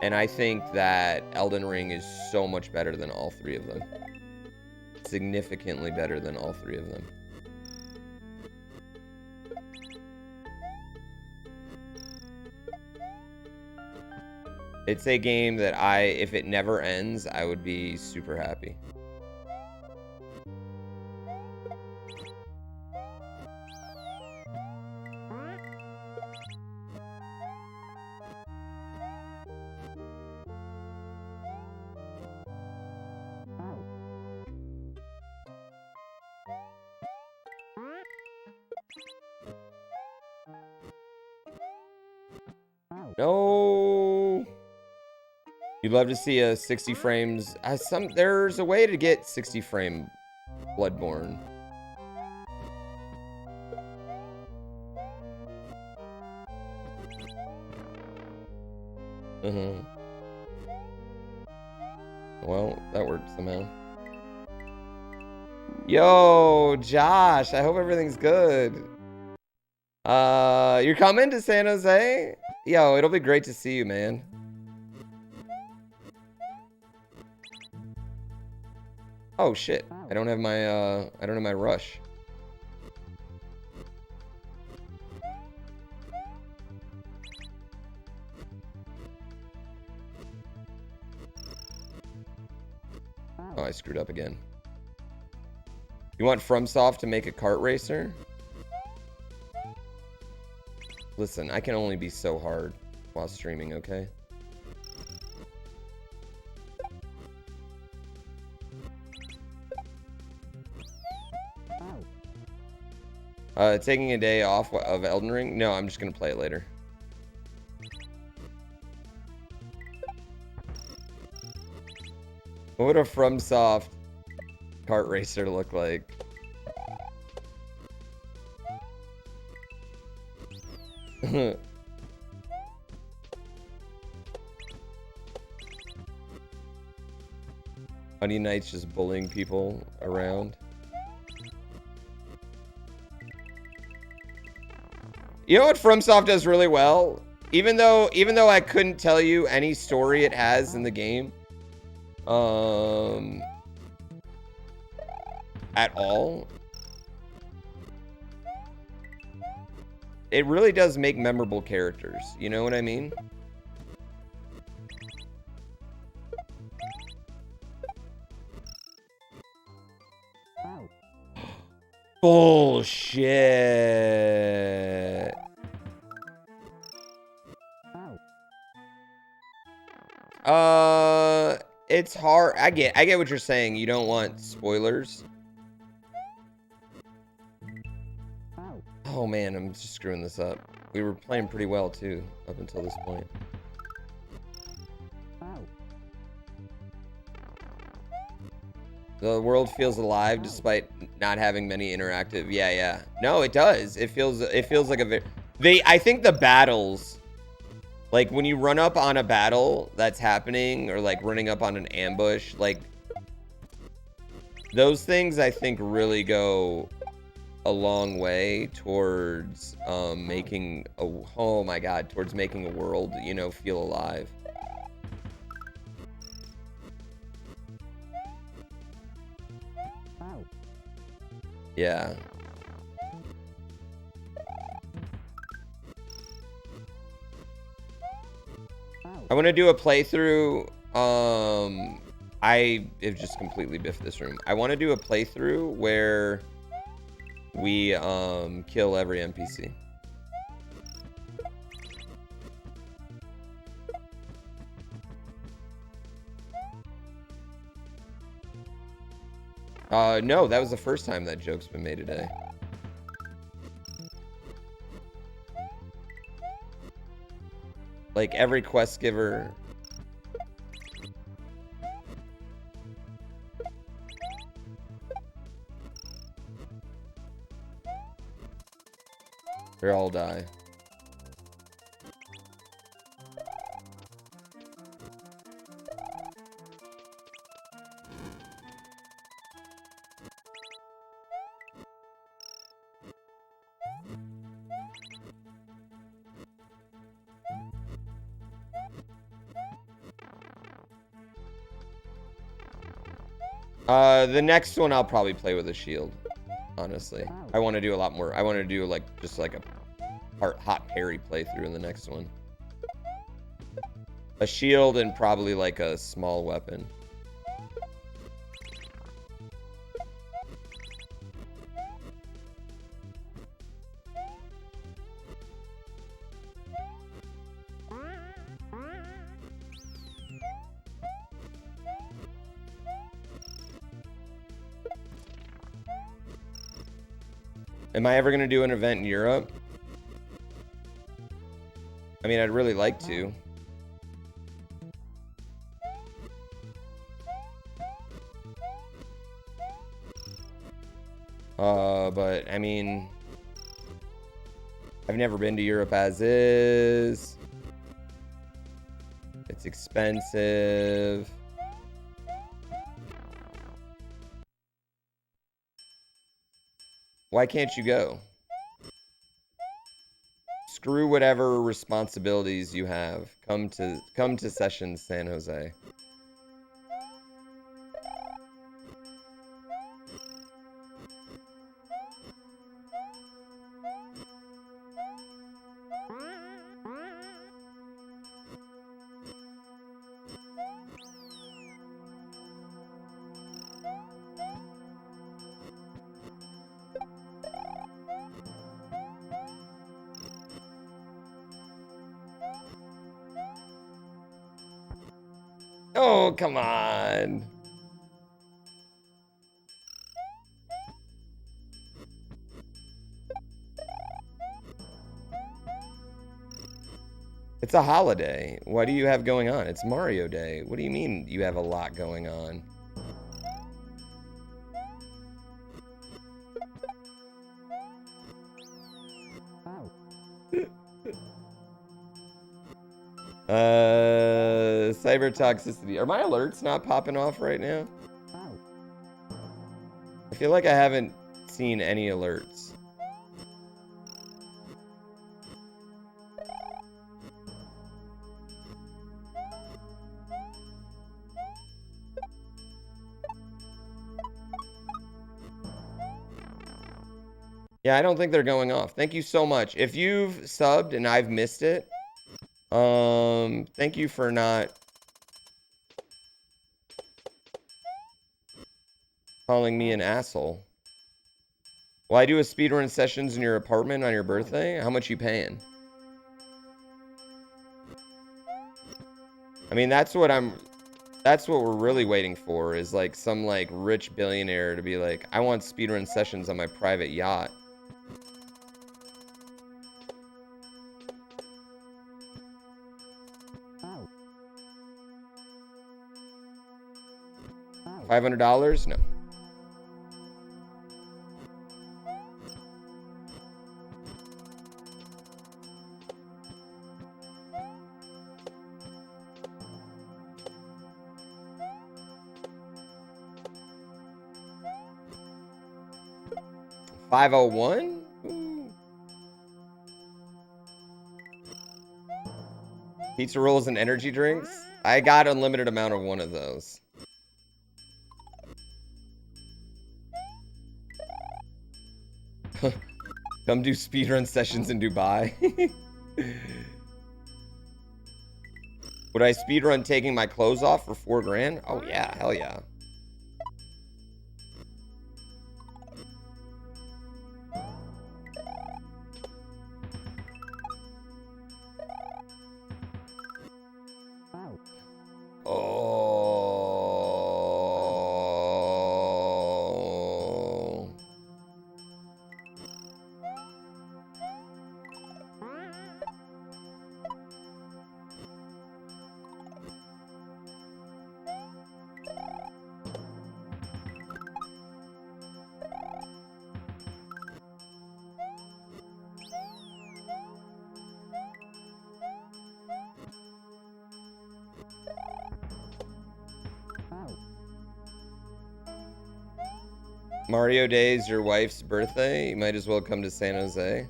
And I think that Elden Ring is so much better than all three of them. Significantly better than all three of them. It's a game that if it never ends, I would be super happy. No. You'd love to see a 60 frames. There's a way to get 60 frame Bloodborne. Well, that worked somehow. Yo, Josh, I hope everything's good. You're coming to San Jose? Yo, it'll be great to see you, man. Oh shit. I don't have my rush. Oh, I screwed up again. You want FromSoft to make a kart racer? Listen, I can only be so hard while streaming, okay? Taking a day off of Elden Ring? No, I'm just gonna play it later. What would a FromSoft kart racer look like? Honey Knight's just bullying people around. You know what FromSoft does really well? Even though I couldn't tell you any story it has in the game, at all, it really does make memorable characters. You know what I mean? Bullshit. It's hard. I get what you're saying. You don't want spoilers. Oh man, I'm just screwing this up. We were playing pretty well too up until this point. The world feels alive despite not having many interactive. Yeah. No, it does. It feels like a I think the battles, like when you run up on a battle that's happening, or like running up on an ambush, like those things I think really go a long way towards making a towards making a world, you know, feel alive. Yeah. I want to do a playthrough. I have just completely biffed this room. I want to do a playthrough where we kill every NPC. No, that was the first time that joke's been made today. Like every quest giver. They all die. The next one I'll probably play with a shield. Honestly, I want to do a lot more. I want to do like just like a hot parry playthrough in the next one. A shield and probably like a small weapon. Am I ever going to do an event in Europe? I mean, I'd really like to. But, I mean, I've never been to Europe as is. It's expensive. Why can't you go? Screw whatever responsibilities you have. Come to Sessions San Jose. Oh, come on. It's a holiday. What do you have going on? It's Mario Day. What do you mean you have a lot going on? Cyber toxicity. Are my alerts not popping off right now? I feel like I haven't seen any alerts. Yeah, I don't think they're going off. Thank you so much. If you've subbed and I've missed it, thank you for not calling me an asshole. Will I do a speedrun sessions in your apartment on your birthday? How much you paying? I mean, that's what we're really waiting for, is like some like rich billionaire to be like, I want speedrun sessions on my private yacht. $500? No. $501? Pizza rolls and energy drinks? I got unlimited amount of one of those. Come do speedrun sessions in Dubai. Would I speedrun taking my clothes off for $4 grand? Oh yeah, hell yeah. Oh. Mario Day is your wife's birthday. You might as well come to San Jose.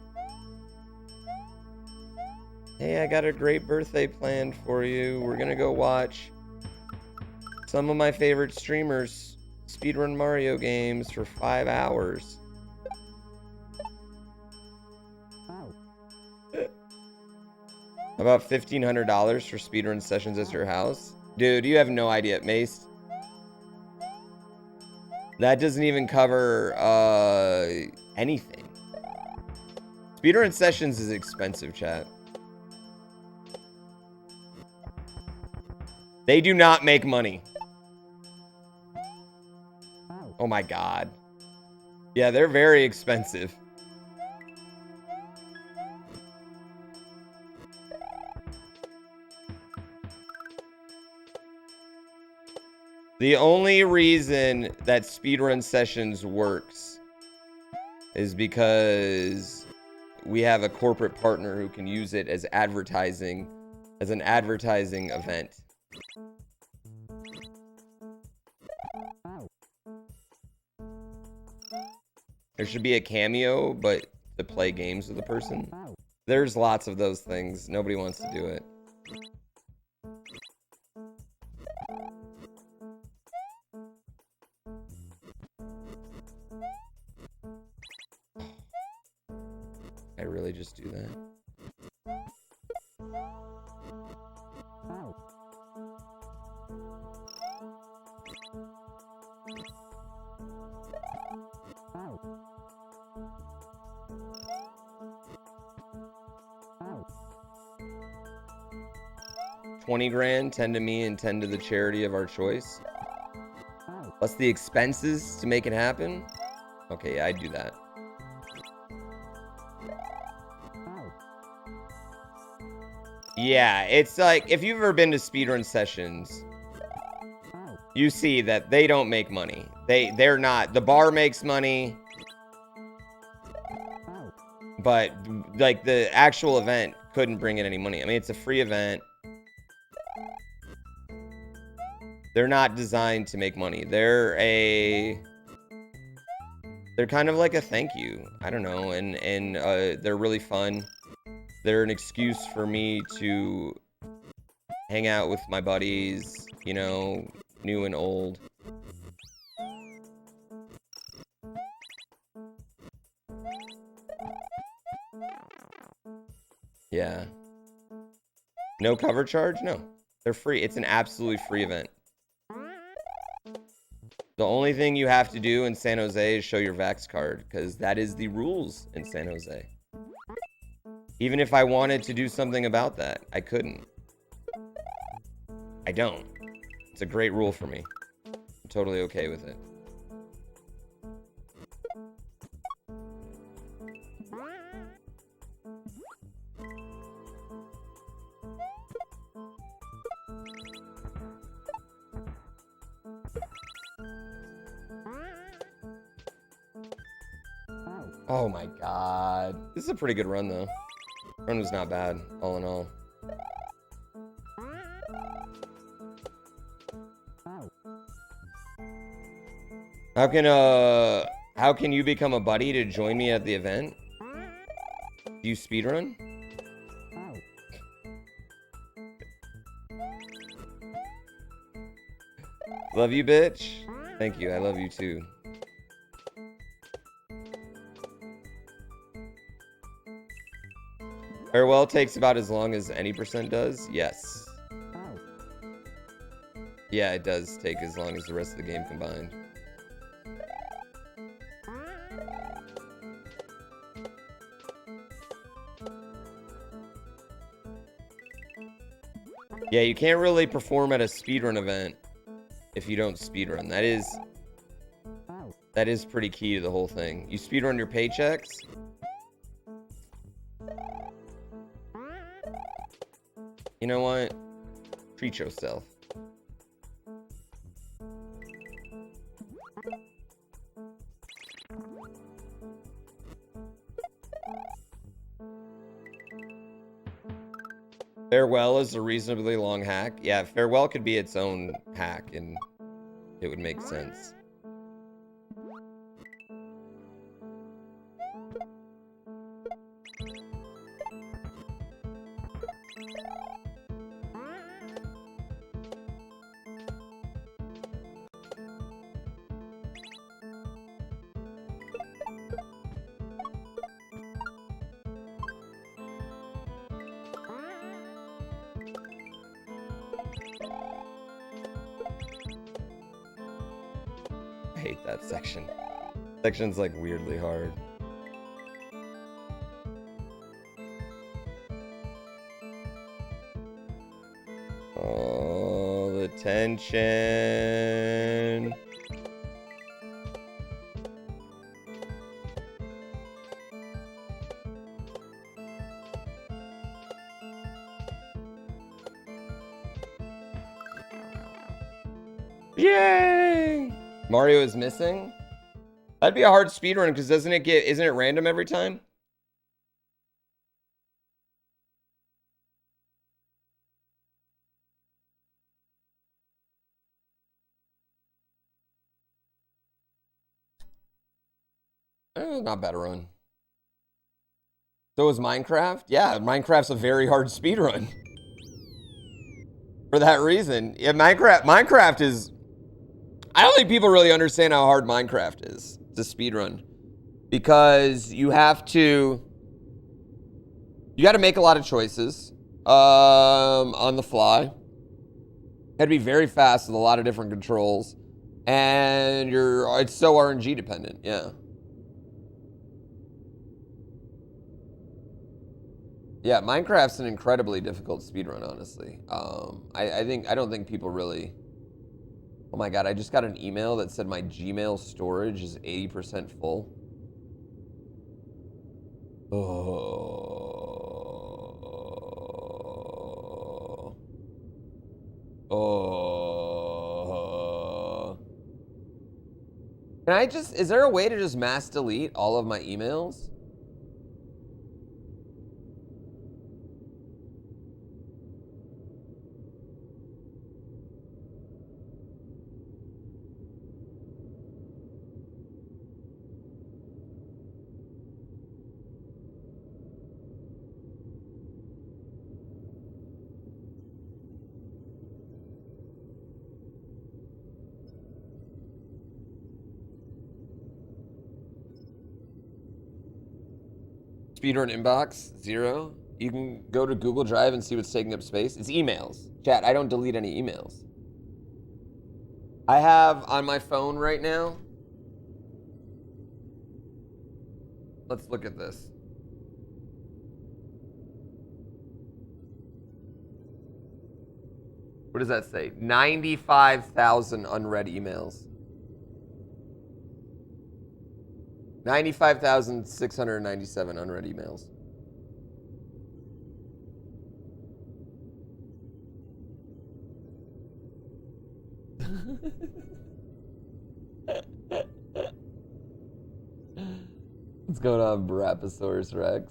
Hey, I got a great birthday planned for you. We're gonna go watch some of my favorite streamers Speedrun Mario games for 5 hours. About $1,500 for speedrun sessions at your house? Dude, you have no idea, Mace. That doesn't even cover anything. Speedrun sessions is expensive, chat. They do not make money. Oh my god. Yeah, they're very expensive. The only reason that speedrun sessions works is because we have a corporate partner who can use it as advertising, as an advertising event. There should be a cameo, but to play games with the person. There's lots of those things. Nobody wants to do it. I really just do that. $20 grand, 10 to me and 10 to the charity of our choice. Plus the expenses to make it happen. Okay, yeah, I'd do that. Yeah, it's like, if you've ever been to speedrun sessions, you see that they don't make money. They're not. The bar makes money, but like the actual event couldn't bring in any money. I mean, it's a free event. They're not designed to make money. They're kind of like a thank you. I don't know, and they're really fun. They're an excuse for me to hang out with my buddies, you know, new and old. Yeah. No cover charge? No. They're free. It's an absolutely free event. The only thing you have to do in San Jose is show your Vax card, because that is the rules in San Jose. Even if I wanted to do something about that, I couldn't. I don't. It's a great rule for me. I'm totally okay with it. Oh my god. This is a pretty good run, though. Run was not bad, all in all. How can you become a buddy to join me at the event? Do you speedrun? Love you, bitch. Thank you, I love you too. Farewell takes about as long as any percent does? Yes. Yeah, it does take as long as the rest of the game combined. Yeah, you can't really perform at a speedrun event if you don't speedrun. That is pretty key to the whole thing. You speedrun your paychecks? You know what? Treat yourself. Farewell is a reasonably long hack. Yeah, Farewell could be its own hack and it would make sense. I hate that section. Section's like weirdly hard. Oh, the tension. Yay! Mario is missing? That'd be a hard speedrun because isn't it random every time? Not bad a run. So is Minecraft? Yeah, Minecraft's a very hard speedrun. For that reason. Yeah, Minecraft is... I don't think people really understand how hard Minecraft is to speedrun. Because you have to... You got to make a lot of choices on the fly. You got to be very fast with a lot of different controls. And it's so RNG dependent, yeah. Yeah, Minecraft's an incredibly difficult speedrun, honestly. I don't think people really... Oh my god, I just got an email that said my Gmail storage is 80% full. Is there a way to just mass delete all of my emails? Speedrun inbox, 0. You can go to Google Drive and see what's taking up space. It's emails. Chat, I don't delete any emails. I have on my phone right now. Let's look at this. What does that say? 95,000 unread emails. 95,697 unread emails. What's going on, Brachiosaurus Rex?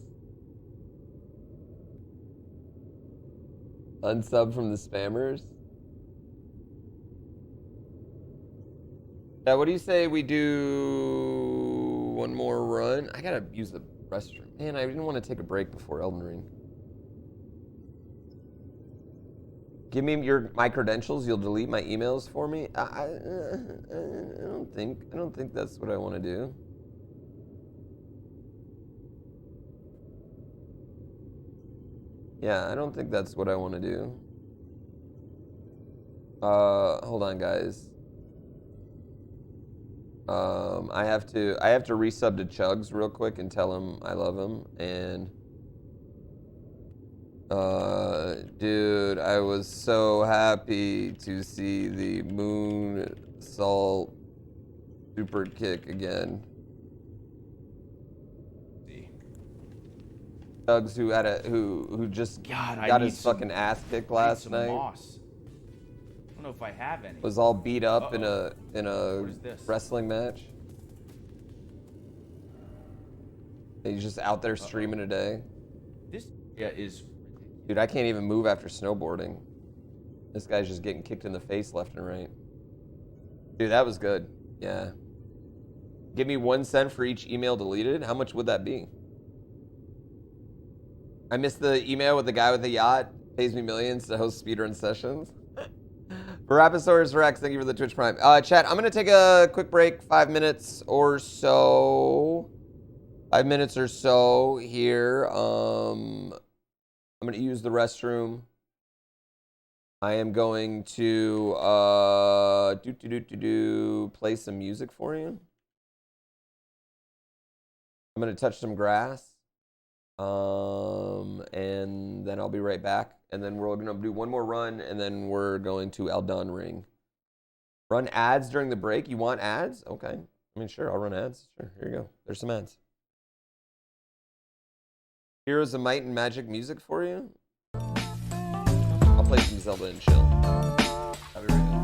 Unsub from the spammers? Yeah, what do you say we do one more run? I gotta use the restroom. Man, I didn't want to take a break before Elden Ring. Give me my credentials. You'll delete my emails for me. I don't think that's what I want to do. Yeah, I don't think that's what I want to do. Hold on, guys. I have to resub to Chugs real quick and tell him I love him. And dude, I was so happy to see the moonsault super kick again. Chugs who just got his fucking ass kicked last night. Moss. I don't know if I have any. Was all beat up in a wrestling match. He's just out there streaming today. This is... Dude, I can't even move after snowboarding. This guy's just getting kicked in the face left and right. Dude, that was good. Yeah. Give me 1 cent for each email deleted. How much would that be? I missed the email with the guy with the yacht. Pays me millions to host speedrun sessions. Brachiosaurus Rex, thank you for the Twitch Prime. Chat, I'm going to take a quick break, 5 minutes or so. 5 minutes or so here. I'm going to use the restroom. I am going to play some music for you. I'm gonna touch some grass. And then I'll be right back. And then we're gonna do one more run, and then we're going to Eldon Ring. Run ads during the break. You want ads? Okay. I mean, sure, I'll run ads. Sure, here you go. There's some ads. Heroes of Might and Magic music for you. I'll play some Zelda and chill. I'll be right back.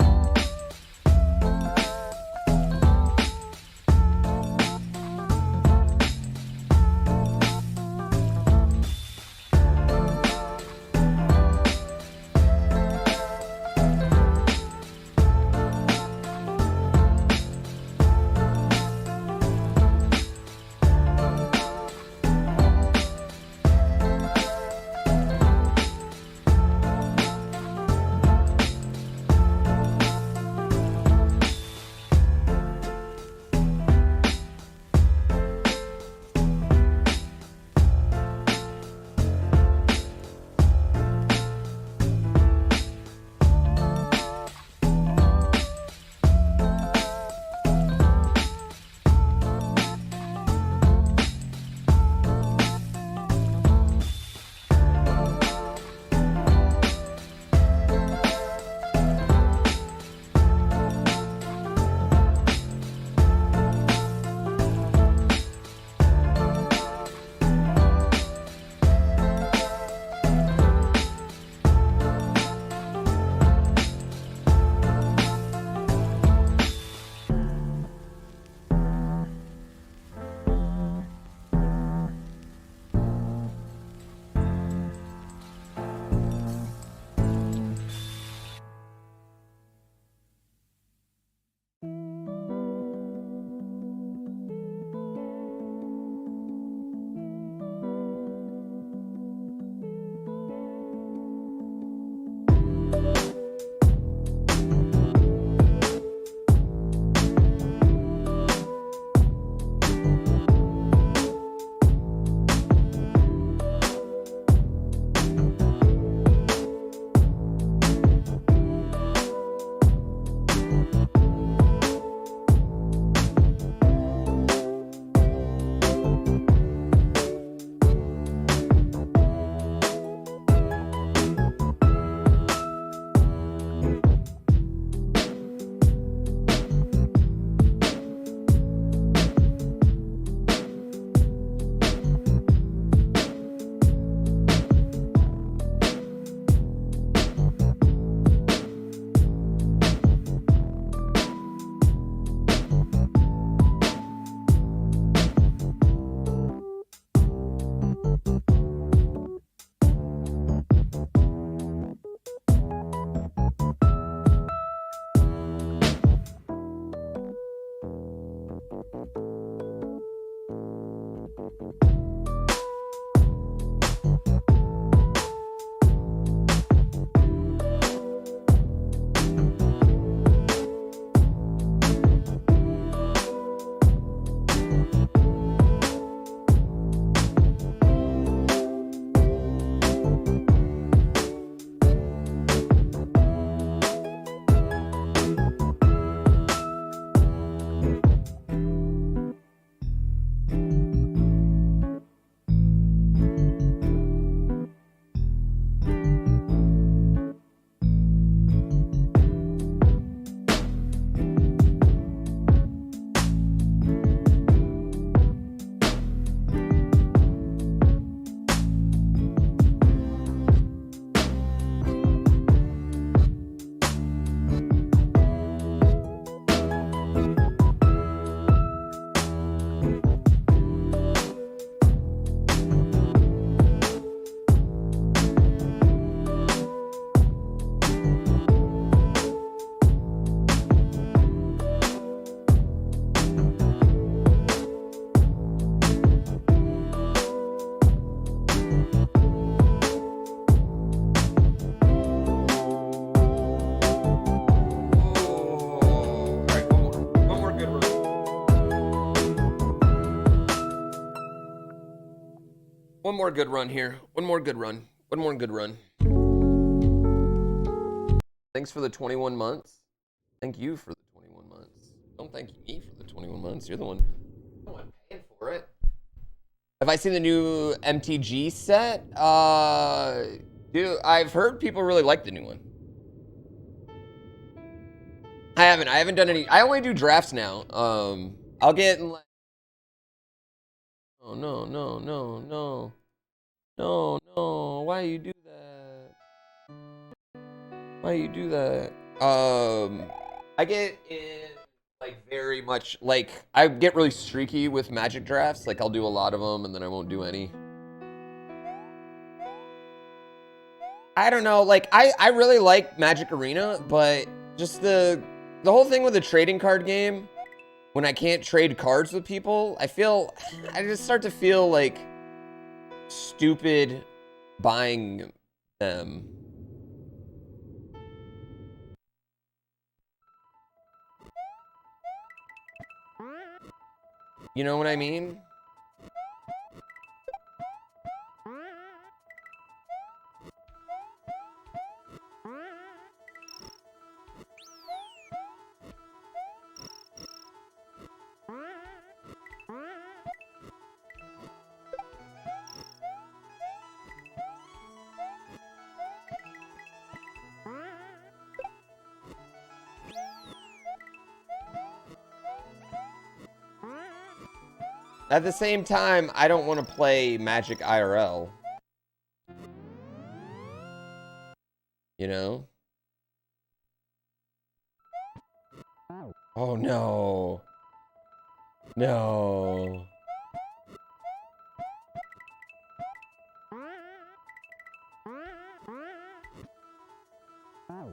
One more good run here. One more good run. One more good run. Thanks for the 21 months. Thank you for the 21 months. Don't thank me for the 21 months. You're the one paying for it. Have I seen the new MTG set? Dude, I've heard people really like the new one. I haven't done any. I only do drafts now. I'll get in like. Oh no. Why you do that? Why you do that? I get in like very much like I get really streaky with Magic drafts. Like I'll do a lot of them and then I won't do any. I don't know. Like I really like Magic Arena, but just the whole thing with the trading card game, when I can't trade cards with people, I just start to feel like stupid buying them. You know what I mean? At the same time, I don't want to play Magic IRL. You know? Oh no. No.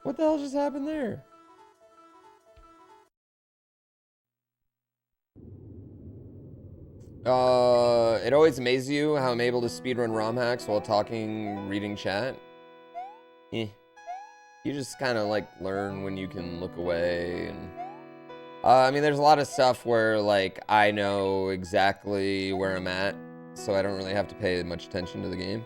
What the hell just happened there? It always amazes you how I'm able to speedrun ROM hacks while talking, reading chat. Eh. You just kind of like learn when you can look away and I mean there's a lot of stuff where like I know exactly where I'm at, so I don't really have to pay much attention to the game.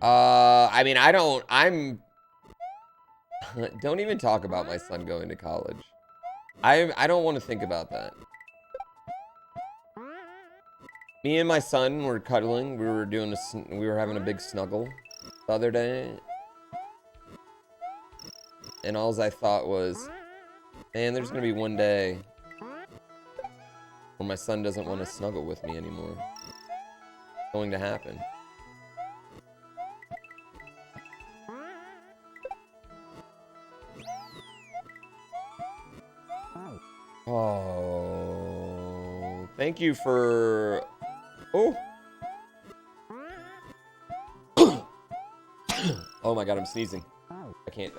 I mean don't even talk about my son going to college. I don't want to think about that. Me and my son were cuddling. We were having a big snuggle the other day. And all I thought was, man, there's going to be one day where my son doesn't want to snuggle with me anymore. It's going to happen. Oh, thank you for... Oh. Oh my God, I'm sneezing. I can't.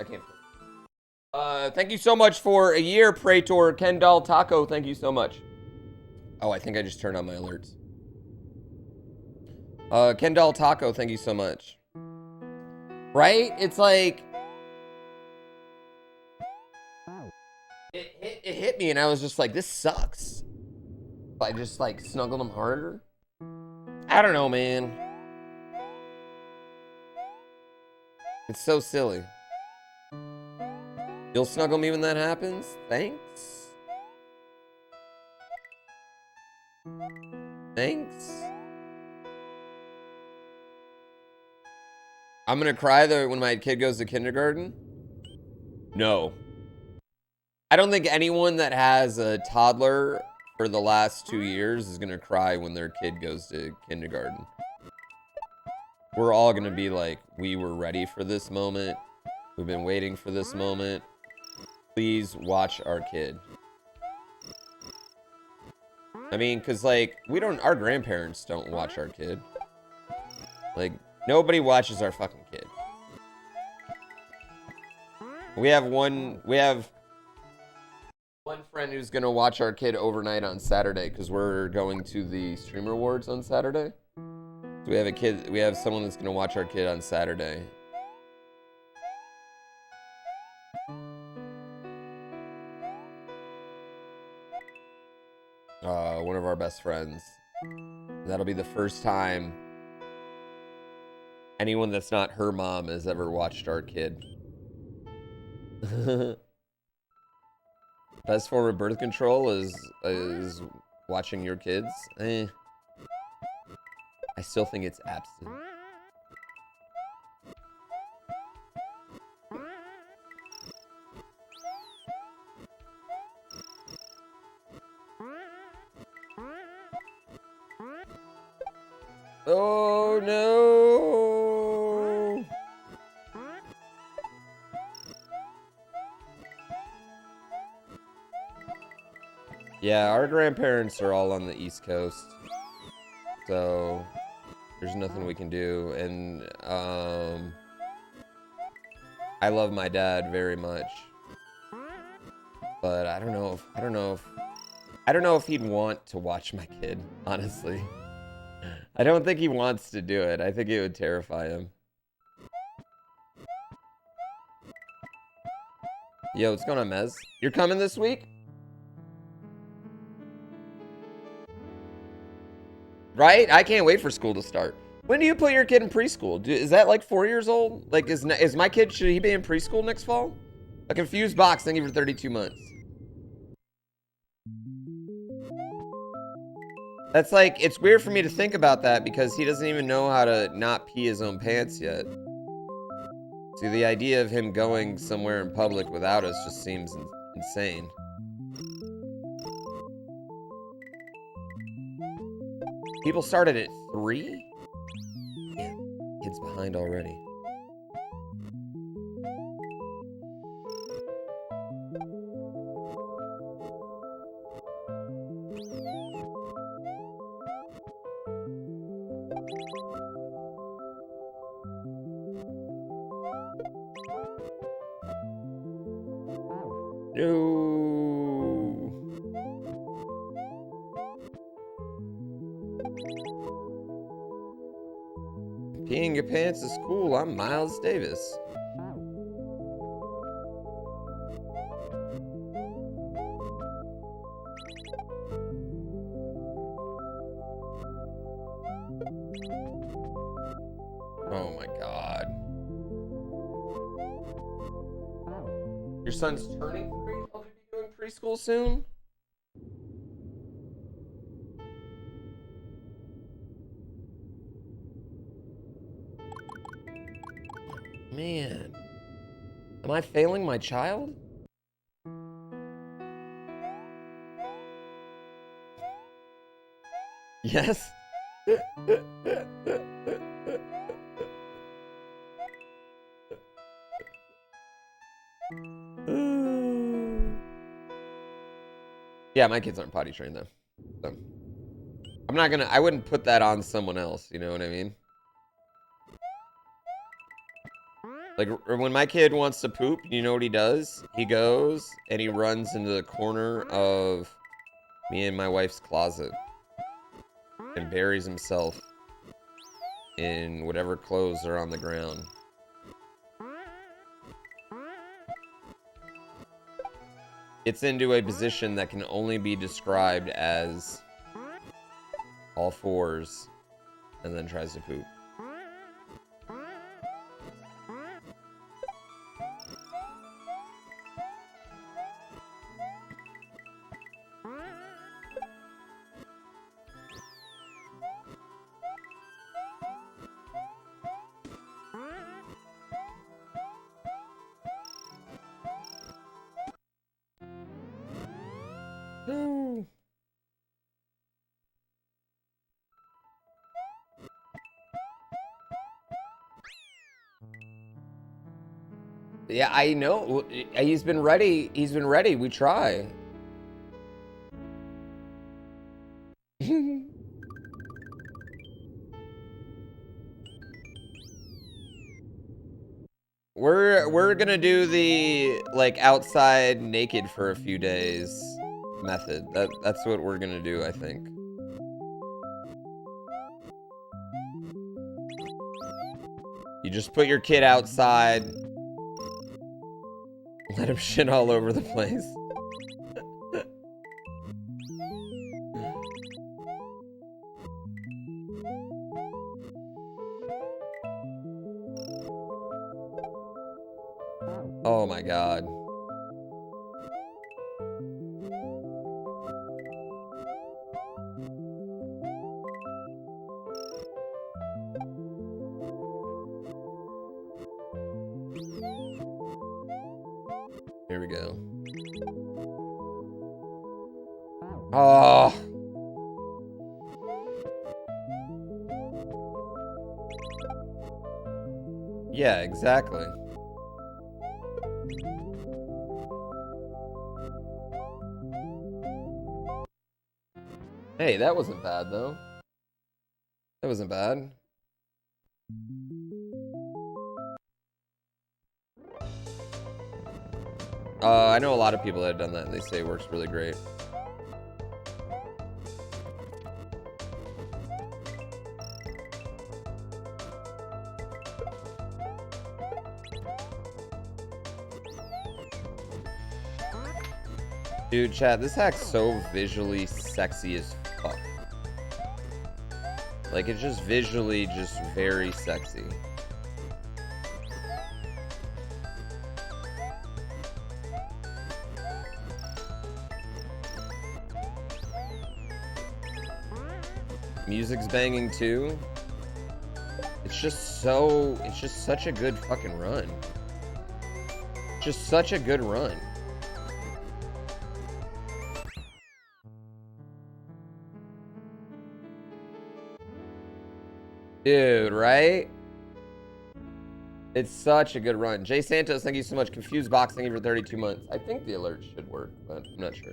Thank you so much for a year, Praetor. Kendall Taco, thank you so much. Oh, I think I just turned on my alerts. Kendall Taco, thank you so much. Right? It's like... It hit me and I was just like, this sucks. I just like snuggled him harder. I don't know, man. It's so silly. You'll snuggle me when that happens? Thanks. Thanks. I'm gonna cry though when my kid goes to kindergarten? No. I don't think anyone that has a toddler for the last 2 years is gonna cry when their kid goes to kindergarten. We're all gonna be like, we were ready for this moment. We've been waiting for this moment. Please watch our kid. I mean, cause like, our grandparents don't watch our kid. Like, nobody watches our fucking kid. We have one friend who's gonna watch our kid overnight on Saturday because we're going to the Streamer Awards on Saturday. So we have someone that's gonna watch our kid on Saturday. One of our best friends. That'll be the first time anyone that's not her mom has ever watched our kid. Best form of birth control is watching your kids. I still think it's abstinence. Oh no! Yeah, our grandparents are all on the East Coast, so there's nothing we can do. And I love my dad very much, but I don't know if he'd want to watch my kid, honestly. I don't think he wants to do it. I think it would terrify him. Yo, what's going on, Mez? You're coming this week? Right? I can't wait for school to start. When do you put your kid in preschool? Is that like 4 years old? Like, is my kid, should he be in preschool next fall? A confused box, thank you for 32 months. That's like, it's weird for me to think about that because he doesn't even know how to not pee his own pants yet. See, the idea of him going somewhere in public without us just seems insane. People started at 3? Yeah, kid's behind already. No. Peeing your pants is cool. I'm Miles Davis. Oh my God. Your son's turning 3? He'll be doing preschool soon? Man. Am I failing my child? Yes. Yeah, my kids aren't potty trained though. So I wouldn't put that on someone else, you know what I mean? Like, when my kid wants to poop, you know what he does? He goes and he runs into the corner of me and my wife's closet and buries himself in whatever clothes are on the ground. It's into a position that can only be described as all fours and then tries to poop. No. Yeah, I know. He's been ready. He's been ready. We try. We're gonna do the like outside naked for a few days method. That's what we're gonna do, I think. You just put your kid outside, let him shit all over the place. Oh my god. Here we go. Oh. Yeah, exactly. Hey, that wasn't bad though. That wasn't bad. I know a lot of people that have done that and they say it works really great. Dude, chat, this hack's so visually sexy as fuck. Like, it's just visually just very sexy. Music's banging too. It's just such a good fucking run. Just such a good run. Dude, right? It's such a good run. Jay Santos, thank you so much. Confused Box, thank you for 32 months. I think the alert should work, but I'm not sure.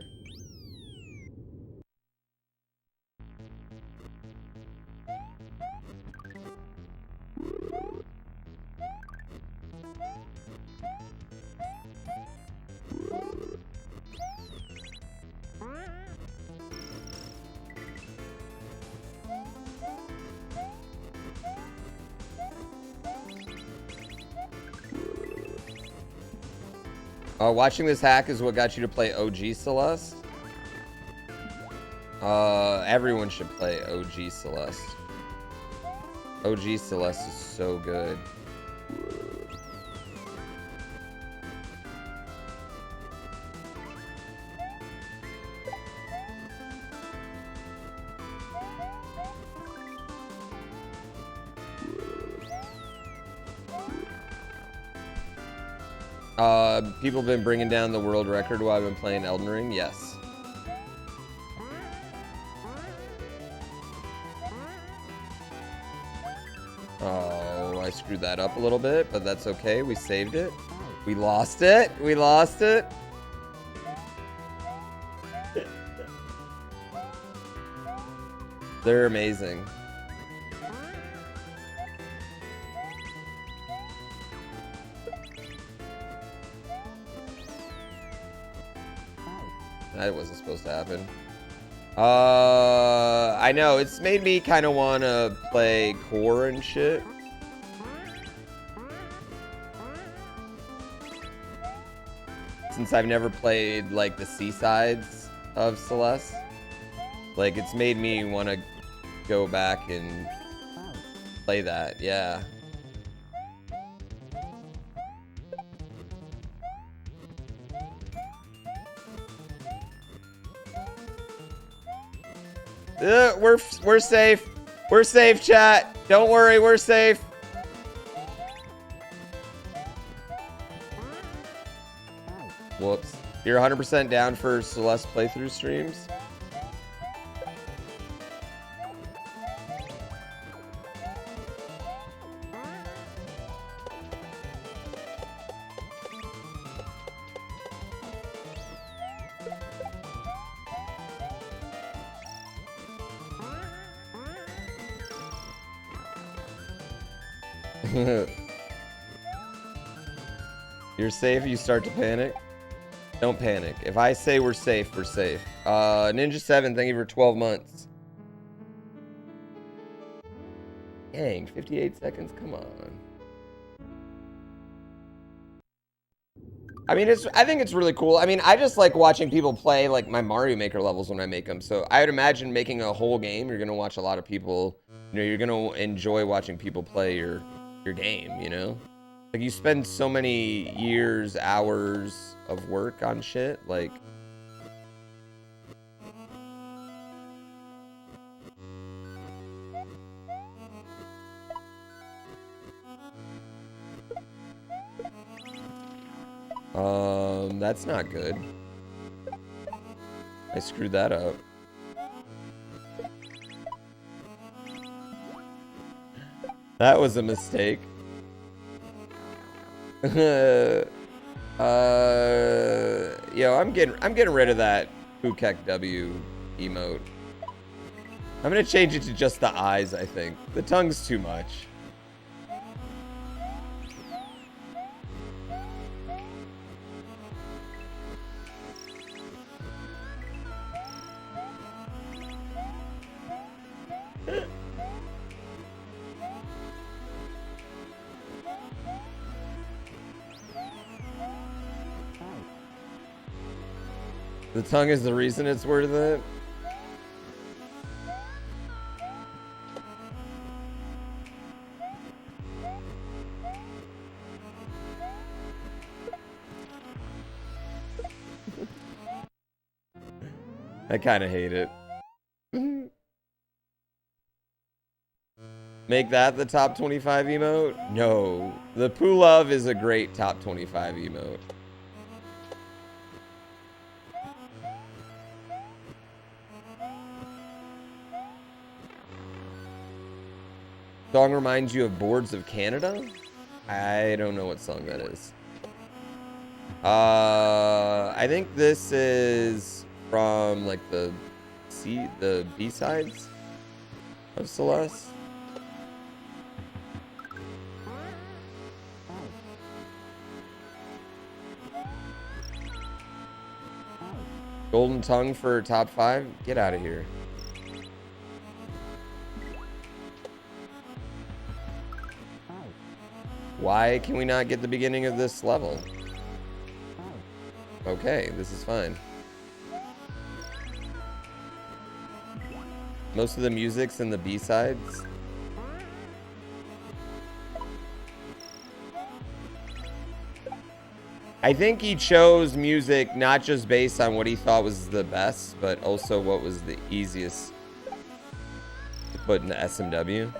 Watching this hack is what got you to play OG Celeste. Everyone should play OG Celeste. OG Celeste is so good. People have been bringing down the world record while I've been playing Elden Ring. Yes. Oh, I screwed that up a little bit, but that's okay. We saved it. We lost it. We lost it. They're amazing. That wasn't supposed to happen. I know, it's made me kind of want to play core and shit. Since I've never played, like, the C-sides of Celeste. Like, it's made me want to go back and play that, yeah. We're safe. We're safe, chat. Don't worry, we're safe. Whoops. You're 100% down for Celeste playthrough streams? You're safe, you start to panic. Don't panic. If I say we're safe, we're safe. Ninja7, thank you for 12 months. Dang, 58 seconds, come on. I mean, I think it's really cool. I mean, I just like watching people play like my Mario Maker levels when I make them. So I would imagine making a whole game, you're gonna watch a lot of people, you know, you're gonna enjoy watching people play your game, you know? Like, you spend so many years, hours of work on shit, like... That's not good. I screwed that up. That was a mistake. Yo, I'm getting rid of that Phuket W emote. I'm gonna change it to just the eyes, I think. The tongue's too much. The tongue is the reason it's worth it. I kind of hate it. Make that the top 25 emote? No. The Poo Love is a great top 25 emote. Song reminds you of Boards of Canada? I don't know what song that is. I think this is from like the B-sides of Celeste. Golden Tongue for top 5? Get out of here. Why can we not get the beginning of this level? Okay, this is fine. Most of the music's in the B-sides. I think he chose music not just based on what he thought was the best, but also what was the easiest to put in the SMW.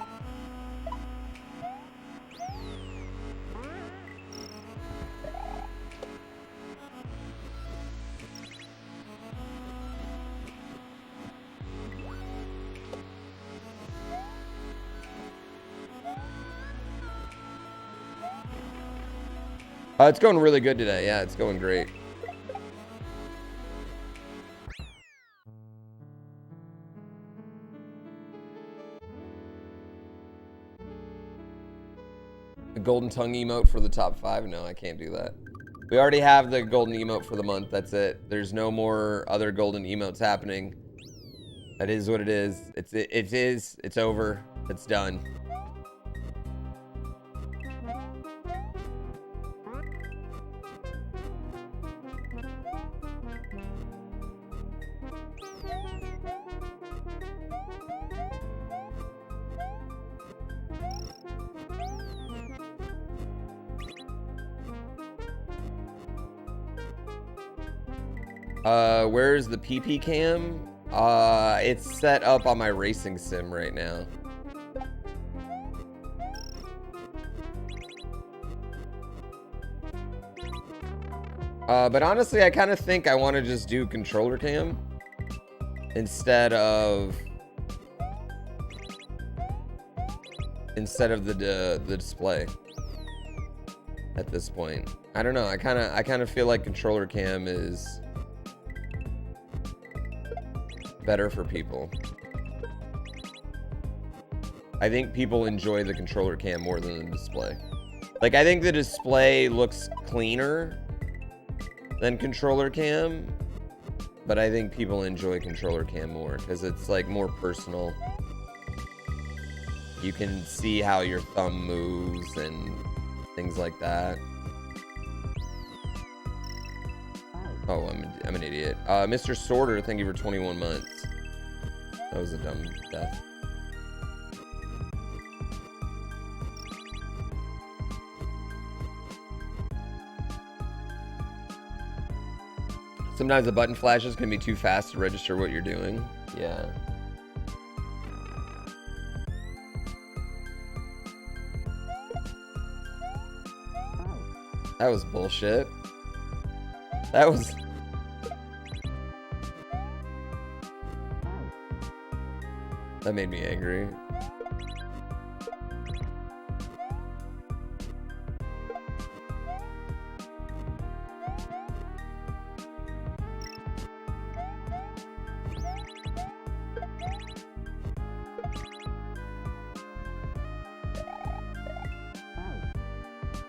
It's going really good today. Yeah, it's going great. The golden tongue emote for the top 5? No, I can't do that. We already have the golden emote for the month. That's it. There's no more other golden emotes happening. That is what it is. It's over. It's done. Where's the PP cam? It's set up on my racing sim right now. But honestly, I kind of think I want to just do controller cam instead of the display at this point. I don't know. I kind of feel like controller cam is better for people. I think people enjoy the controller cam more than the display. Like, I think the display looks cleaner than controller cam, but I think people enjoy controller cam more because it's like more personal. You can see how your thumb moves and things like that. Oh, I'm an idiot. Mr. Sorter, thank you for 21 months. That was a dumb death. Sometimes the button flashes can be too fast to register what you're doing. Yeah. That was bullshit. That was... That made me angry.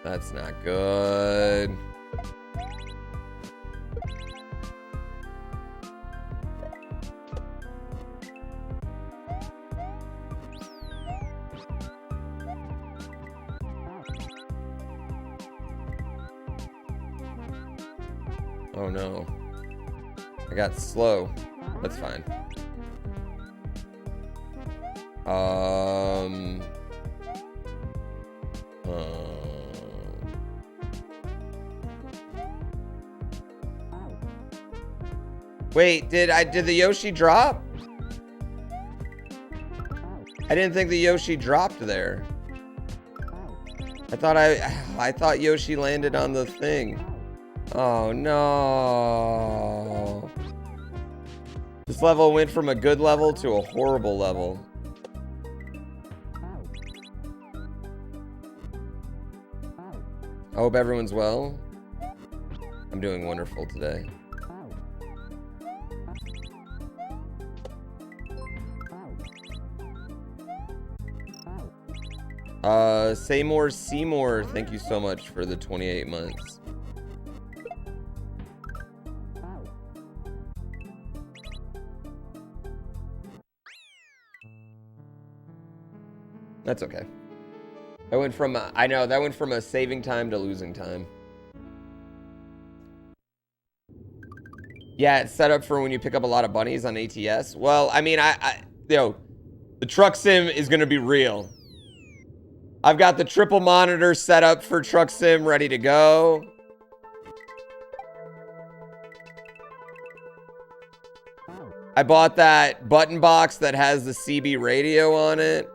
That's not good. Oh no. I got slow. That's fine. Wait, did the Yoshi drop? I didn't think the Yoshi dropped there. I thought Yoshi landed on the thing. Oh no. This level went from a good level to a horrible level. I hope everyone's well. I'm doing wonderful today. Seymour Seymour, thank you so much for the 28 months. That's okay. That went from I know that went from a saving time to losing time. Yeah, it's set up for when you pick up a lot of bunnies on ATS. Well, I mean, the truck sim is gonna be real. I've got the triple monitor set up for truck sim ready to go. I bought that button box that has the CB radio on it.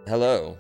Hello.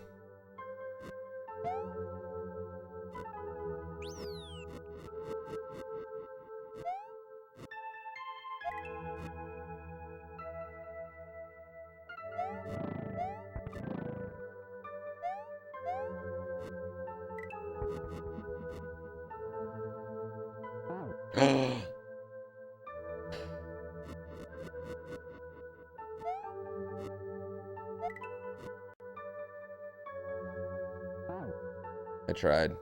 I tried.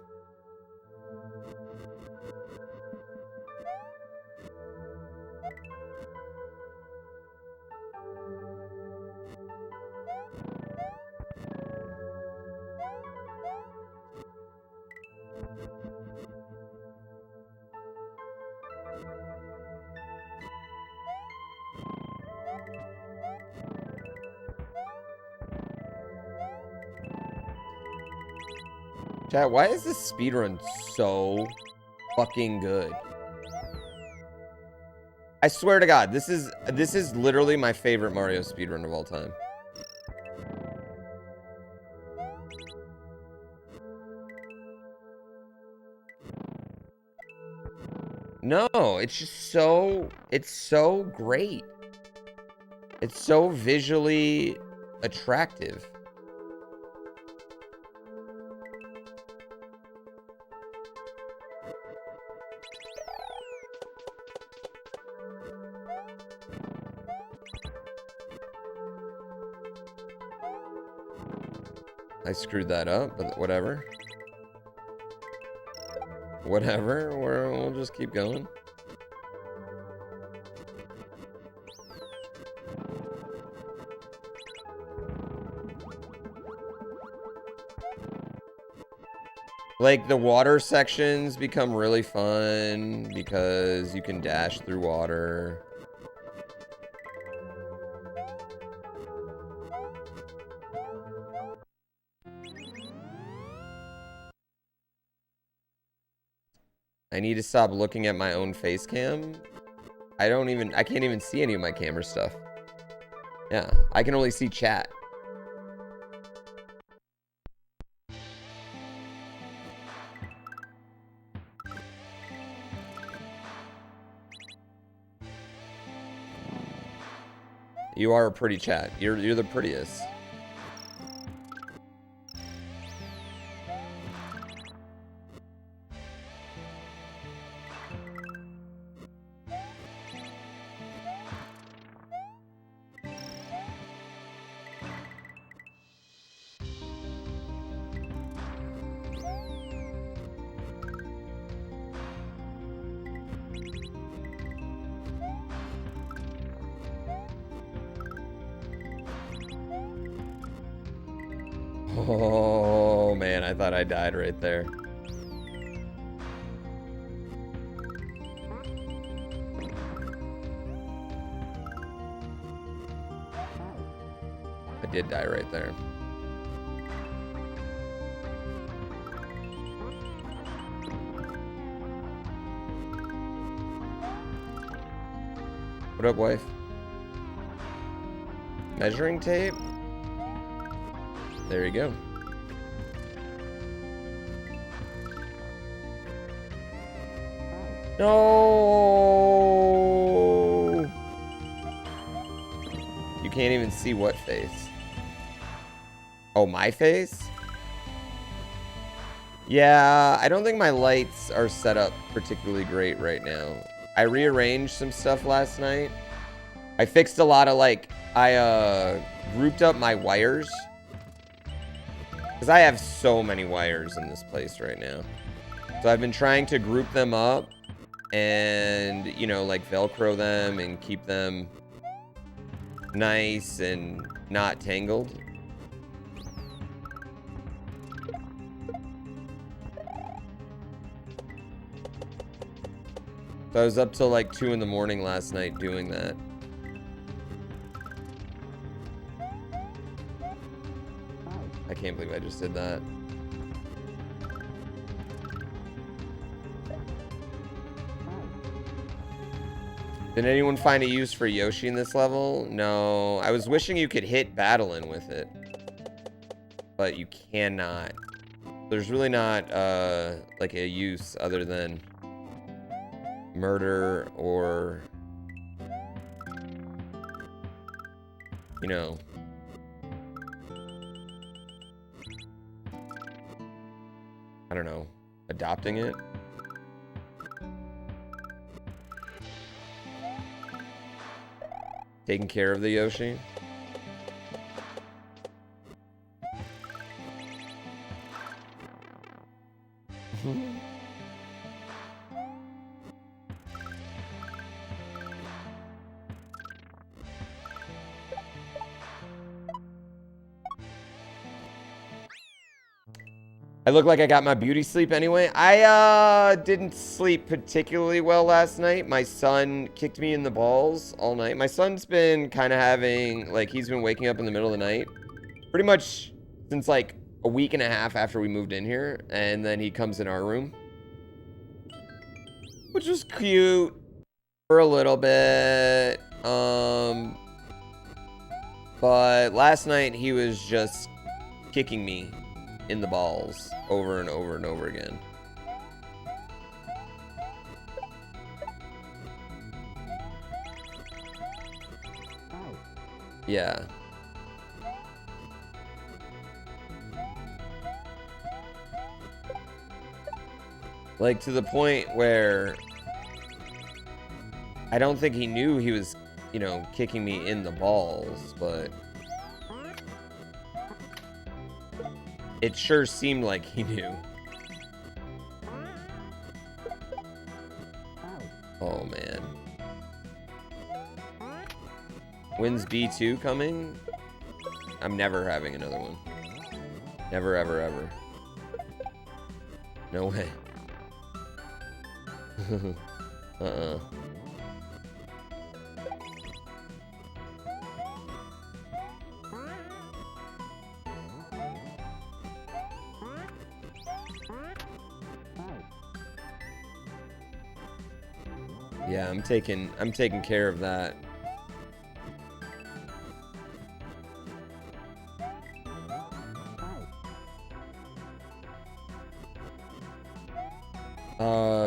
Chat, why is this speedrun so fucking good? I swear to God, this is literally my favorite Mario speedrun of all time. No, it's just it's so great. It's so visually attractive. I screwed that up, but whatever. Whatever, we'll just keep going. Like, the water sections become really fun because you can dash through water. I need to stop looking at my own face cam. I can't even see any of my camera stuff. Yeah, I can only see chat. You are a pretty chat. You're the prettiest. Oh man, I thought I died right there. I did die right there. What up, wife? Measuring tape? There you go. No! You can't even see what face. Oh, my face? Yeah, I don't think my lights are set up particularly great right now. I rearranged some stuff last night. I fixed a lot of, like, I grouped up my wires. Because I have so many wires in this place right now. So I've been trying to group them up and, you know, like Velcro them and keep them nice and not tangled. So I was up till like 2 in the morning last night doing that. I can't believe I just did that. Did anyone find a use for Yoshi in this level? No. I was wishing you could hit battling with it. But you cannot. There's really not like a use other than murder or, you know, I don't know, adopting it. Taking care of the Yoshi. I look like I got my beauty sleep anyway. I didn't sleep particularly well last night. My son kicked me in the balls all night. My son's been kind of having, like, he's been waking up in the middle of the night pretty much since like a week and a half after we moved in here, and then he comes in our room, which was cute for a little bit. But last night he was just kicking me in the balls over and over and over again. Yeah. Like, to the point where I don't think he knew he was, you know, kicking me in the balls, but it sure seemed like he knew. Oh, man. When's B2 coming? I'm never having another one. Never, ever, ever. No way. Uh-uh. Yeah, I'm taking care of that.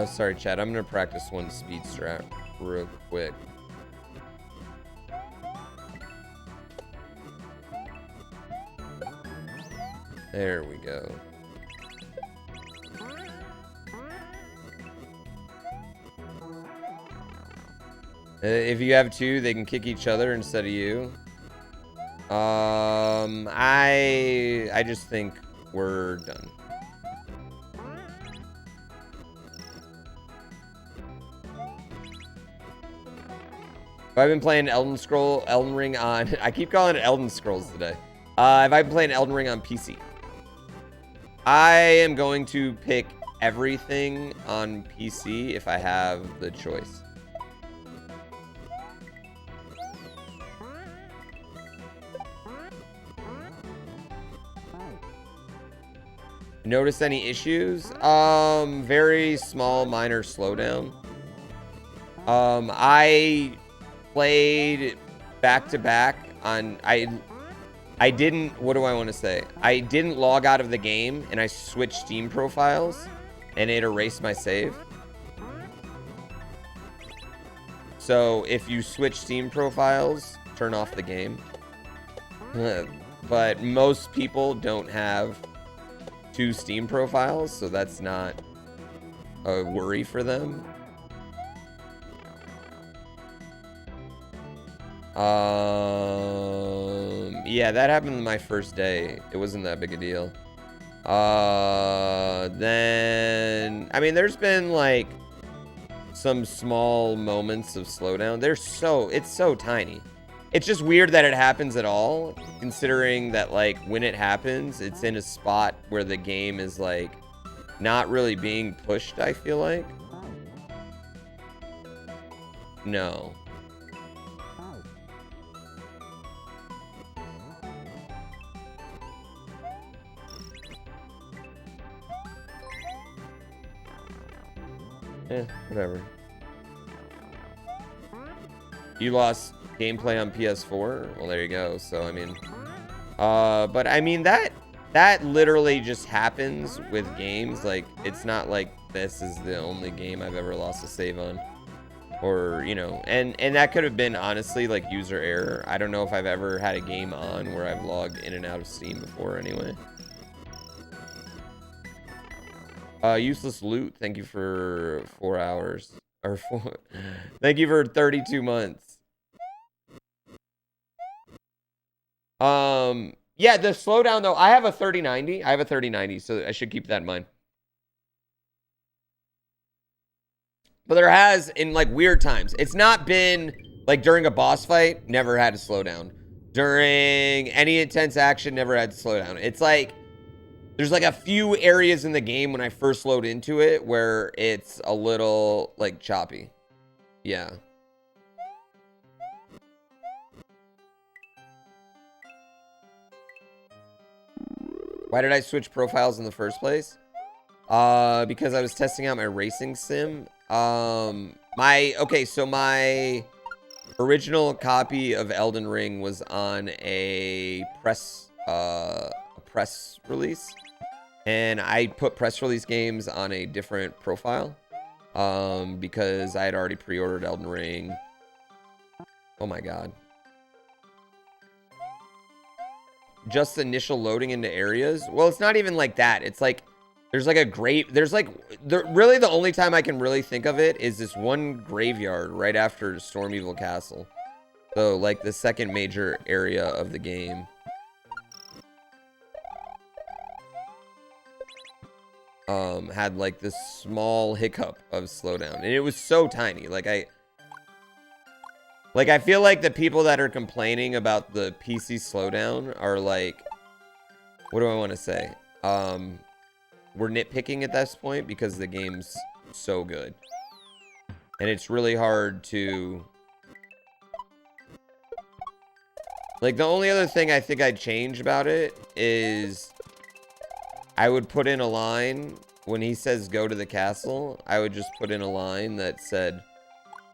Sorry, Chad. I'm gonna practice one speed strat real quick. There we go. If you have two, they can kick each other instead of you. I just think we're done. I've been playing Elden Ring on. I keep calling it Elden Scrolls today. If I've been playing Elden Ring on PC, I am going to pick everything on PC if I have the choice. Notice any issues? Very small, minor slowdown. I played back to back on. I didn't. What do I want to say? I didn't log out of the game, and I switched Steam profiles, and it erased my save. So if you switch Steam profiles, turn off the game. But most people don't have two Steam profiles, so that's not a worry for them. Yeah, that happened my first day. It wasn't that big a deal. Then I mean, there's been like some small moments of slowdown. It's so tiny. It's just weird that it happens at all, considering that like when it happens, it's in a spot where the game is like not really being pushed, I feel like. No. Whatever. You lost gameplay on PS4? Well, there you go. So, I mean... but, I mean, that literally just happens with games. Like, it's not like this is the only game I've ever lost a save on. Or, you know... And that could have been, honestly, like, user error. I don't know if I've ever had a game on where I've logged in and out of Steam before, anyway. Useless loot. Thank you for 4 hours. Or 4... Thank you for 32 months. Yeah, the slowdown, though. I have a 3090. I have a 3090, so I should keep that in mind. But there has, in, like, weird times. It's not been, like, during a boss fight, never had to slow down. During any intense action, never had to slow down. It's like... There's like a few areas in the game when I first load into it where it's a little like choppy. Yeah. Why did I switch profiles in the first place? Because I was testing out my racing sim. Okay, so my original copy of Elden Ring was on a press release. And I put press release games on a different profile because I had already pre-ordered Elden Ring. Oh my god. Just initial loading into areas? Well, it's not even like that. It's like there's like a really the only time I can really think of it is this one graveyard right after Storm Evil Castle. So like the second major area of the game. Had like this small hiccup of slowdown, and it was so tiny. Like I feel like the people that are complaining about the PC slowdown are like, what do I want to say? We're nitpicking at this point because the game's so good, and it's really hard to like. The only other thing I think I'd change about it is I would put in a line when he says go to the castle. I would just put in a line that said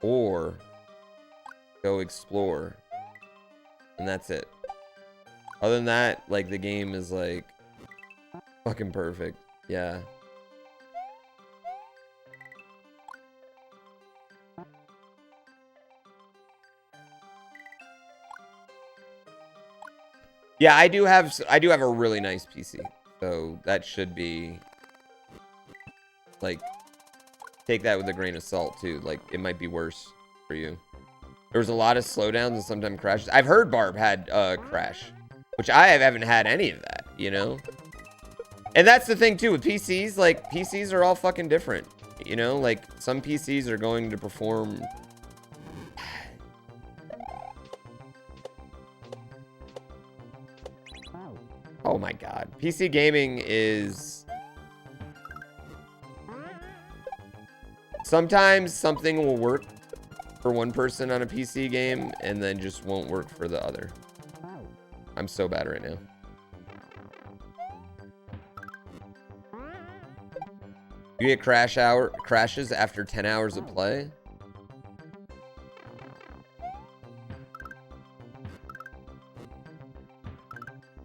or go explore. And that's it. Other than that, like, the game is, like, fucking perfect. Yeah. Yeah, I do have a really nice PC. So that should be, like, take that with a grain of salt too. Like, it might be worse for you. There was a lot of slowdowns and sometimes crashes. I've heard Barb had crash, which I haven't had any of that, you know? And that's the thing too with PCs, like, PCs are all fucking different, you know? Like, some PCs are going to perform... Oh my god. PC gaming is... Sometimes something will work for one person on a PC game and then just won't work for the other. I'm so bad right now. You get crashes after 10 hours of play?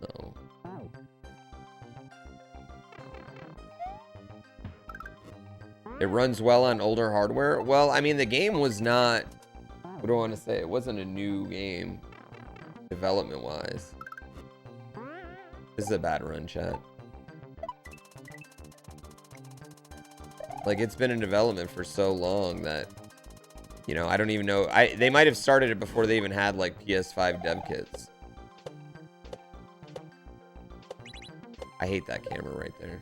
No. It runs well on older hardware? Well, I mean, the game was not... What do I want to say? It wasn't a new game, development-wise. This is a bad run, chat. Like, it's been in development for so long that, you know, I don't even know. They might have started it before they even had, like, PS5 dev kits. I hate that camera right there.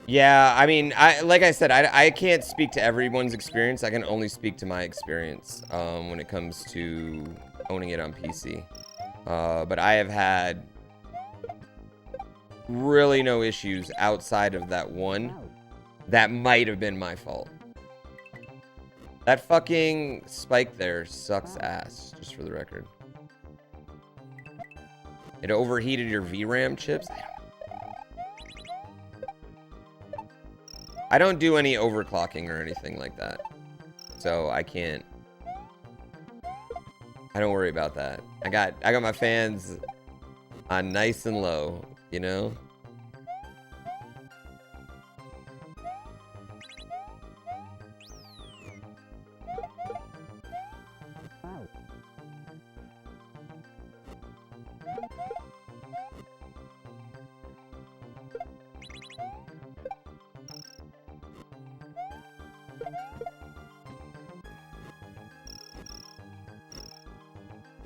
Yeah, I mean, like I said, I can't speak to everyone's experience. I can only speak to my experience when it comes to owning it on PC. But I have had really no issues outside of that one. That might have been my fault. That fucking spike there sucks ass, just for the record. It overheated your VRAM chips? I don't do any overclocking or anything like that. So I can't... I don't worry about that. I got my fans on nice and low, you know?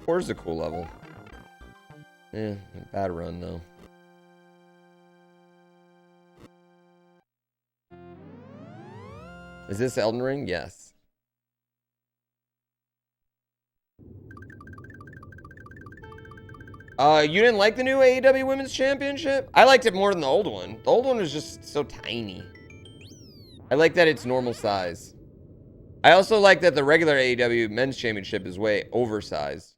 Four's a cool level. Eh, bad run though. Is this Elden Ring? Yes. You didn't like the new AEW Women's Championship? I liked it more than the old one. The old one was just so tiny. I like that it's normal size. I also like that the regular AEW Men's Championship is way oversized.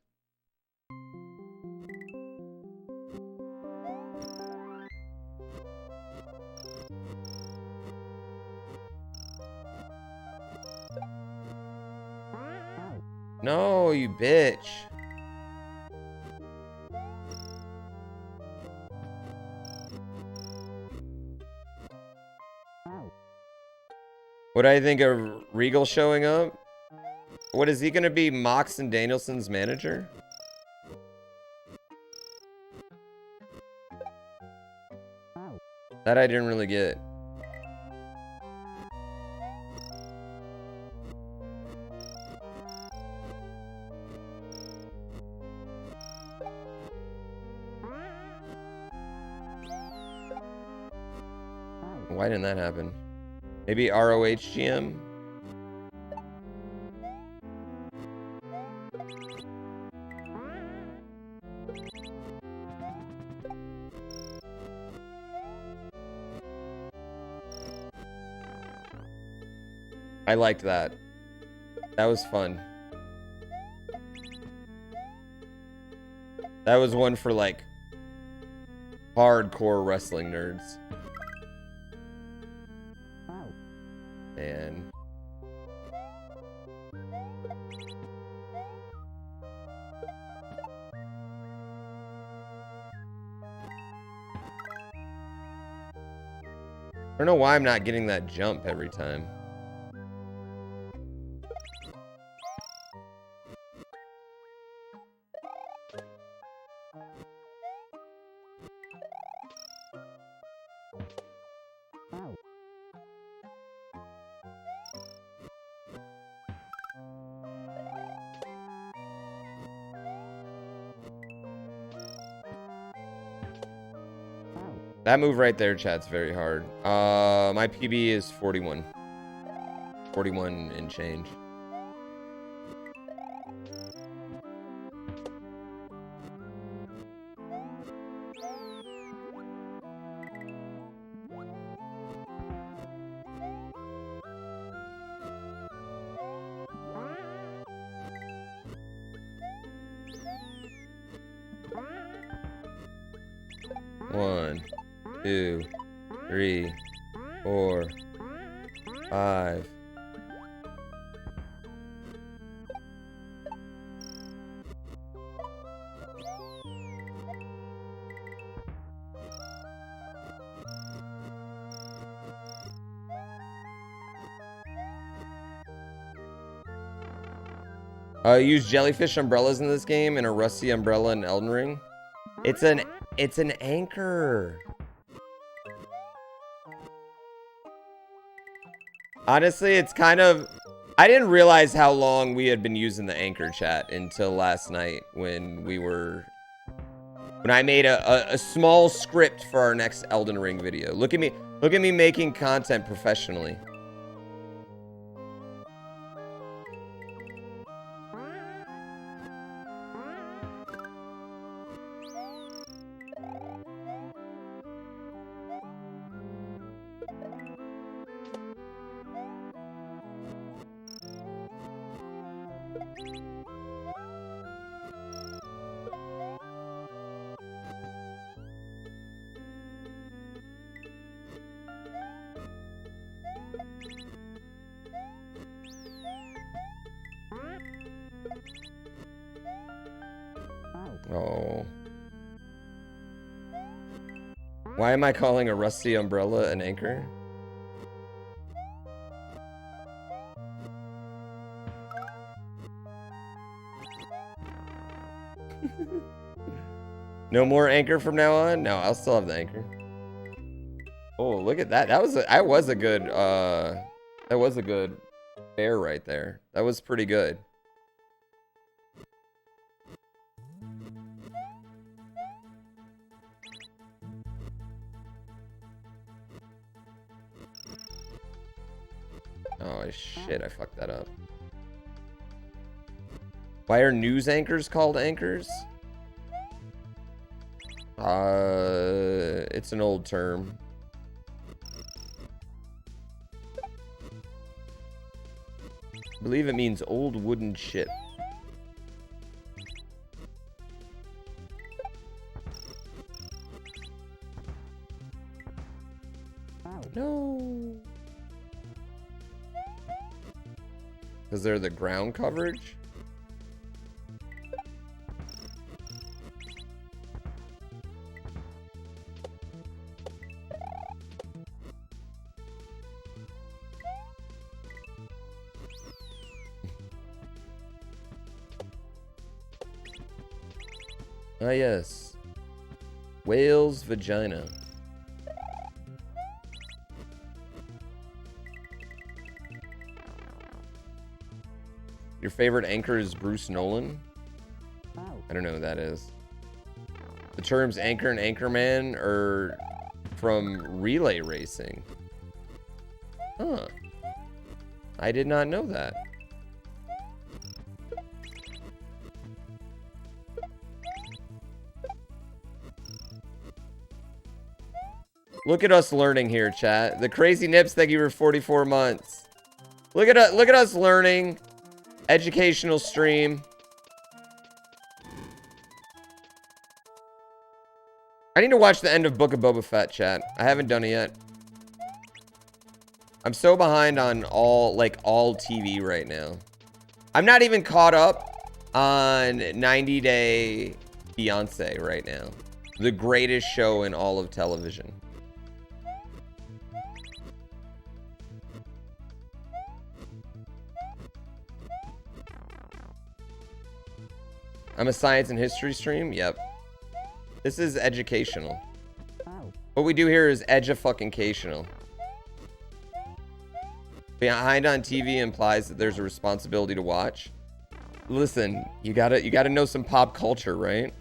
No, you bitch. What do I think of Regal showing up? What, is he gonna be Mox and Danielson's manager? That I didn't really get. Why didn't that happen? Maybe ROHGM? I liked that. That was fun. That was one for like hardcore wrestling nerds. Man. I don't know why I'm not getting that jump every time. That move right there, chat's very hard. My PB is 41. 41 and change. One, 2, 3, 4, 5. Use jellyfish umbrellas in this game and a rusty umbrella in Elden Ring. It's an anchor. Honestly, it's kind of... I didn't realize how long we had been using the anchor chat until last night when I made a small script for our next Elden Ring video. Look at me making content professionally. Oh. Why am I calling a rusty umbrella an anchor? No more anchor from now on? No, I'll still have the anchor. Oh, look at that. That was a good bear right there. That was pretty good. Oh shit, I fucked that up. Why are news anchors called anchors? It's an old term. I believe it means old wooden ship. No. Because they're the ground coverage? Ah, yes. Whale's vagina. Your favorite anchor is Bruce Nolan? I don't know who that is. The terms anchor and anchorman are from relay racing. Huh. I did not know that. Look at us learning here, chat. The Crazy Nips, thank you for 44 months. Look at us learning. Educational stream. I need to watch the end of Book of Boba Fett, chat. I haven't done it yet. I'm so behind on all TV right now. I'm not even caught up on 90 Day Fiancé right now. The greatest show in all of television. I'm a science and history stream? Yep. This is educational. What we do here is edge-a-fucking-cational. Behind on TV implies that there's a responsibility to watch. Listen, you gotta know some pop culture, right?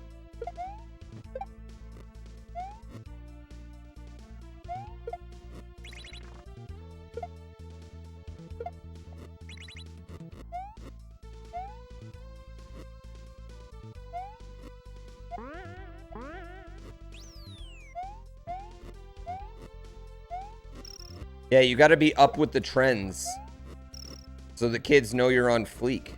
Yeah, you gotta be up with the trends so the kids know you're on fleek.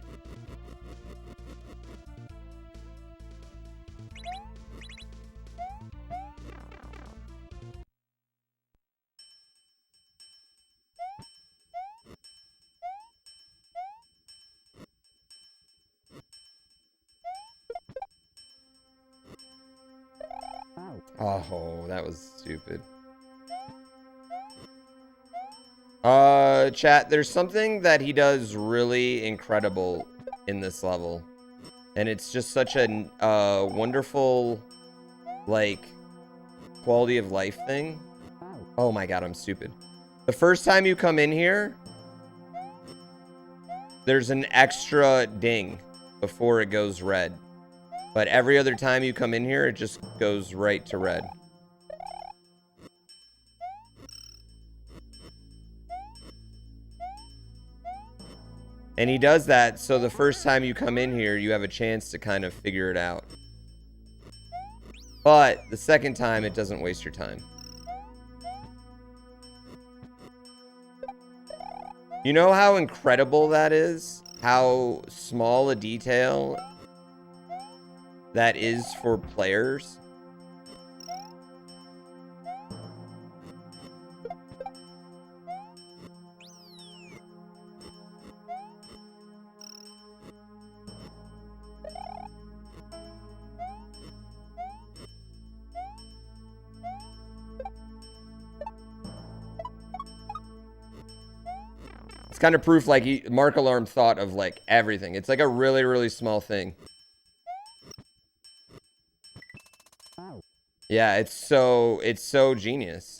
Oh, that was stupid. Chat, there's something that he does really incredible in this level. And it's just such a wonderful, like, quality of life thing. Oh my god, I'm stupid. The first time you come in here, there's an extra ding before it goes red. But every other time you come in here, it just goes right to red. And he does that so the first time you come in here, you have a chance to kind of figure it out. But the second time, it doesn't waste your time. You know how incredible that is? How small a detail that is for players? It's kind of proof like Mark Alarm thought of like everything. It's like a really, really small thing. Yeah, it's so genius.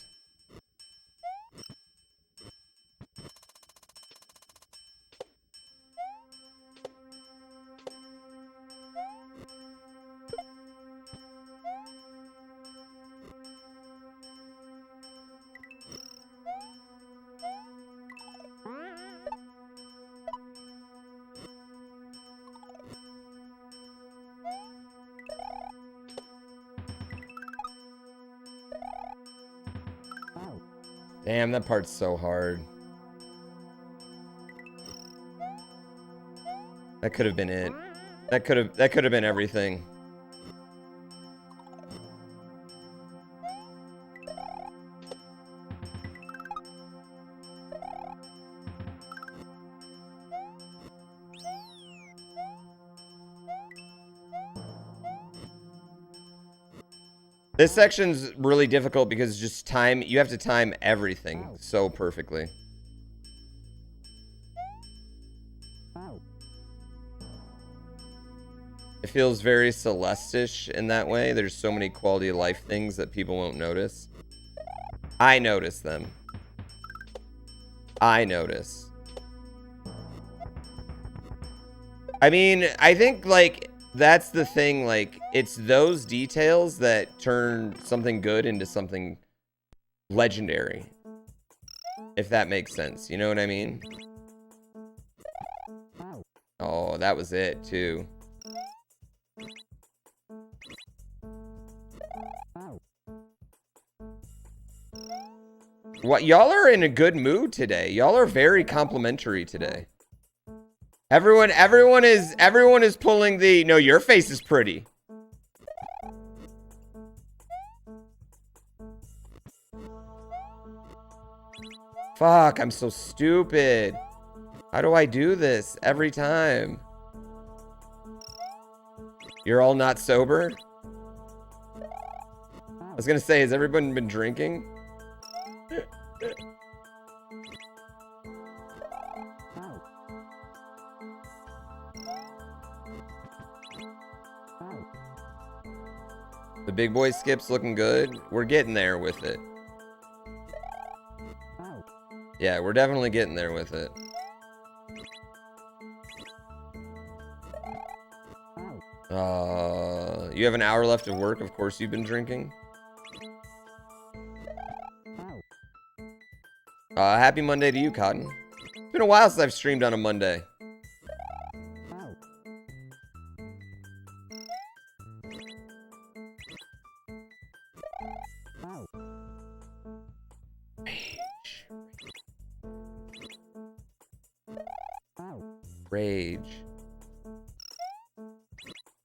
Damn, that part's so hard. That could have been it. That could have been everything. This section's really difficult because just you have to time everything so perfectly. It feels very Celeste-ish in that way. There's so many quality of life things that people won't notice. I notice them. I notice. I mean, I think, like, that's the thing, like, it's those details that turn something good into something legendary. If that makes sense. You know what I mean? Oh, that was it, too. What? Y'all are in a good mood today. Y'all are very complimentary today. Everyone is pulling the, no, your face is pretty. Fuck, I'm so stupid. How do I do this every time? You're all not sober? I was gonna say, has everyone been drinking? The big boy skip's looking good. We're getting there with it. Yeah, we're definitely getting there with it. You have an hour left of work. Of course you've been drinking. Happy Monday to you, Cotton. It's been a while since I've streamed on a Monday. Rage.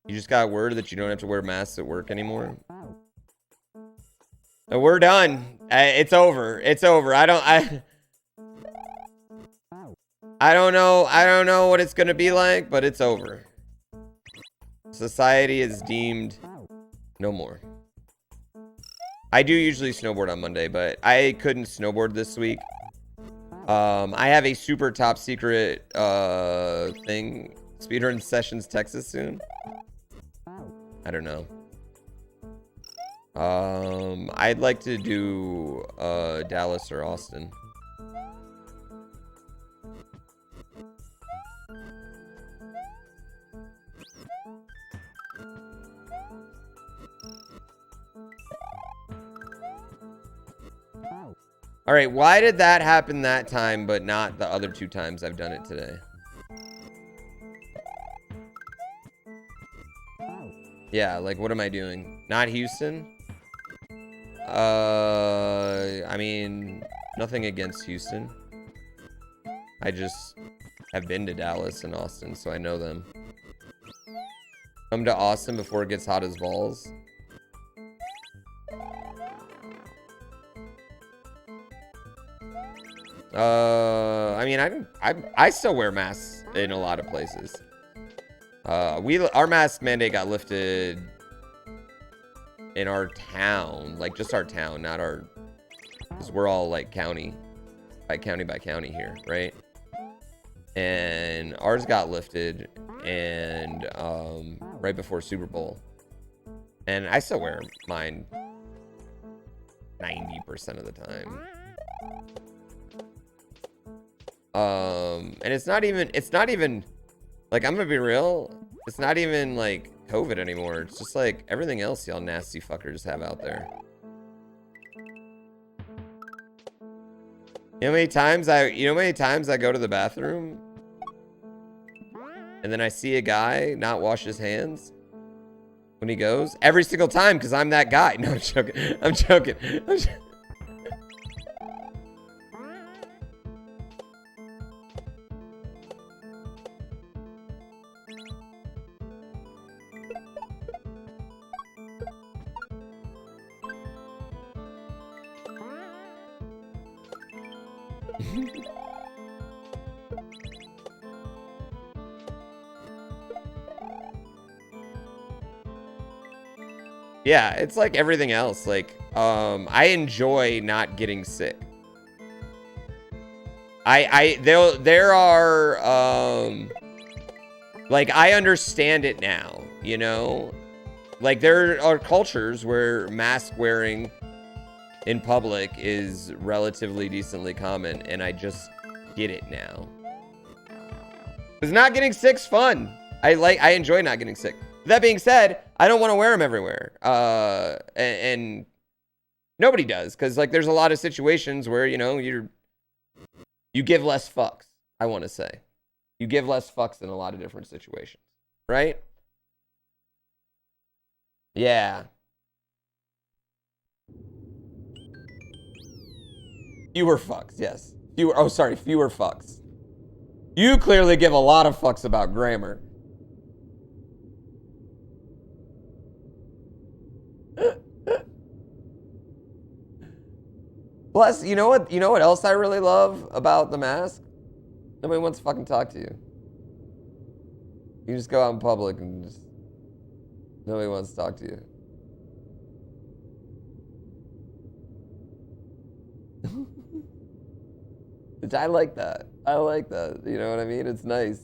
You just got word that you don't have to wear masks at work anymore? No, we're done. It's over. It's over. I don't know what it's gonna be like, but it's over. Society is deemed no more. I do usually snowboard on Monday, but I couldn't snowboard this week. I have a super top secret thing. Speedrun Sessions Texas soon. I don't know. I'd like to do Dallas or Austin. All right, why did that happen that time, but not the other 2 times I've done it today? Yeah, like, what am I doing? Not Houston? I mean, nothing against Houston. I just have been to Dallas and Austin, so I know them. Come to Austin before it gets hot as balls. I mean, I still wear masks in a lot of places. Our mask mandate got lifted in our town, like just our town, not our, because we're all like county by county here, right? And ours got lifted and right before Super Bowl, and I still wear mine 90% of the time. And it's not even like, I'm gonna be real, it's not even like COVID anymore. It's just like everything else y'all nasty fuckers have out there. You know how many times I go to the bathroom and then I see a guy not wash his hands when he goes? Every single time, because I'm that guy. No, I'm joking. I'm joking. Yeah, it's like everything else. Like, I enjoy not getting sick. There are, like, I understand it now, you know? Like, there are cultures where mask wearing in public is relatively decently common, and I just get it now. Because not getting sick's fun. I enjoy not getting sick. That being said, I don't want to wear them everywhere. And nobody does, because like there's a lot of situations where, you know, you're You give less fucks, I want to say. You give less fucks in a lot of different situations, right? Yeah. Fewer fucks, yes. Fewer fucks. You clearly give a lot of fucks about grammar. Plus, you know what else I really love about the mask? Nobody wants to fucking talk to you. You just go out in public and just nobody wants to talk to you. I like that. I like that. You know what I mean? It's nice.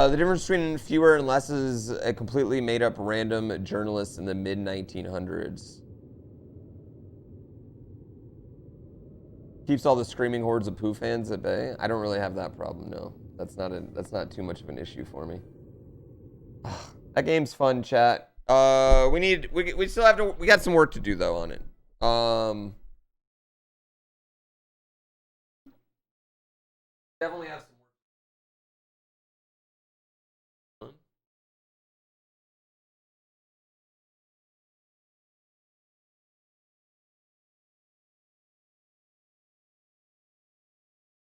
The difference between fewer and less is a completely made up random journalist in the mid 1900s. Keeps all the screaming hordes of Pooh fans at bay. I don't really have that problem, no. That's not too much of an issue for me. That game's fun, chat. We still have to, we got some work to do though on it. Definitely have some